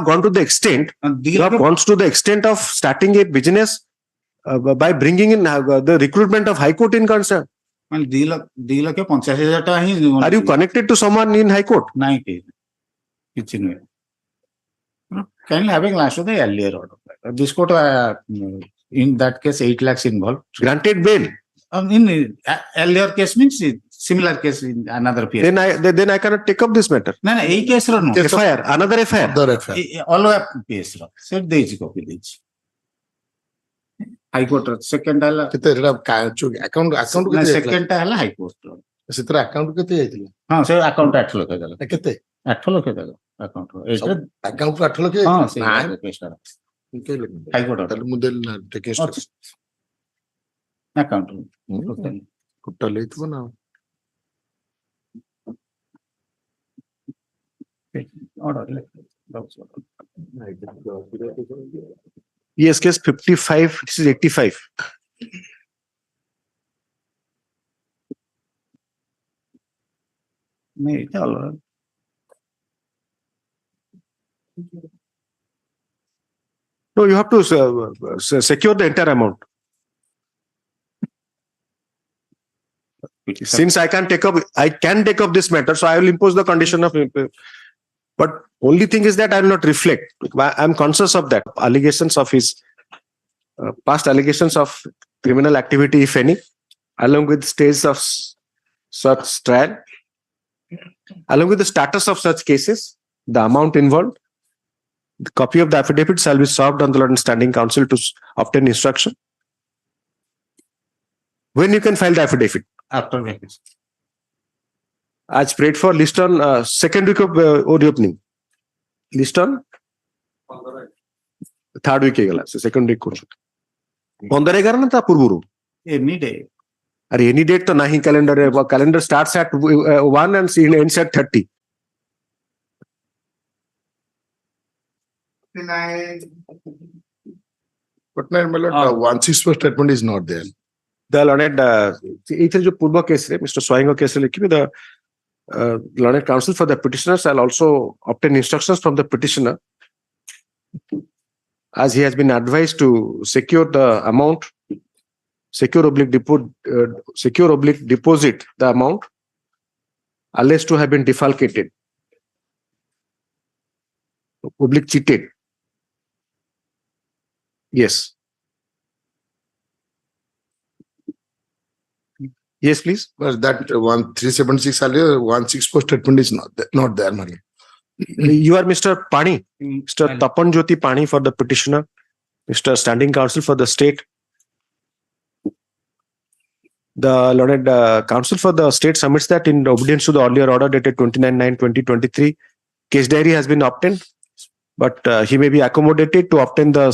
B: gone to the extent. You have gone to the extent of starting a business by bringing in the recruitment of High Court in concern. Are you connected to someone in High Court?
O: Kindly having last of the earlier order. This court, in that case, 8 lakhs involved.
B: Granted bail.
O: In earlier case means similar case in another case.
B: Then I cannot take up this matter.
O: No, a case no.
B: FIR, another FIR.
O: All of case. Said they copy. High Court second
D: account
O: second High Court.
D: account
O: account 8 lakh dala. Kete? 8 lakh dala account.
D: Account 8 lakh.
O: High Court account. Order.
B: Yes, case 55. This is 85.
O: No,
B: you have to secure the entire amount. Since I can take up this matter, so I will impose the condition of. But only thing is that I will not reflect. I am conscious of that. Allegations of his past allegations of criminal activity, if any, along with stages of such trial, along with the status of such cases, the amount involved. The copy of the affidavit shall be served on the Lord and Standing Counsel to obtain instruction. When you can file the affidavit?
O: After vacancy.
B: As prayed for, list on second week of reopening. List on third week. So second week. 15 na ta purvuru?
O: Any day.
B: Any date to nahi calendar. Calendar starts at 1 and ends at 30.
D: But once his statement is not there.
B: The learned, Purba case, Mr. Swaingo case, the learned counsel for the petitioner shall also obtain instructions from the petitioner, as he has been advised to secure the amount secure oblique deposit the amount alleged to have been defalcated, oblique cheated. Yes. Yes, please.
D: But that 1376 earlier, 164 statement is not there, Mali.
B: You are Mr. Pani, Mr. Tapan Jyoti Pani for the petitioner, Mr. Standing Counsel for the state. The learned counsel for the state submits that in obedience to the earlier order dated 29/9/2023, case diary has been obtained, but he may be accommodated to obtain the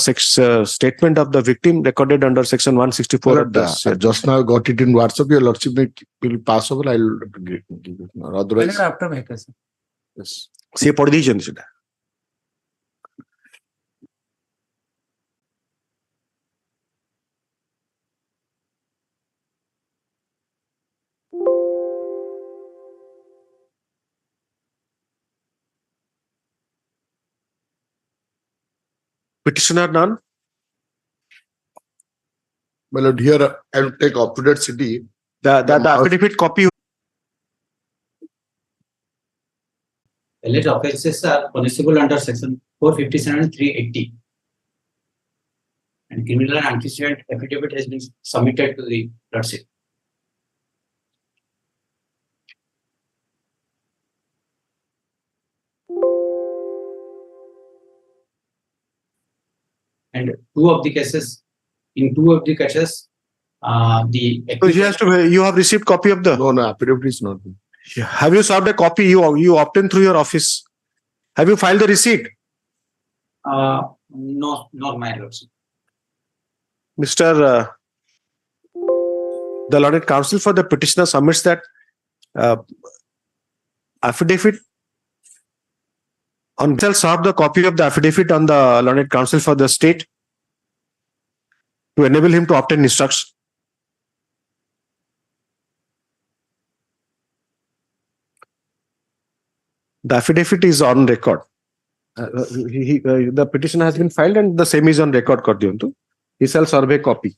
B: statement of the victim recorded under section 164 of the
D: just now got it in WhatsApp. Your lordship will pass over. I'll give it. Otherwise,
L: after vacation.
D: yes.
B: See, पढ़ दीजिए निश्चित. Petitioner none.
D: My lord, here I will take up-to-date CD.
B: The affidavit copy.
F: Alleged offences are punishable under section 457 and 380. And criminal antecedent affidavit has been submitted to the lordship. And in two of the cases,
B: So you have received copy of the.
D: No, affidavit is not.
B: Have you served a copy you obtained through your office? Have you filed the receipt?
F: No, my lordship.
B: Mr. The learned counsel for the petitioner submits that affidavit shall serve the copy of the affidavit on the learned counsel for the state to enable him to obtain instruction. The affidavit is on record. The petition has been filed and the same is on record. He shall serve a copy.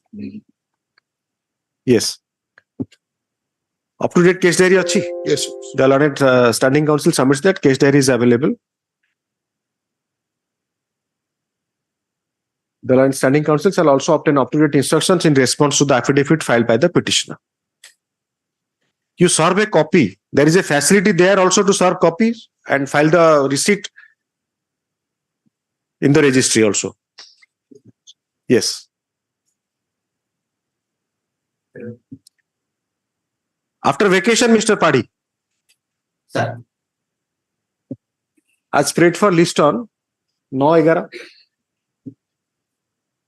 B: Yes. Up-to-date case diary achi?
D: Yes.
B: The learned standing counsel submits that case diary is available. The learned standing counsel shall also obtain up-to-date instructions in response to the affidavit filed by the petitioner. You serve a copy. There is a facility there also to serve copies and file the receipt in the registry also. Yes. After vacation, Mr. Padi.
F: Sir.
B: As prayed for list on 9/11.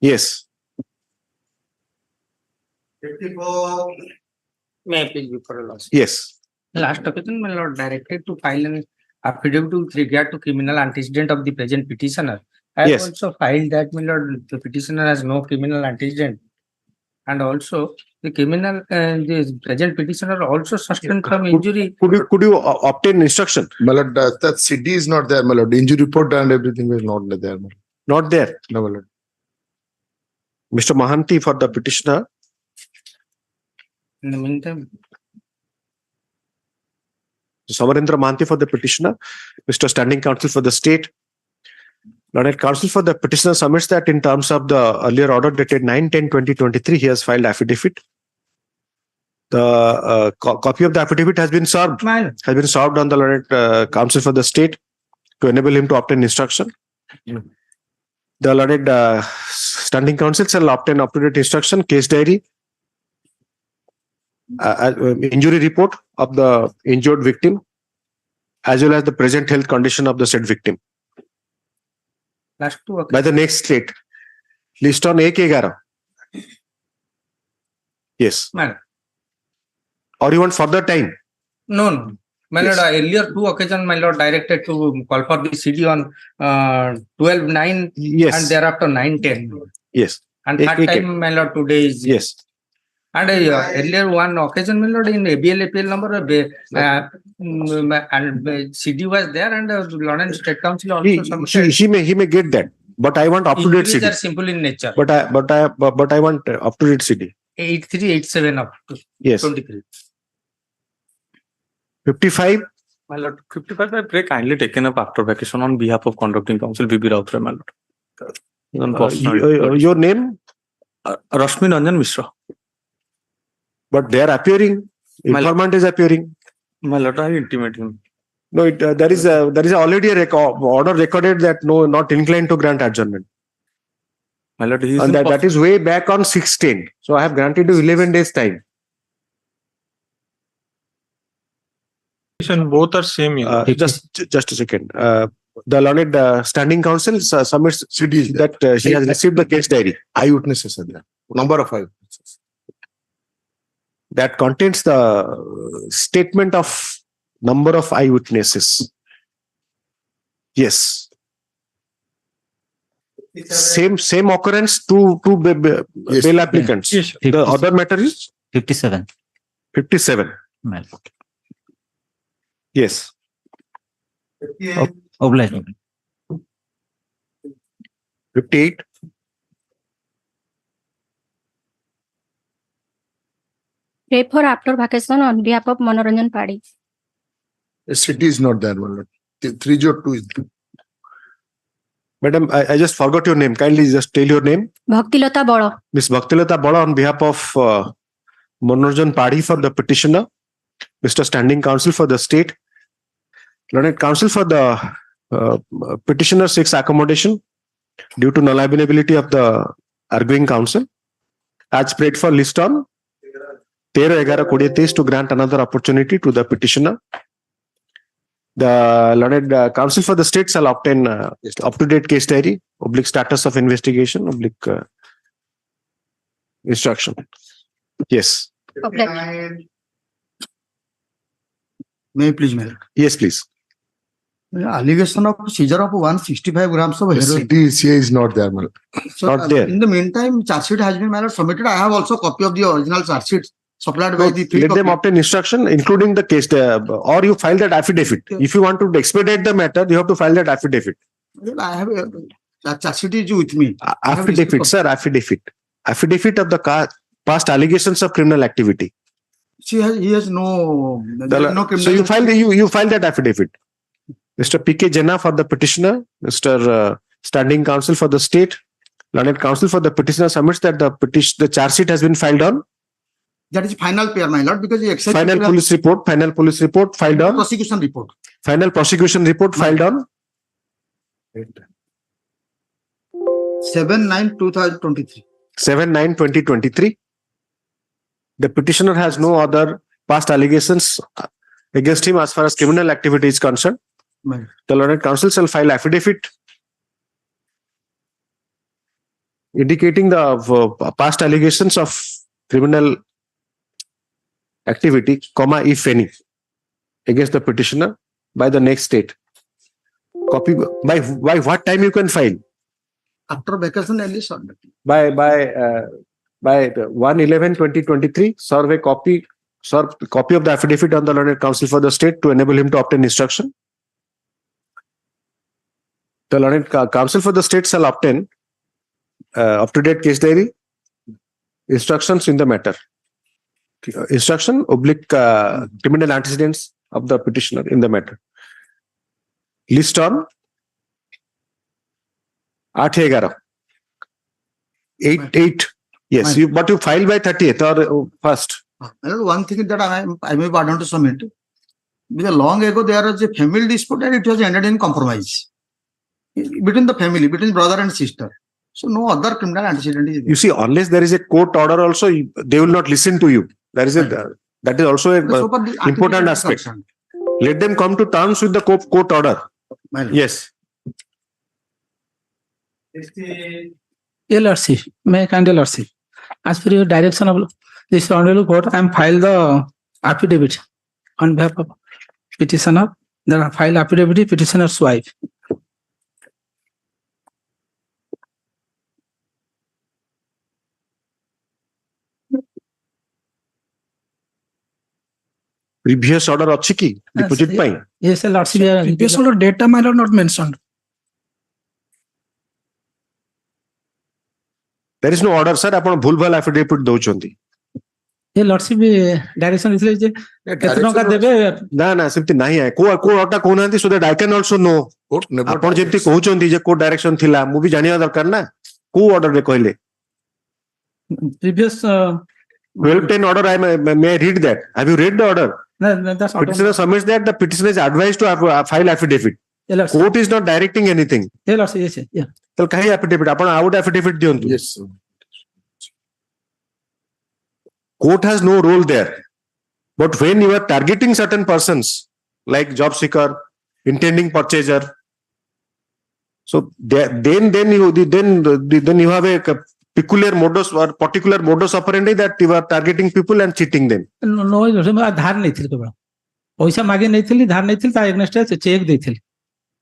B: Yes.
L: 54. May I please be for a loss?
B: Yes.
L: Last occasion, my lord directed to file an affidavit with regard to criminal antecedent of the present petitioner. I have also filed that, my lord, the petitioner has no criminal antecedent. And also, the the present petitioner also sustained from injury.
B: Could you obtain instruction?
D: My lord, that CD is not there, my lord. Injury report and everything is not there.
B: Not there?
D: No, my lord.
B: Mr. Mahanti for the petitioner.
L: In the meantime,
B: Samarendra Mahanti for the petitioner. Mr. Standing Counsel for the state. Learned counsel for the petitioner submits that in terms of the earlier order dated 9/10/2023, he has filed affidavit. The copy of the affidavit has been served. On the learned counsel for the state to enable him to obtain instruction. The learned standing counsel shall obtain up-to-date instruction, case diary, injury report of the injured victim, as well as the present health condition of the said victim. By the next date, list on 1/11. Yes.
L: Madam.
B: Or you want further time?
L: No. My lord, earlier 2 occasions, my lord directed to call for the CD on 12/9 and thereafter 9/10.
B: Yes.
L: And that time, my lord, today is.
B: Yes.
L: And earlier 1 occasion, my lord, in ABL APL number, and CD was there, and London State Council also submitted.
B: He may get that, but I want up-to-date CD.
L: Injuries are simple in nature.
B: But I want up-to-date CD.
L: 8387 up to
B: Yes.
L: 23.
B: 55.
H: My lord, 55 I pray kindly taken up after vacation on behalf of conducting counsel VB Rautra, my lord.
B: Your name?
H: Rashmi Ranjan Mishra.
B: But they are appearing. Informant is appearing.
H: My lord, I intimate him.
B: No, there is already a order recorded that no, not inclined to grant adjournment.
H: My lord, he is
B: And that is way back on 16. So I have granted you 11 days time.
N: Both are same.
B: Just a second. The learned standing counsel submits that he has received the case diary.
D: Eyewitnesses are there. Number of eyewitnesses.
B: That contains the statement of number of eyewitnesses. Yes. Same occurrence, two bail applicants.
F: Yes.
B: The other matter is
F: 57.
B: 57. Yes.
F: Obliged.
B: 58.
P: Pray for after vacation on behalf of Manoranjan Padi.
D: The city is not there, my lord. 302 is there.
B: Madam, I just forgot your name. Kindly just tell your name.
P: Bhaktilata Bala.
B: Miss Bhaktilata Bala on behalf of Manoranjan Padi for the petitioner, Mr. Standing Counsel for the state, Learned Counsel for the petitioner seeks accommodation due to non-availability of the arguing counsel. As prayed for list on 13-11-20 to grant another opportunity to the petitioner. The learned counsel for the state shall obtain up-to-date case diary, oblique status of investigation, oblique instruction. Yes.
P: Okay.
R: May I please, Madam?
B: Yes, please.
R: Allegation of seizure of 165 grams of
D: The
R: heroin.
D: CA is not there, my lord.
R: So,
B: Not there.
R: In the meantime, charge sheet has been submitted. I have also copy of the original charge sheet supplied by the
B: Let them obtain instruction, including the case, or you file that affidavit. If you want to expedite the matter, you have to file that affidavit.
R: I have a charge sheet is with me.
B: Affidavit, sir, affidavit. Affidavit of the past allegations of criminal activity.
R: He has no criminal.
B: So you file that affidavit. Mr. P.K. Jena for the petitioner, Mr. Standing Counsel for the state, Learned Counsel for the petitioner submits that the charge sheet has been filed on.
R: That is final pair, my lord, because the
B: Final police report filed on.
R: Prosecution report.
B: Final prosecution report filed on.
R: 7/9/2023.
B: 7/9/2023. The petitioner has no other past allegations against him as far as criminal activity is concerned.
R: Right.
B: The Learned Counsel shall file affidavit indicating the past allegations of criminal activity, if any, against the petitioner by the next date. Copy by what time you can file?
R: After vacation, at least.
B: By 1/11/2023, serve a copy of the affidavit on the Learned Counsel for the state to enable him to obtain instruction. The Learned Counsel for the state shall obtain up-to-date case diary, instructions in the matter. Instruction oblique criminal antecedents of the petitioner in the matter. List on 8/11. 8/8. Yes, but you file by 30th or first.
R: One thing that I may pardon to submit. Because long ago there was a family dispute and it was ended in compromise between the family, between brother and sister. So no other criminal antecedent is there.
B: You see, unless there is a court order also, they will not listen to you. That is also an important aspect. Let them come to terms with the court order. Yes.
Q: LRC, may I kind LRC. As per your direction of this honorable court, I am filed the affidavit on behalf of petitioner. Then I file affidavit petitioner's wife.
B: Previous order ଅଛି କି deposit ପାଇଁ?
Q: Yes, LRC.
G: Previous order data might not mentioned.
B: There is no order, sir. आपण भूलभाल affidavit दौचंती.
Q: ये lordship direction इसलिए जे केते टंका देबे
B: ना ना सेमती नाही आहे को ऑटा कोनांती so that I can also know आपण जेमती कहउचंती जे को डायरेक्शन थिला मु भी जानिया दरकार ना को ऑर्डर रे कहले
Q: previous
B: 1210 order may I read that? Have you read the order?
Q: no, that's
B: Petitioner submits that the petitioner is advised to file affidavit. Court is not directing anything.
Q: yes, yeah.
B: तो काही affidavit आपण out affidavit दियंतु.
D: Yes, sir.
B: Court has no role there. But when you are targeting certain persons like job seeker, intending purchaser, so then you have a peculiar modus or particular modus operandi that you are targeting people and cheating them.
Q: No, धार नहीं थी केवल पैसा मागे नहीं थी धार नहीं थी ता एग्नेस्ट से चेक देथिल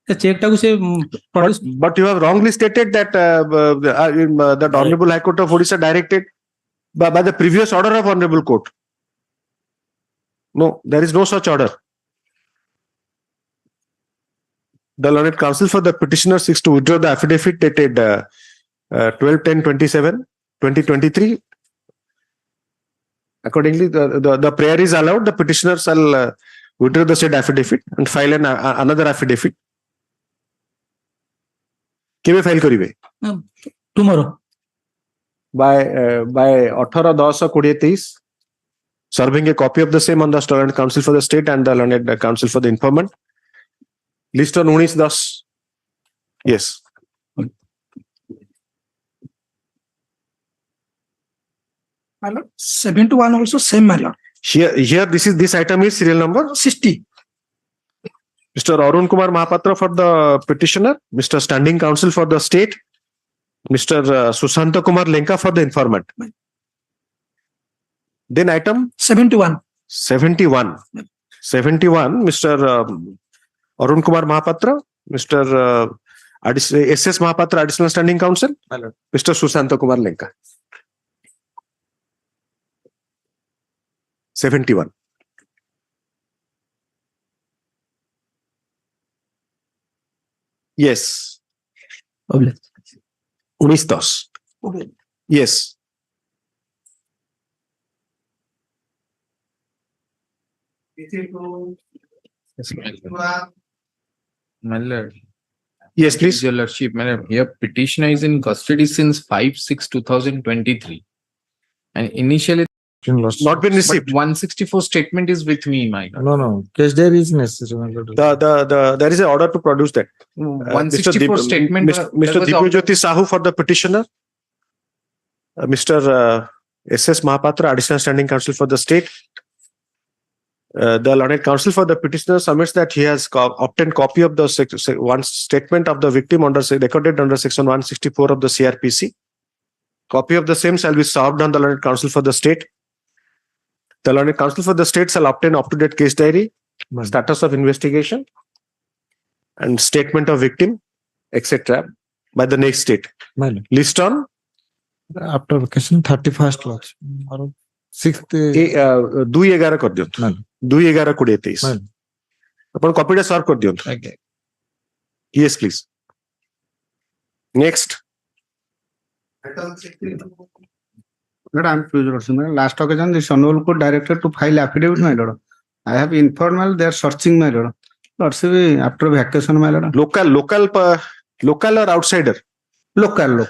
Q: से चेक टाकू से
B: but you have wrongly stated that that Hon'Ble High Court of Orissa directed by the previous order of Hon'Ble Court. No, there is no such order. The learned counsel for the petitioner seeks to withdraw the affidavit dated 12/10/27/2023. Accordingly, the prayer is allowed. The petitioner shall withdraw the said affidavit and file another affidavit. केबे file करिवे?
Q: Tomorrow.
B: By 18/10/2023, serving a copy of the same on the learned counsel for the state and the learned counsel for the informant. List on 19/10. Yes.
G: My lord, 7-1 also same, my lord.
B: Here this item is serial number
G: 60.
B: Mr. Arun Kumar Mahapatra for the petitioner, Mr. Standing Counsel for the state, Mr. Susanta Kumar Lenka for the informant. Then item
G: 71.
B: 71, Mr. Arun Kumar Mahapatra, Mr. S.S. Mahapatra, Additional Standing Counsel, Mr. Susanta Kumar Lenka. 71. Yes. 19/10. Yes.
M: My lord.
B: Yes, please.
M: Your lordship, my lord, here petitioner is in custody since 5/6/2023, and initially
B: not been received.
M: 164 statement is with me, my lord.
S: No. Case there is necessary, my lord.
B: There is an order to produce that.
M: 164 statement.
B: Mr. M.S.Sahoo Sahu for the petitioner. Mr. S.S. Mahapatra, Additional Standing Counsel for the state. The learned counsel for the petitioner submits that he has obtained copy of the one statement of the victim recorded under section 164 of the CRPC. Copy of the same shall be served on the learned counsel for the state. The learned counsel for the state shall obtain up-to-date case diary, status of investigation, and statement of victim, etc. by the next date. List on
S: After vacation 31st March. 6th
B: 2/11 कर दियो 2/11/2023 अपन copy टा सर्व कर दियो yes please next
W: Madam, last occasion this Hon'Ble Court directed to file affidavit, my lord. I have informed they are searching, my lord. Lordship after vacation, my lord.
B: Local or outsider?
W: Local.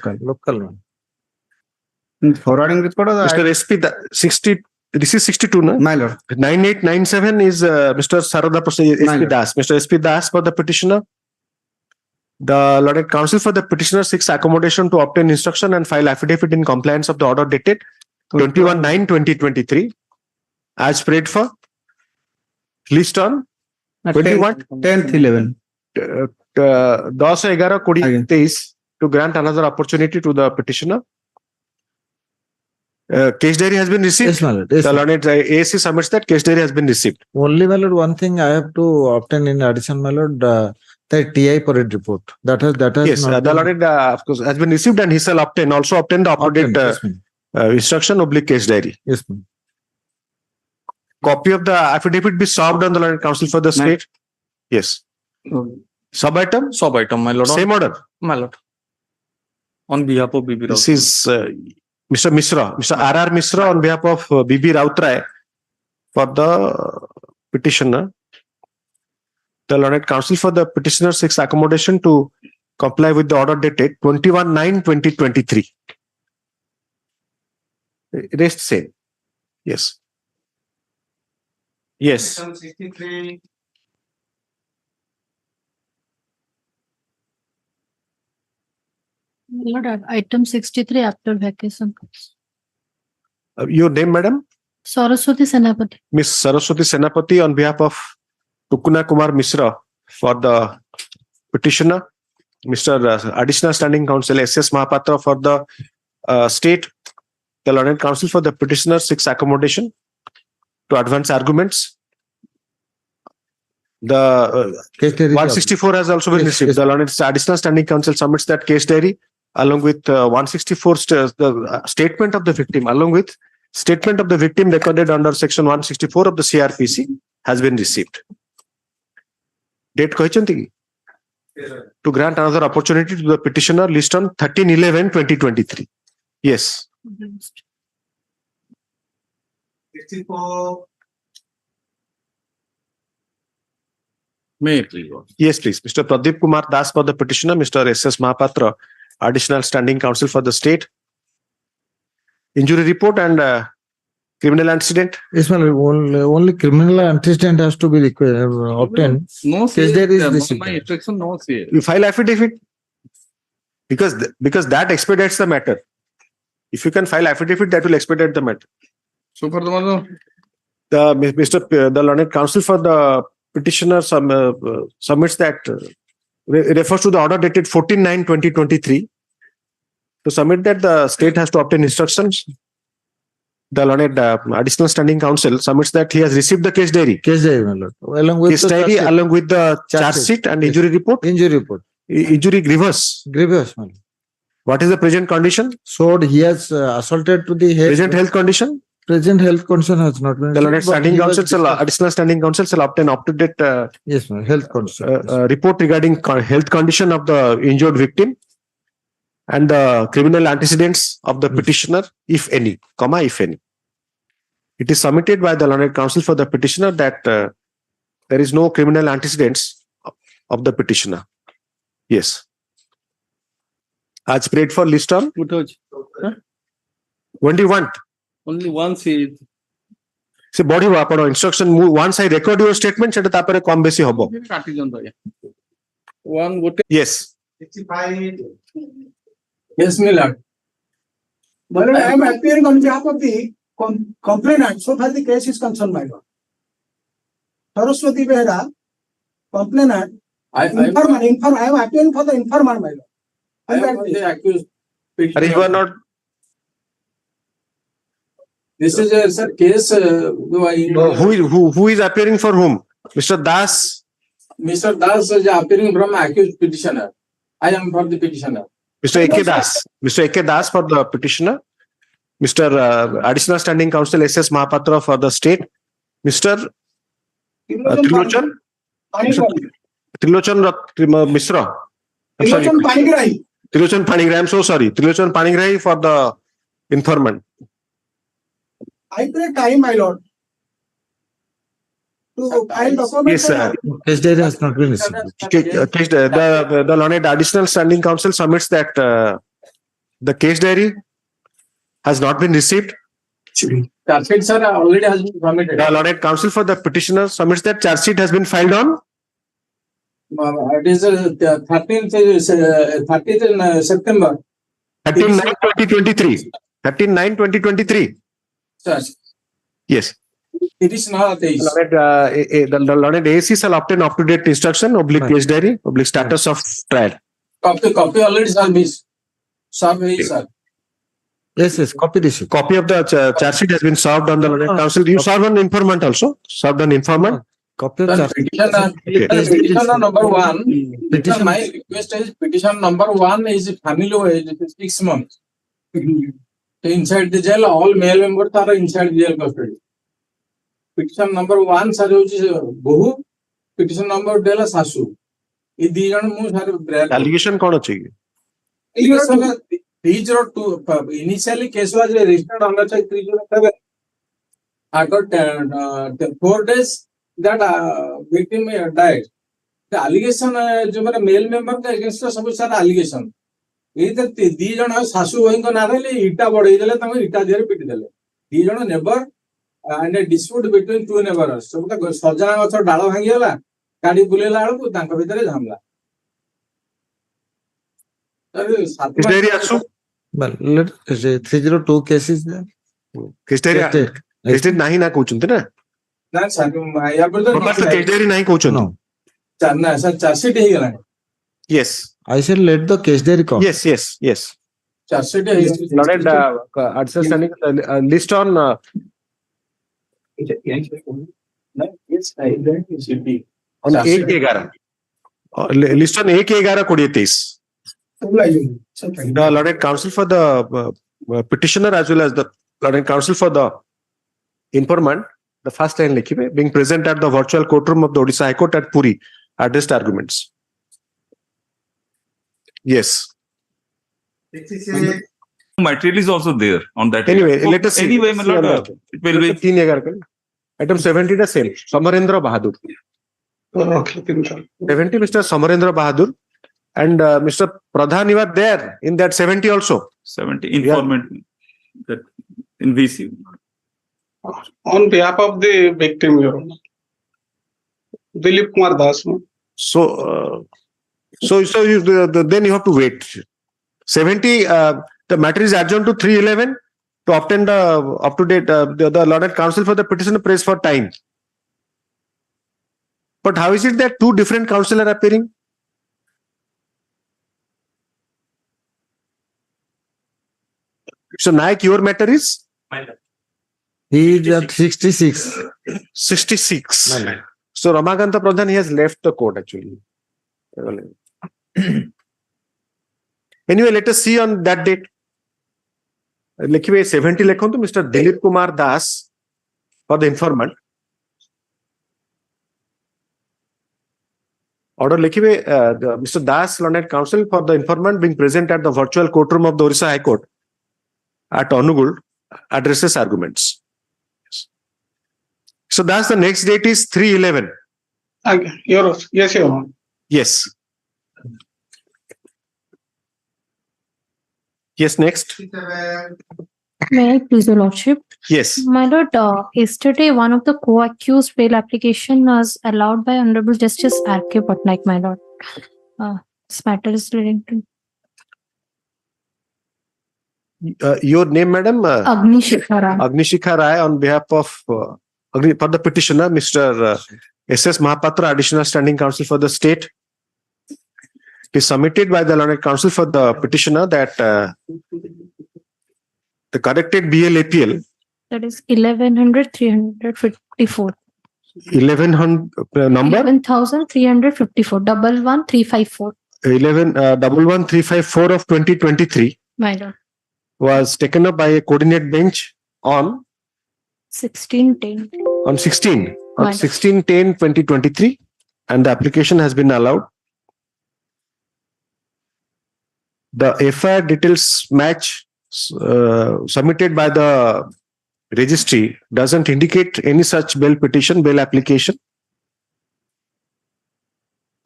W: Forwarding report of
B: Mr. SP 60. This is 62, no?
W: My lord.
B: 9897 is Mr. Sarada SP Das. Mr. SP Das for the petitioner. The learned counsel for the petitioner seeks accommodation to obtain instruction and file affidavit in compliance of the order dated 21/9/2023 as prayed for. List on
W: 10/11.
B: 10/11/2023 to grant another opportunity to the petitioner. Case diary has been received.
S: Yes, my lord. Yes,
B: the learned ASC submits that case diary has been received.
S: Only, my lord, one thing I have to obtain in addition, my lord, the TI parade report. That has
B: yes, the learned of course has been received, and he shall also obtain the up-to-date instruction / case diary.
S: Yes, ma'am.
B: Copy of the affidavit be served on the learned counsel for the state. Yes. Sub item,
M: my lord.
B: Same order.
M: My lord.
H: On behalf of BB
B: This is Mr. Misra, Mr. R.R. Misra on behalf of B.B. Rautray for the petitioner. The learned counsel for the petitioner seeks accommodation to comply with the order dated 21/9/2023. Rest same. Yes. Yes.
F: Section 63.
P: Lord, item 63 after vacation.
B: Your name, madam?
P: Saraswati Senapati.
B: Miss Saraswati Senapati on behalf of Tukuna Kumar Misra for the petitioner. Mr. Additional Standing Counsel S.S. Mahapatra for the state. The learned counsel for the petitioner seeks accommodation to advance arguments. The 164 has also been received. The learned Additional Standing Counsel submits that case diary along with 164 the statement of the victim, along with statement of the victim recorded under section 164 of the CRPC has been received. Date कहचंती की? To grant another opportunity to the petitioner list on 13/11/2023. Yes.
F: 64.
H: May I please?
B: Yes, please. Mr. Pradeep Kumar Das for the petitioner, Mr. S.S. Mahapatra, Additional Standing Counsel for the state. Injury report and criminal antecedent.
S: Yes, ma'am. Only criminal antecedent has to be obtained.
H: No,
S: Case there is
H: my instruction, no, sir.
B: You file affidavit because that expedites the matter. If you can file affidavit, that will expedite the matter.
H: So for
B: the learned counsel for the petitioner submits that refers to the order dated 14/9/2023 to submit that the state has to obtain instructions. The learned Additional Standing Counsel submits that he has received the case diary.
S: Case diary, my lord. Along with
B: Case diary along with the charge sheet and injury report.
S: Injury report.
B: Injury grievous.
S: Grievous, my lord.
B: What is the present condition?
S: So he has assaulted to the head.
B: Present health condition?
S: Present health condition has not been.
B: The learned standing counsel, Additional Standing Counsel shall obtain up-to-date
S: yes, ma'am. Health condition.
B: Report regarding health condition of the injured victim and the criminal antecedents of the petitioner, if any, if any. It is submitted by the learned counsel for the petitioner that there is no criminal antecedents of the petitioner. Yes. As prayed for list on. When do you want?
H: Only once is.
B: See, body instruction. Once I record your statement, सेटा तापरे कम बेसी होबो. Yes.
F: 65.
N: Yes, my lord. But I am appearing on behalf of the complainant. So far the case is concerned, my lord. Saraswati Behera, complainant. I am appearing for the informer, my lord.
H: I am the accused.
B: You are not.
H: This is a sir, case.
B: Who is appearing for whom? Mr. Das.
H: Mr. Das is appearing from accused petitioner. I am for the petitioner.
B: Mr. A.K. Das. Mr. A.K. Das for the petitioner. Mr. Additional Standing Counsel S.S. Mahapatra for the state. Mr. Trilochan. Trilochan Misra. I'm sorry. Trilochan Panigrahi. I'm so sorry. Trilochan Panigrahi for the informant.
N: I pray time, my lord. To file documents.
B: Yes, sir.
S: Case diary has not been received.
B: The learned Additional Standing Counsel submits that the case diary has not been received.
H: Charge sheet, sir, already has been submitted.
B: The learned counsel for the petitioner submits that charge sheet has been filed on.
H: It is 30th September.
B: 13/9/2023. 13/9/2023.
H: Sir.
B: Yes.
H: It is not the
B: learned AAC shall obtain up-to-date instruction, case diary, status of trial.
H: Copy already service. Sir.
S: Yes, copy receipt.
B: Copy of the charge sheet has been served on the learned counsel. You served on informant also? Served on informant?
S: Copy of charge sheet.
H: Petition number 1. My request is petition number 1 is family wage, 6 months. Inside the jail, all male members are inside jail custody. Petition number 1, sir, Bohu. Petition number 2 is Sasu. This allegation
B: कौन अच्छी?
H: 302, initially case was registered under check 307. After 4 days, that victim died. The allegation, जो मेरा male member का against सब सारा allegation. ये तो 2 जन सासू वही को नारे ले इटा बढ़े देले तमे इटा देर पिट देले 2 जन neighbour and a dispute between 2 neighbors. सब तो सजना गछ डाଳ भांगी गला गाड़ी बुलेला आळको तांका भितरे झामला.
S: Well, let 302 cases there.
B: Case diary ନାହିଁ ନା କହୁଛନ୍ତି ନା
H: ना सर या पर तो
B: case diary ନାହିଁ କହୁଛନ୍ତି
S: No.
H: ना सर चार्जशीट हे गला.
B: yes
S: I said let the case diary come.
B: yes
H: chargesheet हे
B: Lord understanding list on on 1/11 list on 1/11/2023. The Lord Counsel for the petitioner as well as the Lord Counsel for the informant, the first line likhibe, being present at the virtual courtroom of the Odisha High Court at Puri, addressed arguments. Yes.
A: Material is also there on that.
B: Anyway, let us see.
A: Anyway, my lord, it will be
B: 3 item 70 the same. Samarendra Bahadur. 70 Mr. Samarendra Bahadur and Mr. Pradhan, you are there in that 70 also.
A: 70 informant that in VC.
T: On behalf of the victim, Your Honor. Dilip Kumar Das.
B: So then you have to wait. 70, the matter is adjourned to 3/11 to obtain the up-to-date, the Lord Counsel for the petitioner prays for time. But how is it that 2 different counsel are appearing? So Naik, your matter is?
S: He is at 66.
B: 66. So Ramakanta Pradhan, he has left the court actually. Anyway, let us see on that date. Likhibe 70 lekhontu Mr. Dilip Kumar Das for the informant. Order likhibe Mr. Das, Lord Counsel for the informant being present at the virtual courtroom of the Orissa High Court at Hon'Ble addresses arguments. So that's the next date is 3/11.
T: Yes, Your Honor.
B: Yes. Yes, next.
P: May I please, Your Lordship?
B: Yes.
P: My lord, yesterday one of the co-accused bail application was allowed by Honorable Justice R.K. Patnaik, my lord. This matter is relating to
B: Your name, madam?
P: Agnishika Rai.
B: Agnishika Rai on behalf of for the petitioner, Mr. S.S. Mahapatra, Additional Standing Counsel for the State. It is submitted by the Lord Counsel for the petitioner that the corrected BL-APL.
P: That is 11,354.
B: 1100 number?
P: 11,354. 11,354.
B: 11,354 of 2023
P: My lord.
B: was taken up by a coordinate bench on
P: 1610.
B: on 16 on
P: Right.
B: 16/10/2023, and the application has been allowed. The FIR details match submitted by the registry doesn't indicate any such bail petition, bail application.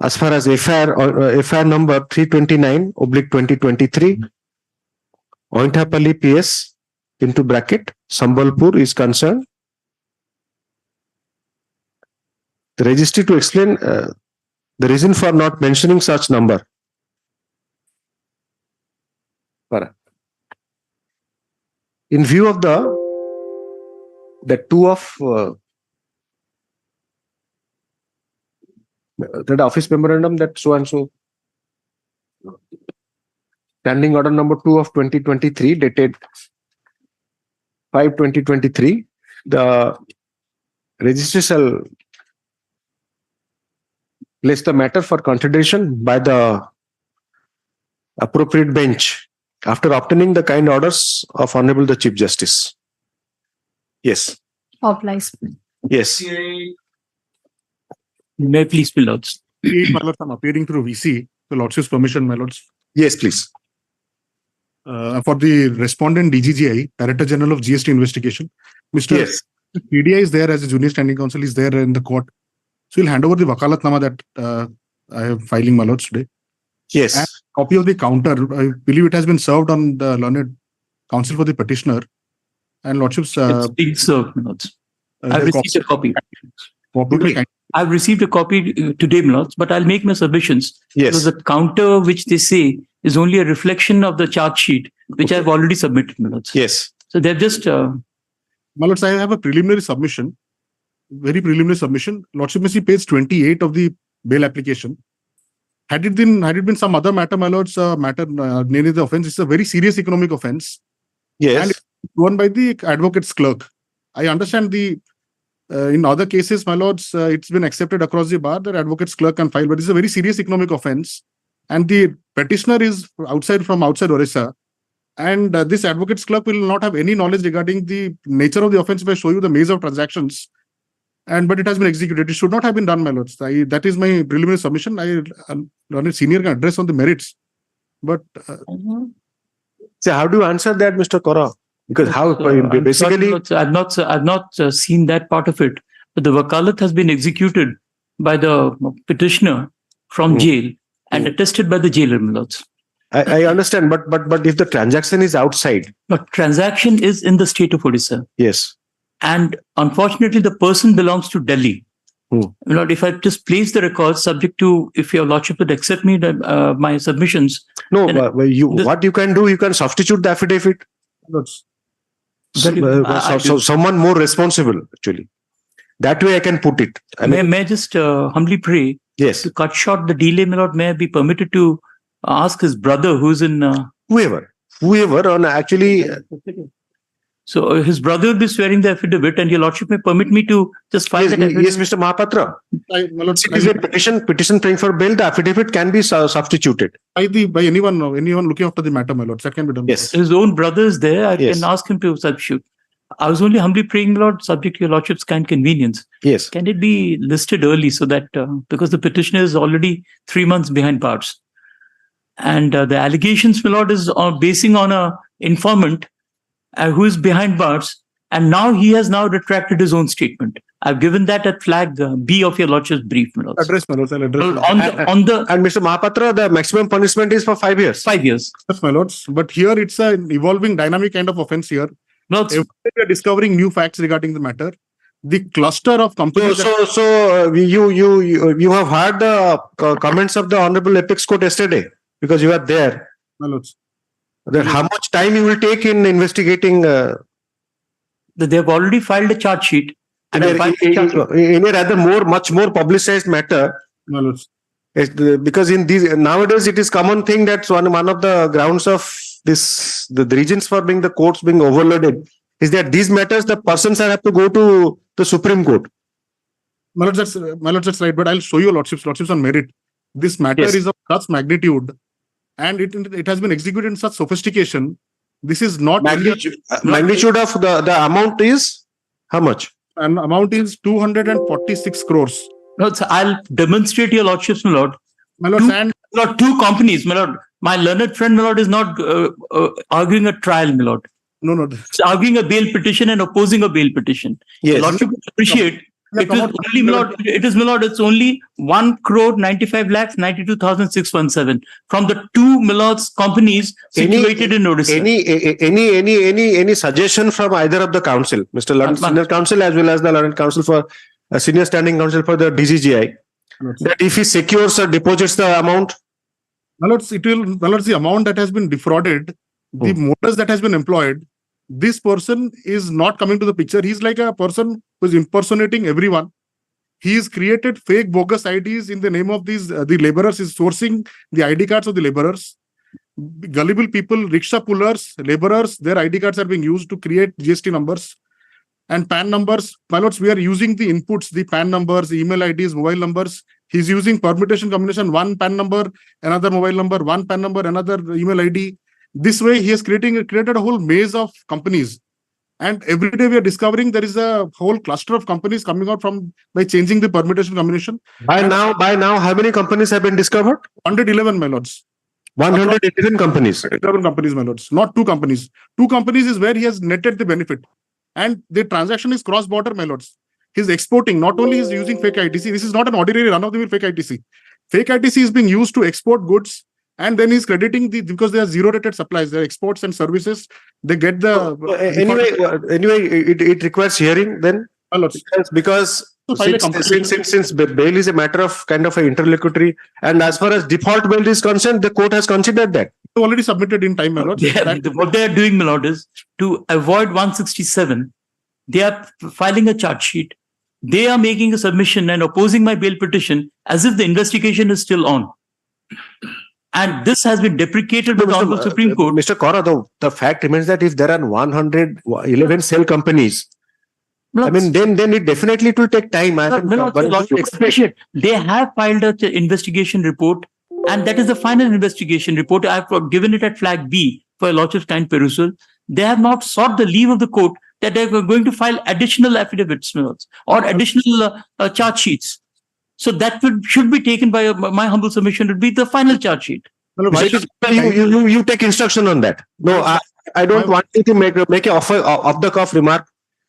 B: As far as FIR number 329/2023, Ointapalli PS into bracket Sambalpur is concerned. The registry to explain the reason for not mentioning such number. In view of the two of that office memorandum that so and so standing order number 2 of 2023 dated 5/2023, the registry shall place the matter for consideration by the appropriate bench after obtaining the kind orders of Honorable the Chief Justice. Yes.
P: Oblies.
B: Yes.
E: May I please, my lords? My lords, I'm appearing through VC. The lordship's permission, my lords.
B: Yes, please.
J: for the respondent DGGI, Director General of GST Investigation. Mr.
B: Yes.
J: PDI is there as a junior standing counsel, is there in the court. So he'll hand over the Wakalatnama that I am filing, my lords, today.
B: Yes.
J: And copy of the counter, I believe it has been served on the learned counsel for the petitioner. And lordships.
K: It's being served, my lords. I've received a copy.
J: Today.
K: I've received a copy today, my lords, but I'll make my submissions.
B: Yes.
K: Because the counter which they say is only a reflection of the charge sheet, which I've already submitted, my lords.
B: Yes.
K: So they're just.
J: My lords, I have a preliminary submission, very preliminary submission. Lordship may see page 28 of the bail application. Had it been some other matter, my lords, namely the offense, it's a very serious economic offense.
B: Yes.
J: And it's won by the advocate's clerk. I understand in other cases, my lords, it's been accepted across the bar that advocate's clerk can file, but it's a very serious economic offense. And the petitioner is from outside Orissa. And this advocate's clerk will not have any knowledge regarding the nature of the offense if I show you the maze of transactions. But it has been executed. It should not have been done, my lords. That is my preliminary submission. Learned senior can address on the merits. But
B: so how do you answer that, Mr. Kora? Because how basically
K: I've not seen that part of it. But the wakalat has been executed by the petitioner from jail and attested by the jailer, my lords.
B: I understand, but if the transaction is outside,
K: but transaction is in the state of Odisha.
B: Yes.
K: And unfortunately, the person belongs to Delhi. Lord, if I just place the records subject to, if your lordship would accept me my submissions.
B: No, what you can do, you can substitute the affidavit. So someone more responsible, actually. That way I can put it.
K: May I just humbly pray?
B: Yes.
K: To cut short the delay, my lord, may I be permitted to ask his brother who's in...
B: Whoever on actually...
K: So his brother will be swearing the affidavit, and your lordship may permit me to just file that affidavit.
B: Yes, Mr. Mahapatra. It is a petition praying for bail. The affidavit can be substituted
J: by anyone looking after the matter, my lord. That can be done.
B: Yes.
K: His own brother is there. I can ask him to substitute. I was only humbly praying, my lord, subject to your lordship's kind convenience.
B: Yes.
K: Can it be listed early so that because the petitioner is already 3 months behind bars, and the allegations, my lord, is basing on a informant who is behind bars, and now he has retracted his own statement. I've given that at flag B of your lordship's brief, my lord.
J: Address, my lord. I'll address.
B: And Mr. Mahapatra, the maximum punishment is for 5 years.
K: 5 years.
J: Yes, my lords. But here it's an evolving dynamic kind of offense here. Every day we are discovering new facts regarding the matter. The cluster of companies.
B: So you have heard the comments of the Honorable Apex Court yesterday because you are there.
J: My lords.
B: Then how much time you will take in investigating?
K: They have already filed a charge sheet.
B: In a rather much more publicized matter.
J: My lords.
B: Because in these nowadays it is common thing that one of the grounds of this the reasons for being the courts being overloaded is that these matters the persons have to go to the Supreme Court.
J: My lords, that's right. But I'll show you lordships on merit. This matter is of such magnitude. And it has been executed in such sophistication. This is not
B: magnitude of the amount is how much?
J: And amount is 246 crores.
K: No, so I'll demonstrate your lordships, my lord.
J: My lord,
K: two companies, my lord. My learned friend, my lord, is not arguing a trial, my lord.
J: No.
K: It's arguing a bail petition and opposing a bail petition.
B: Yes.
K: The lordship would appreciate. It is only, my lord. It's only 1,95,92,617 from the two Milord's companies situated in Odisha.
B: Any suggestion from either of the council, Mr. Learned Senior Counsel as well as the Learned Counsel for Senior Standing Counsel for the DGGI, that if he secures or deposits the amount?
J: My lords, the amount that has been defrauded, the modus that has been employed, this person is not coming to the picture. He's like a person who is impersonating everyone. He has created fake bogus IDs in the name of these the laborers. Is sourcing the ID cards of the laborers. Gullible people, rickshaw pullers, laborers, their ID cards are being used to create GST numbers and PAN numbers. My lords, we are using the inputs, the PAN numbers, email IDs, mobile numbers. He's using permutation combination, one PAN number, another mobile number, one PAN number, another email ID. This way, he has created a whole maze of companies. And every day we are discovering there is a whole cluster of companies coming out by changing the permutation combination.
B: By now, how many companies have been discovered?
J: 111, my lords.
B: 111 companies.
J: 11 companies, my lords, not 2 companies. 2 companies is where he has netted the benefit. And the transaction is cross-border, my lords. He's exporting, not only is using fake ITC, this is not an ordinary run-of-the-mill fake ITC. Fake ITC is being used to export goods, and then he's crediting because they are zero-rated supplies, their exports and services, they get the...
B: Anyway, it requires hearing then, because since bail is a matter of kind of an interlocutory, and as far as default bail is concerned, the court has considered that.
J: Already submitted in time, my lord.
K: What they are doing, my lord, is to avoid 167, they are filing a charge sheet. They are making a submission and opposing my bail petition as if the investigation is still on. And this has been deprecated by the Honorable Supreme Court.
B: Mr. Kora, the fact remains that if there are 111 cell companies, I mean, then it definitely will take time.
K: They have filed an investigation report, and that is the final investigation report. I have given it at flag B for a lordship's kind perusal. They have not sought the leave of the court that they are going to file additional affidavits or additional charge sheets. So that should be taken by my humble submission would be the final charge sheet.
B: You take instruction on that. No, I don't want you to make a off-the-cuff remark,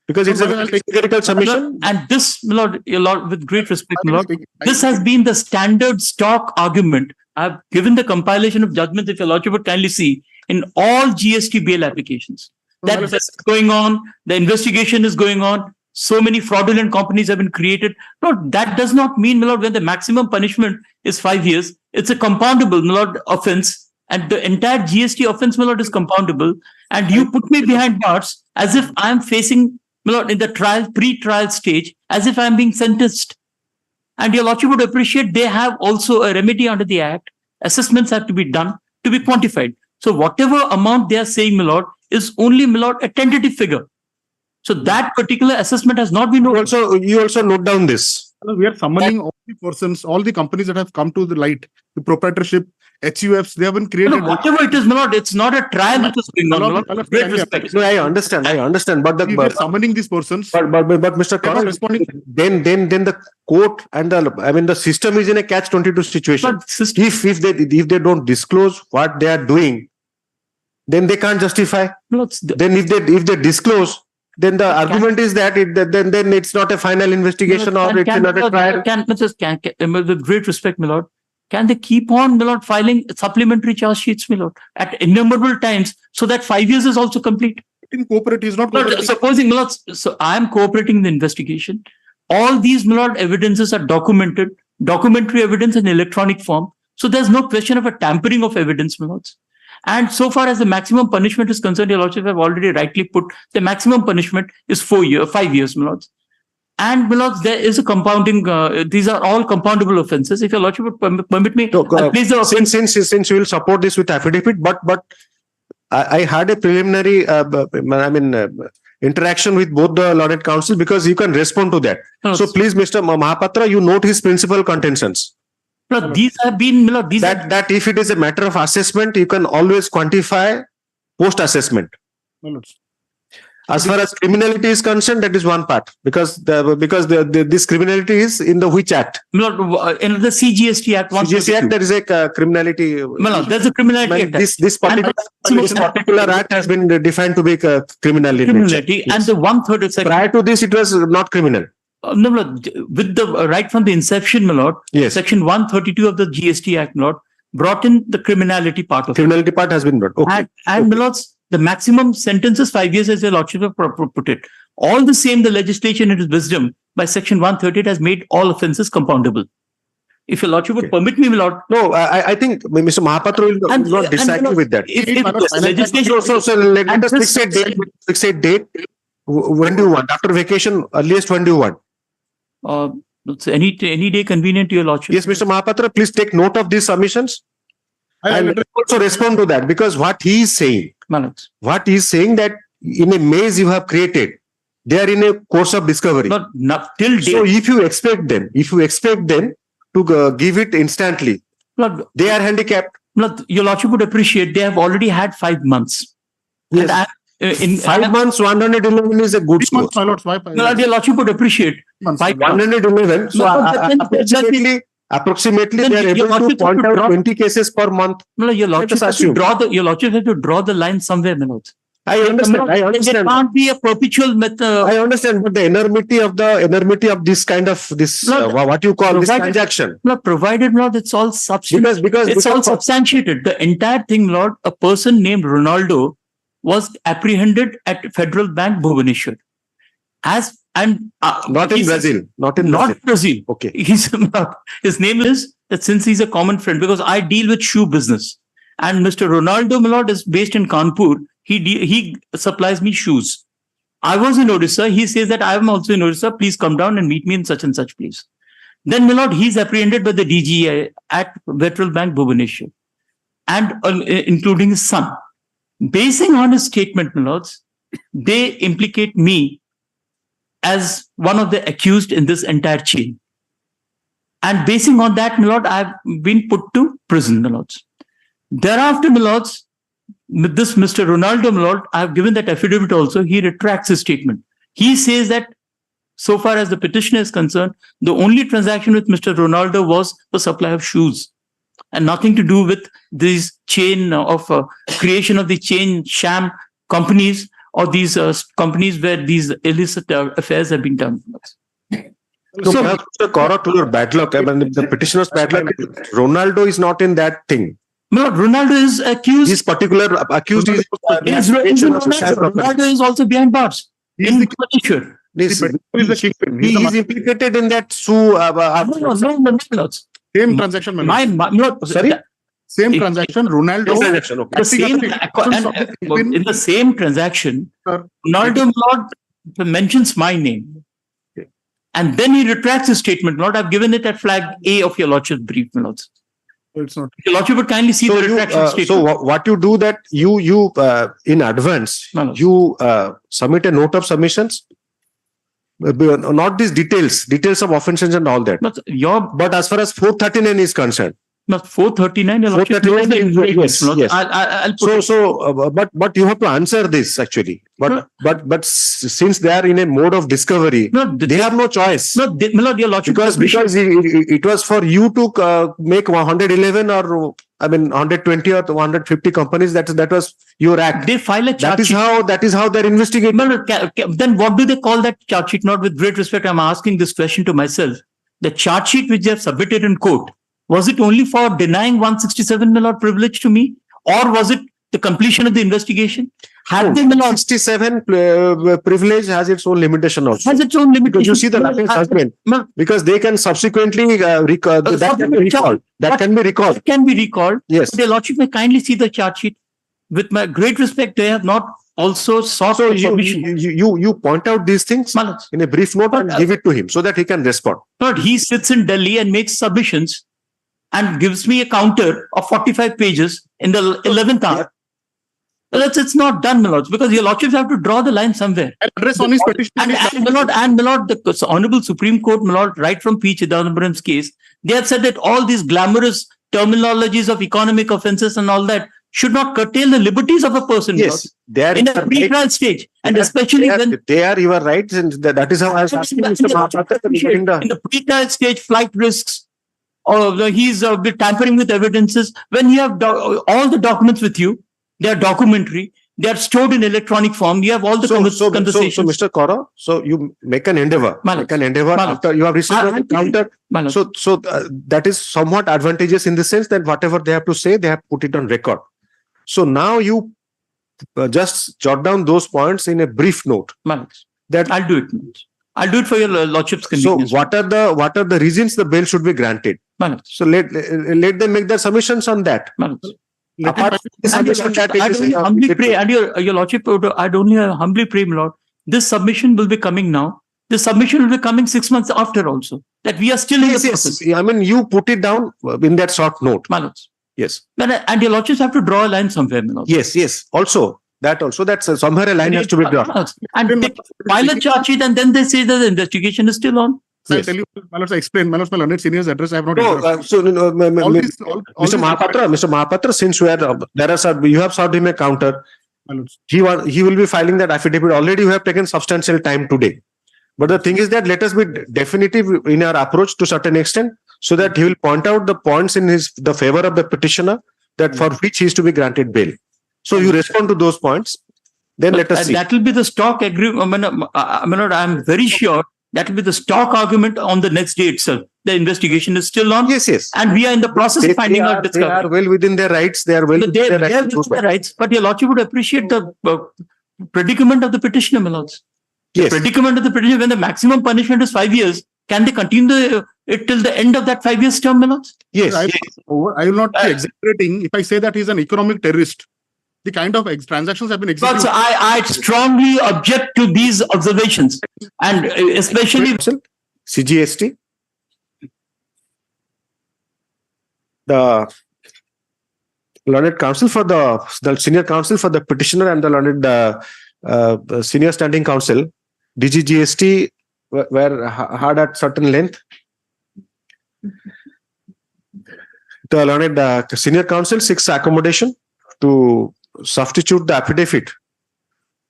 B: because it's a critical submission.
K: And this, my lord, with great respect, my lord, this has been the standard stock argument. I've given the compilation of judgments, if your lordship would kindly see, in all GST bail applications. That's going on. The investigation is going on. So many fraudulent companies have been created. No, that does not mean, my lord, when the maximum punishment is 5 years, it's a compoundable, my lord, offense. And the entire GST offense, my lord, is compoundable. And you put me behind bars as if I'm facing, my lord, in the trial, pre-trial stage, as if I'm being sentenced. And your lordship would appreciate they have also a remedy under the Act. Assessments have to be done to be quantified. So whatever amount they are saying, my lord, is only, my lord, a tentative figure. So that particular assessment has not been...
B: You also note down this.
J: We are summoning all the persons, all the companies that have come to the light, the proprietorship, HUFs, they have been created.
K: No, whatever it is, my lord, it's not a trial that is going on. Great respect.
B: No, I understand. But
J: we are summoning these persons.
B: But Mr. Kora, then the court and the system is in a catch-22 situation. If they don't disclose what they are doing, then they can't justify. Then if they disclose, then the argument is that then it's not a final investigation or it's not a trial.
K: With great respect, my lord, can they keep on, my lord, filing supplementary charge sheets, my lord, at innumerable times so that 5 years is also complete?
J: Cooperate, he's not cooperating.
K: Supposing, my lord, so I am cooperating in the investigation. All these, my lord, evidences are documented, documentary evidence in electronic form. So there's no question of a tampering of evidence, my lords. And so far as the maximum punishment is concerned, your lordship have already rightly put the maximum punishment is 5 years, my lords. And, my lords, there is a compounding, these are all compoundable offences. If your lordship would permit me,
B: since you will support this with affidavit, but I had a preliminary, interaction with both the Learned Counsel, because you can respond to that. So please, Mr. Mahapatra, you note his principal contentions.
K: No, these have been,
B: that if it is a matter of assessment, you can always quantify post-assessment. As far as criminality is concerned, that is one part, because this criminality is in the which act?
K: In the CGST Act.
B: CGST Act, there is a criminality.
K: No, there's a criminality act.
B: This particular act has been defined to be criminal in nature.
K: And the 1/3 section.
B: Prior to this, it was not criminal.
K: No, with the right from the inception, my lord, section 132 of the GST Act, my lord, brought in the criminality part of
B: criminality part has been brought. Okay.
K: And my lords, the maximum sentence is 5 years, as your lordship have put it. All the same, the legislation in its wisdom by section 138 has made all offences compoundable. If your lordship would permit me, my lord.
B: No, I think Mr. Mahapatra will not disagree with that. So let us fix a date. When do you want? After vacation, earliest when do you want?
K: Any day convenient to your lordship.
B: Yes, Mr. Mahapatra, please take note of these submissions and also respond to that, because what he is saying, that in a maze you have created, they are in a course of discovery.
K: Till date.
B: So if you expect them to give it instantly, they are handicapped.
K: Your lordship would appreciate they have already had 5 months.
B: Yes. In 5 months, 111 is a good score.
K: Your lordship would appreciate
B: 111. So approximately
K: Then
B: they are
K: your
B: able to
K: lordship have
B: point
K: to
B: out
K: draw-
B: 20 cases per month.
K: No, your lordship has to
B: assume.
K: your lordship has to draw the line somewhere, my lords.
B: I understand. I
K: It
B: understand.
K: can't be a perpetual method.
B: I understand, but the enormity of this kind of this what you call this transaction.
K: Not provided, Lord, it's all substantiated.
B: Because
K: it's all substantiated. The entire thing, Lord, a person named Ronaldo was apprehended at Federal Bank, Bhubaneswar.
B: Not in Brazil.
K: Not Brazil.
B: Okay.
K: His name is that since he's a common friend, because I deal with shoe business, and Mr. Ronaldo, my lord, is based in Kanpur. He supplies me shoes. I was in Orissa. He says that I am also in Orissa. Please come down and meet me in such and such place. Then, my lord, he's apprehended by the DGI at Federal Bank, Bhubaneswar, and including his son. Basing on his statement, my lords, they implicate me as one of the accused in this entire chain. And basing on that, my lord, I've been put to prison, my lords. Thereafter, my lords, this Mr. Ronaldo, my lord, I've given that affidavit also. He retracts his statement. He says that so far as the petitioner is concerned, the only transaction with Mr. Ronaldo was the supply of shoes and nothing to do with this chain of creation of the chain sham companies or these companies where these illicit affairs have been done.
B: So, Mr. Kora, to your bad luck, I mean, the petitioner's bad luck, Ronaldo is not in that thing.
K: No, Ronaldo is accused.
B: This particular accused is
K: Ronaldo is also behind bars.
B: He is implicated in that
J: same transaction.
K: Sorry?
J: Same transaction, Ronaldo.
K: In the same transaction, Ronaldo mentions my name. And then he retracts his statement. Lord, I've given it at flag A of your lordship's brief, my lords.
J: It's not.
K: Your lordship would kindly see the retraction statement.
B: So what you do that you in advance, you submit a note of submissions, not these details of offenses and all that. But as far as 439 is concerned.
K: Not 439.
B: Yes. But you have to answer this actually. But since they are in a mode of discovery, they have no choice.
K: No, your lordship,
B: because it was for you to make 111 or 120 or 150 companies. That was your act.
K: They file a charge sheet.
B: That is how they're investigating.
K: Then what do they call that charge sheet? Not with great respect, I'm asking this question to myself. The charge sheet which they have submitted in court, was it only for denying 167 million privilege to me, or was it the completion of the investigation? Had they
B: 167 privilege has its own limitation also.
K: Has its own limitation.
B: Because you see the latter judgment, because they can subsequently that can be recalled. That can be recalled.
K: It can be recalled.
B: Yes.
K: The lordship may kindly see the charge sheet. With my great respect, they have not also sought permission.
B: You point out these things in a brief note and give it to him so that he can respond.
K: But he sits in Delhi and makes submissions and gives me a counter of 45 pages in the 11th hour. Well, it's not done, my lords, because your lordships have to draw the line somewhere.
J: Address on his petition.
K: And my lord, the Honorable Supreme Court, my lord, right from P. Chidambaram's case, they have said that all these glamorous terminologies of economic offences and all that should not curtail the liberties of a person.
B: Yes, they are
K: in a pre-trial stage, and especially when
B: they are your rights, and that is how I was asking Mr. Mahapatra
K: in the pre-trial stage, flight risks, or he's tampering with evidences. When you have all the documents with you, they are documentary. They are stored in electronic form. You have all the conversations.
B: So, Mr. Kora, so you make an endeavor. After you have received a counter. So that is somewhat advantageous in the sense that whatever they have to say, they have put it on record. So now you just jot down those points in a brief note.
K: That I'll do it. I'll do it for your lordship's convenience.
B: So what are the reasons the bail should be granted? So let them make their submissions on that. Apart from
K: I humbly pray, and your lordship, I'd only humbly pray, my lord, this submission will be coming now. The submission will be coming 6 months after also. That we are still in the process.
B: I mean, you put it down in that short note. Yes.
K: And your lordships have to draw a line somewhere, my lord.
B: Yes. Also, that's somewhere a line has to be drawn.
K: And they file a charge sheet, and then they say that the investigation is still on.
J: I'll tell you, my explain. My learned senior's address. I have not.
B: Mr. Mahapatra, since you have served him a counter, he will be filing that affidavit. Already, you have taken substantial time today. But the thing is that let us be definitive in our approach to certain extent, so that he will point out the points in the favor of the petitioner that for which he is to be granted bail. So you respond to those points. Then let us see.
K: That will be the stock agreement. I'm very sure that will be the stock argument on the next day itself. The investigation is still on.
B: Yes, yes.
K: And we are in the process of finding out discovery.
B: They are well within their rights. They are well within their rights.
K: But your lordship would appreciate the predicament of the petitioner, my lords.
B: Yes.
K: The predicament of the petitioner, when the maximum punishment is 5 years, can they continue it till the end of that 5 years term, my lords?
B: Yes.
J: I will not be exaggerating if I say that he's an economic terrorist. The kind of transactions have been executed.
K: But I strongly object to these observations, and especially
B: CGST. The learned counsel for the senior counsel for the petitioner and the learned senior standing counsel, DGGST, were hard at certain length. The learned senior counsel seeks accommodation to substitute the affidavit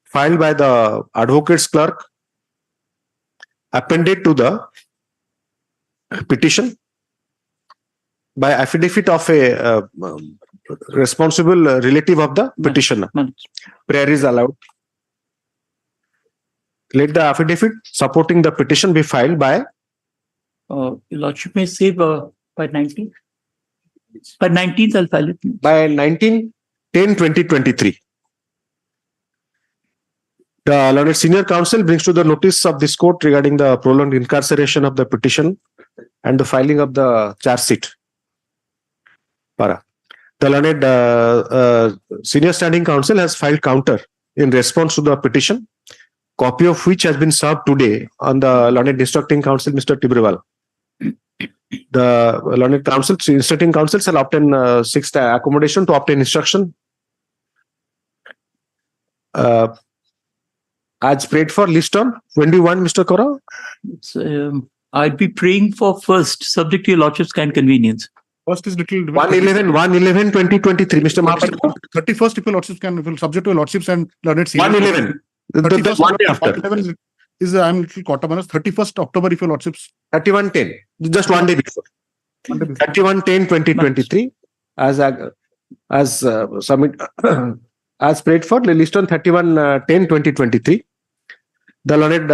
B: filed by the advocate's clerk appended to the petition by affidavit of a responsible relative of the petitioner. Prayer is allowed. Let the affidavit supporting the petition be filed by
K: Your lordship may say by 19th. By 19th, I'll file it.
B: By 19/10/2023. The learned senior counsel brings to the notice of this court regarding the prolonged incarceration of the petition and the filing of the charge sheet. Para. The learned senior standing counsel has filed counter in response to the petition, copy of which has been served today on the learned instructing counsel, Mr. Tibrewal. The learned counsel, instructing counsel shall obtain sixth accommodation to obtain instruction as prayed for. List on. When do you want, Mr. Kora?
K: I'd be praying for first, subject to your lordship's kind convenience.
J: First is little
B: 1/11/2023, Mr. Mahapatra.
J: 31st, if your lordships can, subject to your lordships and learned senior.
B: 1/11. The one day after.
J: 1/11 is I'm little caught up on us. 31st October, if your lordships.
B: 31/10. Just one day before. 31/10/2023, as submit as prayed for. List on 31/10/2023. The learned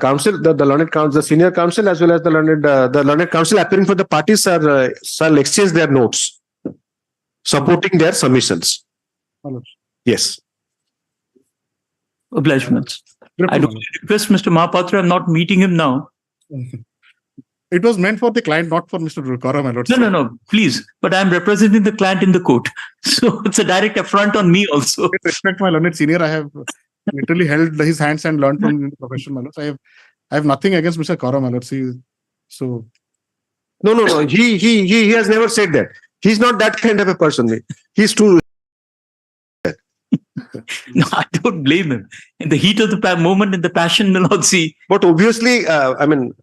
B: counsel, the learned counsel, the senior counsel, as well as the learned counsel appearing for the parties shall exchange their notes supporting their submissions. Yes.
K: Obligements. I do request Mr. Mahapatra. I'm not meeting him now.
J: It was meant for the client, not for Mr. CORAM, my lord.
K: No, please. But I'm representing the client in the court. So it's a direct affront on me also.
J: With respect to my learned senior, I have literally held his hands and learned from the profession, my lord. I have nothing against Mr. CORAM, my lord. So
B: No. He has never said that. He's not that kind of a person. He's too.
K: No, I don't blame him. In the heat of the moment, in the passion, my lord, see.
B: But obviously,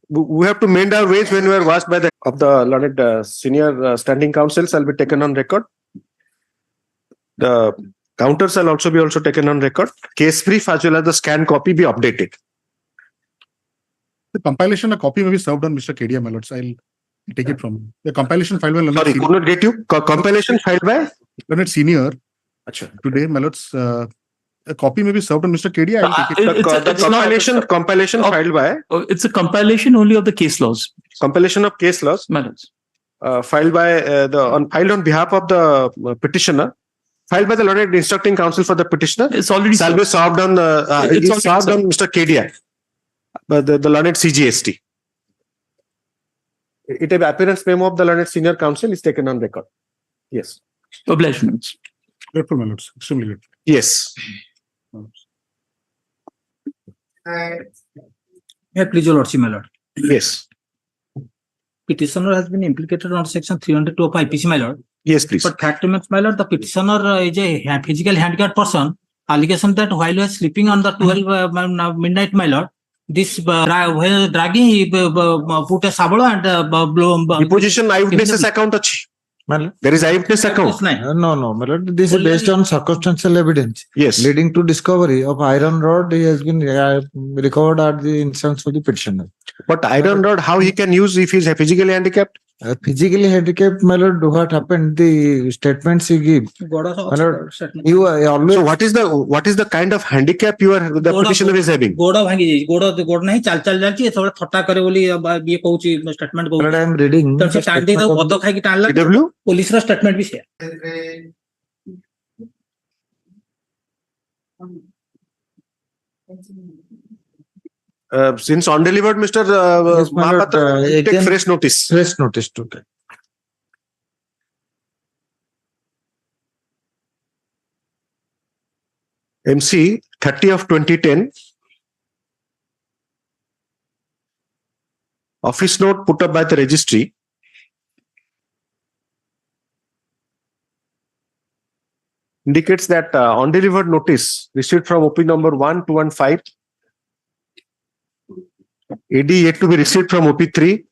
B: we have to mend our ways when we are watched by the learned senior standing counsel shall be taken on record. The counter shall also be taken on record. Case brief as well as the scanned copy be updated.
J: The compilation, a copy may be served on Mr. Kedia, my lords. I'll take it from him. The compilation filed by
B: Sorry, could not get you. Compilation filed by
J: learned senior. Today, my lords, a copy may be served on Mr. Kedia. I'll take it.
B: The compilation filed by.
K: It's a compilation only of the case laws.
B: Compilation of case laws.
K: My lords.
B: Filed by filed on behalf of the petitioner. Filed by the learned instructing counsel for the petitioner.
K: It's already
B: shall be served on it's served on Mr. Kedia. The learned CGST. It appearance memo of the learned senior counsel is taken on record. Yes.
K: Obligements.
J: Grateful, my lords. Extremely grateful.
B: Yes.
L: Please, your lordship, my lord.
B: Yes.
L: Petitioner has been implicated on section 302 of IPC, my lord.
B: Yes, please.
L: But fact remains, my lord, the petitioner is a physical handicapped person. Allegation that while he was sleeping on the 12 midnight, my lord, this while dragging, he put a sabolo and blow.
B: Deposition eyewitnesses account. There is eyewitness account.
S: No, my lord. This is based on circumstantial evidence.
B: Yes.
S: Leading to discovery of iron rod. He has been recovered at the instance of the petitioner.
B: But iron rod, how he can use if he is physically handicapped?
S: physically handicapped, my lord, what happened? The statements you give. My lord, you always.
B: So what is the kind of handicap the petitioner is having?
L: गोड़ भांगी जाई गोड़ नहीं चाल चाल जाची सब थट्टा करे बोली ये कहूची statement कहूची
S: Lord, I am reading.
L: तो से टाइम दे तो गद खाई की टाणला
B: PW?
L: पुलिस रा स्टेटमेंट भी से
B: Since undelivered, Mr.
S: Yes, my lord,
B: Mahapatra, take
S: again,
B: fresh notice.
S: Fresh notice to take.
B: MC 30 of 2010. Office note put up by the registry. Indicates that undelivered notice received from OP number 1215. AD yet to be received from OP3.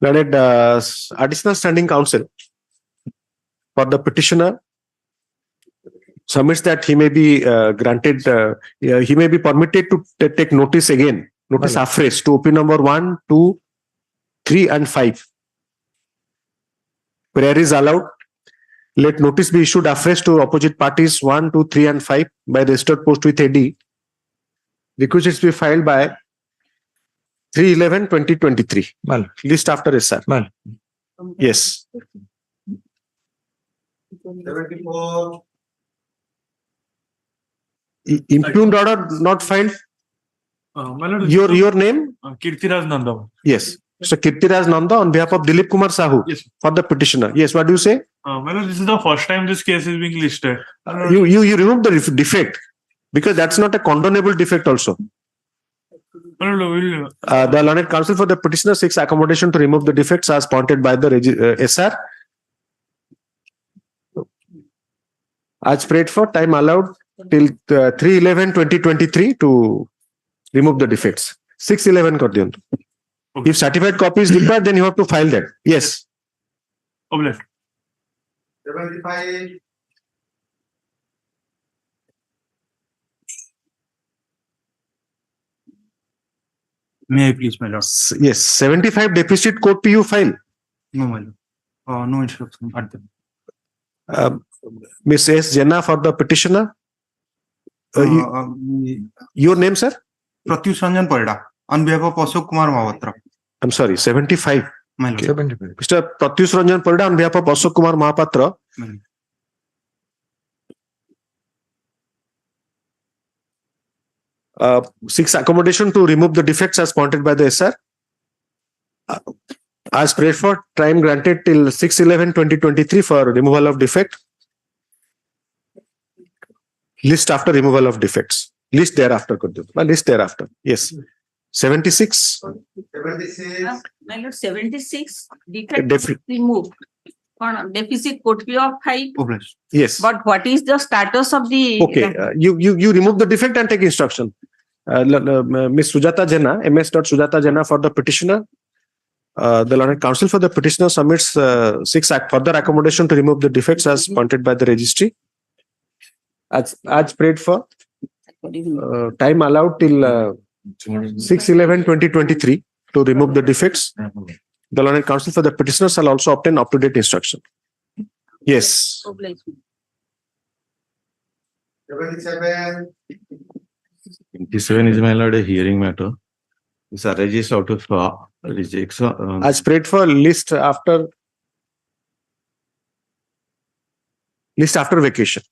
B: Learned additional standing counsel for the petitioner submits that he may be granted, he may be permitted to take notice again, notice afresh to OP number 1, 2, 3 and 5. Prayer is allowed. Let notice be issued afresh to opposite parties 1, 2, 3 and 5 by registered post with AD. Requisites be filed by 3/11/2023.
S: Well,
B: list after SR.
S: Well,
B: yes.
R: 74.
B: Impugned order not filed. Your name?
I: Kirtiraj Nanda.
B: Yes. So Kirtiraj Nanda on behalf of Dilip Kumar Sahu.
I: Yes.
B: For the petitioner. Yes. What do you say?
I: This is the first time this case is being listed.
B: You remove the defect because that's not a condonable defect also. The learned counsel for the petitioner seeks accommodation to remove the defects as pointed by the SR. As prayed for, time allowed till 3/11/2023 to remove the defects. 6/11 kar diyo. If certified copy is required, then you have to file that. Yes.
R: 75.
C: May I please, my lord?
B: Yes. 75 deficit code PU file.
C: No, my lord. No instruction at them.
B: Miss S. Jenna for the petitioner. Your name, sir?
C: Pratyush Ranjan Parida on behalf of Ashok Kumar Mahapatra.
B: I'm sorry, 75.
C: My lord.
B: 75. Mr. Pratyush Ranjan Parida on behalf of Ashok Kumar Mahapatra. Seeks accommodation to remove the defects as pointed by the SR. As prayed for, time granted till 6/11/2023 for removal of defect. List after removal of defects. List thereafter. List thereafter. Yes. 76.
R: 76.
U: My lord, 76 defect removed. Deficit could be of 5.
B: Yes.
U: But what is the status of the?
B: Okay. You remove the defect and take instruction. Miss Sujata Jena, MS. Sujata Jena for the petitioner. The learned counsel for the petitioner submits 6 further accommodation to remove the defects as pointed by the registry. As prayed for, time allowed till 6/11/2023 to remove the defects. The learned counsel for the petitioner shall also obtain up-to-date instruction. Yes.
R: 77.
V: 27 is, my lord, a hearing matter. It's a register out of rejection.
B: As prayed for, list after vacation.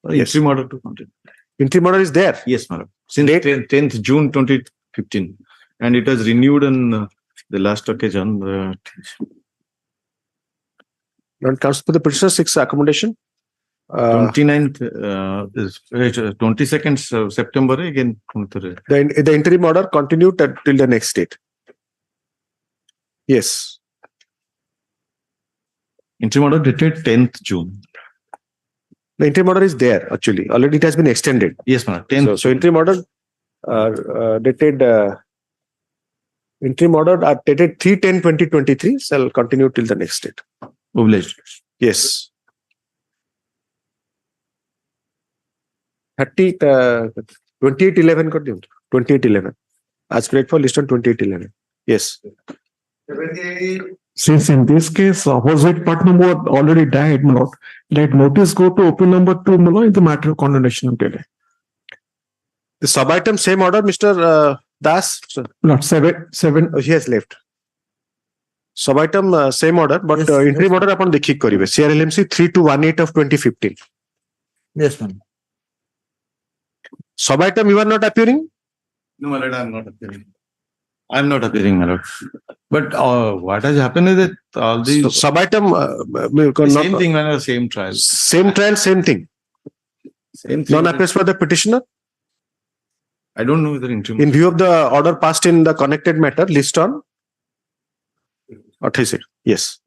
B: Yes.
V: Interim order to continue.
B: Interim order is there.
V: Yes, madam. Since 10th June 2015, and it was renewed on the last occasion.
B: Learned counsel for the petitioner seeks accommodation.
V: 29th is 22nd September again.
B: The interim order continued till the next date. Yes.
V: Interim order dated 10th June.
B: The interim order is there actually. Already it has been extended.
V: Yes, madam. 10th.
B: So interim order dated interim order dated 3/10/2023 shall continue till the next date.
V: Obliged.
B: Yes. 28/11 kar diyo. 28/11. As prayed for, list on 28/11. Yes.
D: Since in this case, opposite partner was already died, my lord, let notice go to OP number 2, my lord, in the matter of condemnation of delay.
B: The sub-item same order, Mr. Das?
D: Not seven.
B: He has left. Sub-item same order, but interim order upon dekhi karibe. CRLMC 3218 of 2015.
S: Yes, ma'am.
B: Sub-item you are not appearing?
V: No, my lord, I am not appearing. I am not appearing, my lord. But what has happened is that all these
B: sub-item
V: same thing when same trial.
B: Same trial, same thing.
V: Same thing.
B: Non-appeals for the petitioner?
V: I don't know whether interim.
B: In view of the order passed in the connected matter, list on 86. Yes.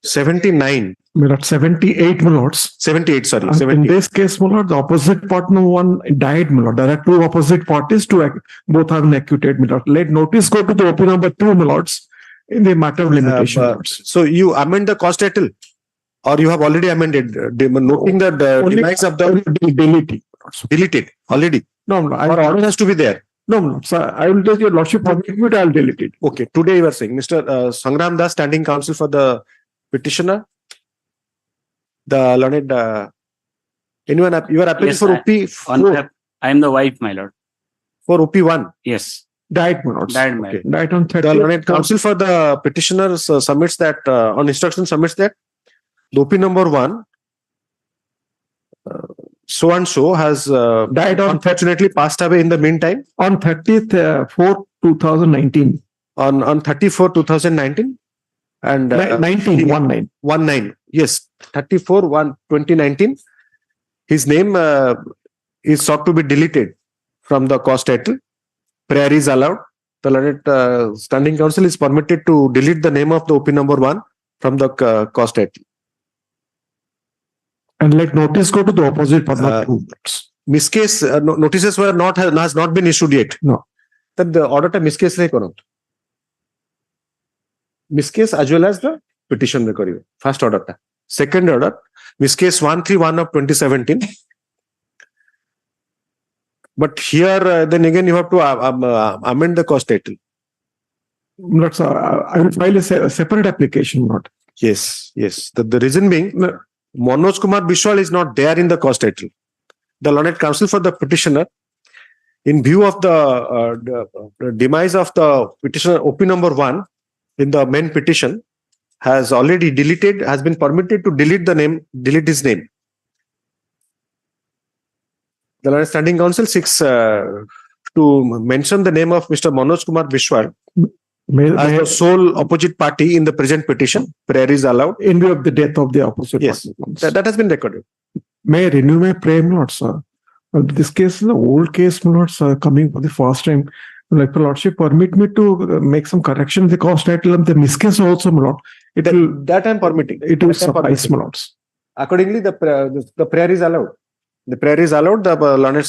B: 79.
D: We're at 78, my lords.
B: 78, sorry.
D: In
B: 78.
D: this case, my lord, the opposite partner one died, my lord. There are two opposite parties, both have been acquitted, my lord. Let notice go to the OP number 2, my lords, in the matter of limitation.
B: So you amend the cost title, or you have already amended, noting the demise of the deleted already.
D: No,
B: or order has to be there.
D: No, sir, I will take your lordship permit, I'll delete it.
B: Okay, today you are saying, Mr. Sangram Das, standing counsel for the petitioner. The learned, anyone, you are appealing for OP4?
O: I am the wife, my lord.
B: For OP1?
O: Yes.
D: Died, my lord.
O: Died, my lord.
D: Died on 30.
B: The learned counsel for the petitioner submits that, on instruction submits that the OP number 1, so and so has
D: died on,
B: unfortunately passed away in the meantime.
D: On 30th 4 2019.
B: On 34 2019 and
D: 19.
B: Yes, 34 1 2019. His name is sought to be deleted from the cost title. Prayer is allowed. The learned standing counsel is permitted to delete the name of the OP number 1 from the cost title.
D: And let notice go to the opposite partner.
B: Miscase notices were has not been issued yet.
D: No.
B: That the order to miscase le kono. Miscase as well as the petition le karibe. First order ta. Second order, miscase 131 of 2017. But here then again you have to amend the cost title.
D: I will file a separate application, not.
B: Yes, yes. The reason being, Manoj Kumar Bishwal is not there in the cost title. The learned counsel for the petitioner, in view of the demise of the petitioner OP number 1 in the main petition, has already has been permitted to delete his name. The learned standing counsel seeks to mention the name of Mr. Manoj Kumar Bishwal as the sole opposite party in the present petition. Prayer is allowed.
D: In view of the death of the opposite
B: party. That has been recorded.
D: May I renew my prayer, not sir? This case is an old case, not sir, coming for the first time. Like the lordship, permit me to make some correction in the cost title and the miscase also, my lord.
B: That I am permitting.
D: It will suffice, my lords.
B: Accordingly, the prayer is allowed. The prayer is allowed. The learned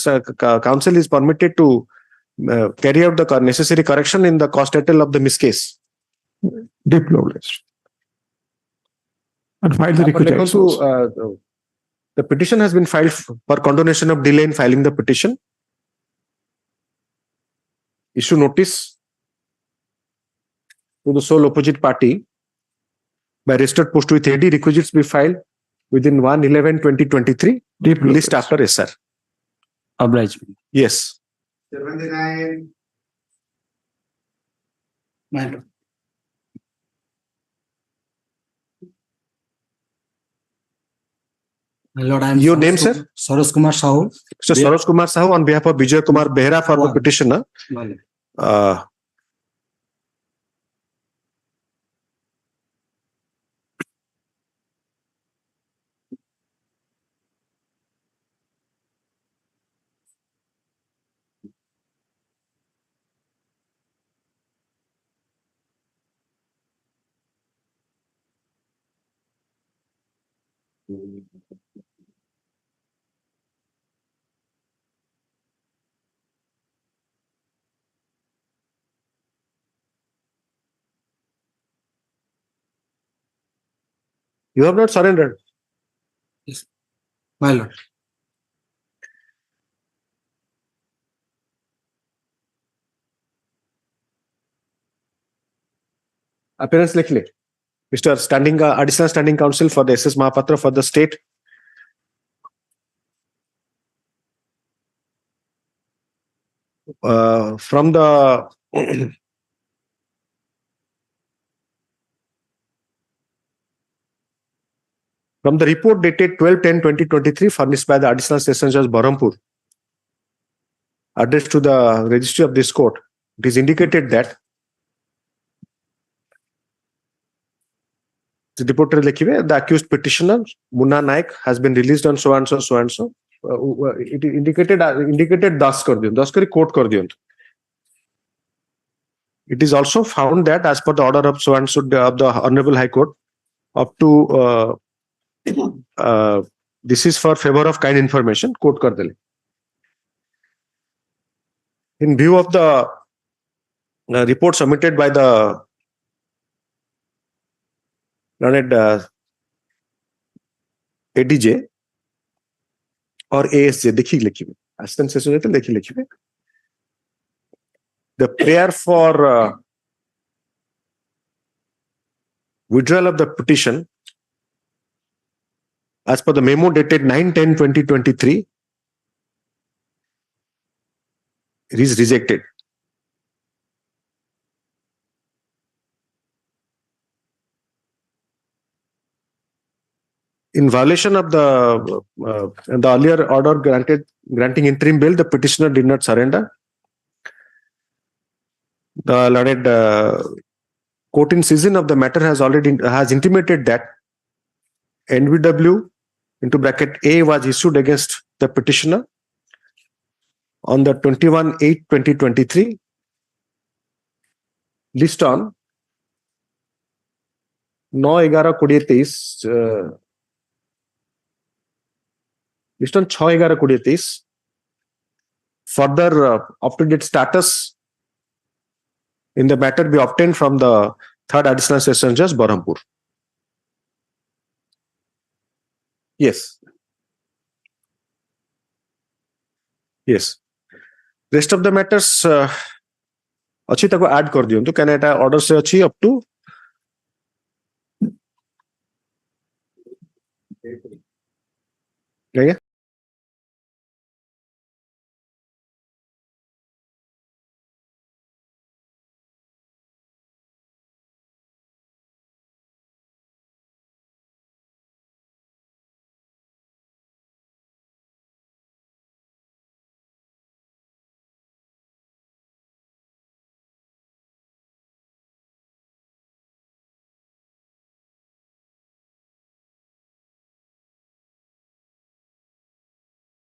B: counsel is permitted to carry out the necessary correction in the cost title of the miscase.
D: Deplored. And file the requisition.
B: The petition has been filed for condonation of delay in filing the petition. Issue notice to the sole opposite party by registered post with AD. Requisites be filed within 1/11/2023. List after SR.
O: Obligement.
B: Yes.
N: 79. Madam.
Q: Lord, I am
B: your name, sir?
Q: Saroj Kumar Sahoo.
B: Mr. Saroj Kumar Sahoo on behalf of Vijay Kumar Behra for the petitioner. You have not surrendered.
Q: Yes, my lord.
B: appearance लिखले Mr. Standing Additional Standing Counsel for the SS Mahapatra for the state. From the from the report dated 12/10/2023 furnished by the Additional Session Judge Berhampur, addressed to the registry of this court, it is indicated that the reporter the accused petitioner Munna Naik has been released on so and so so and so. It indicated das kar diyo, das kari quote kar diyo. It is also found that as per the order of so and so of the Honorable High Court, up to this is for favor of kind information, quote kar dele. In view of the report submitted by the learned ADJ or ASJ, देखिए लिखिए, assistant session होते देखिए लिखिए. The prayer for withdrawal of the petition as per the memo dated 9/10/2023 is rejected. In violation of the earlier order granting interim bail, the petitioner did not surrender. The learned court in session of the matter has intimated that NVW into bracket A was issued against the petitioner on the 21/8/2023. List on 9/11/2023. List on 6/11/2023. Further up-to-date status in the matter be obtained from the third additional session judge Berhampur. Yes. Yes. Rest of the matters अच्छी तक add कर दियो तो कहना है order से अच्छी up to क्या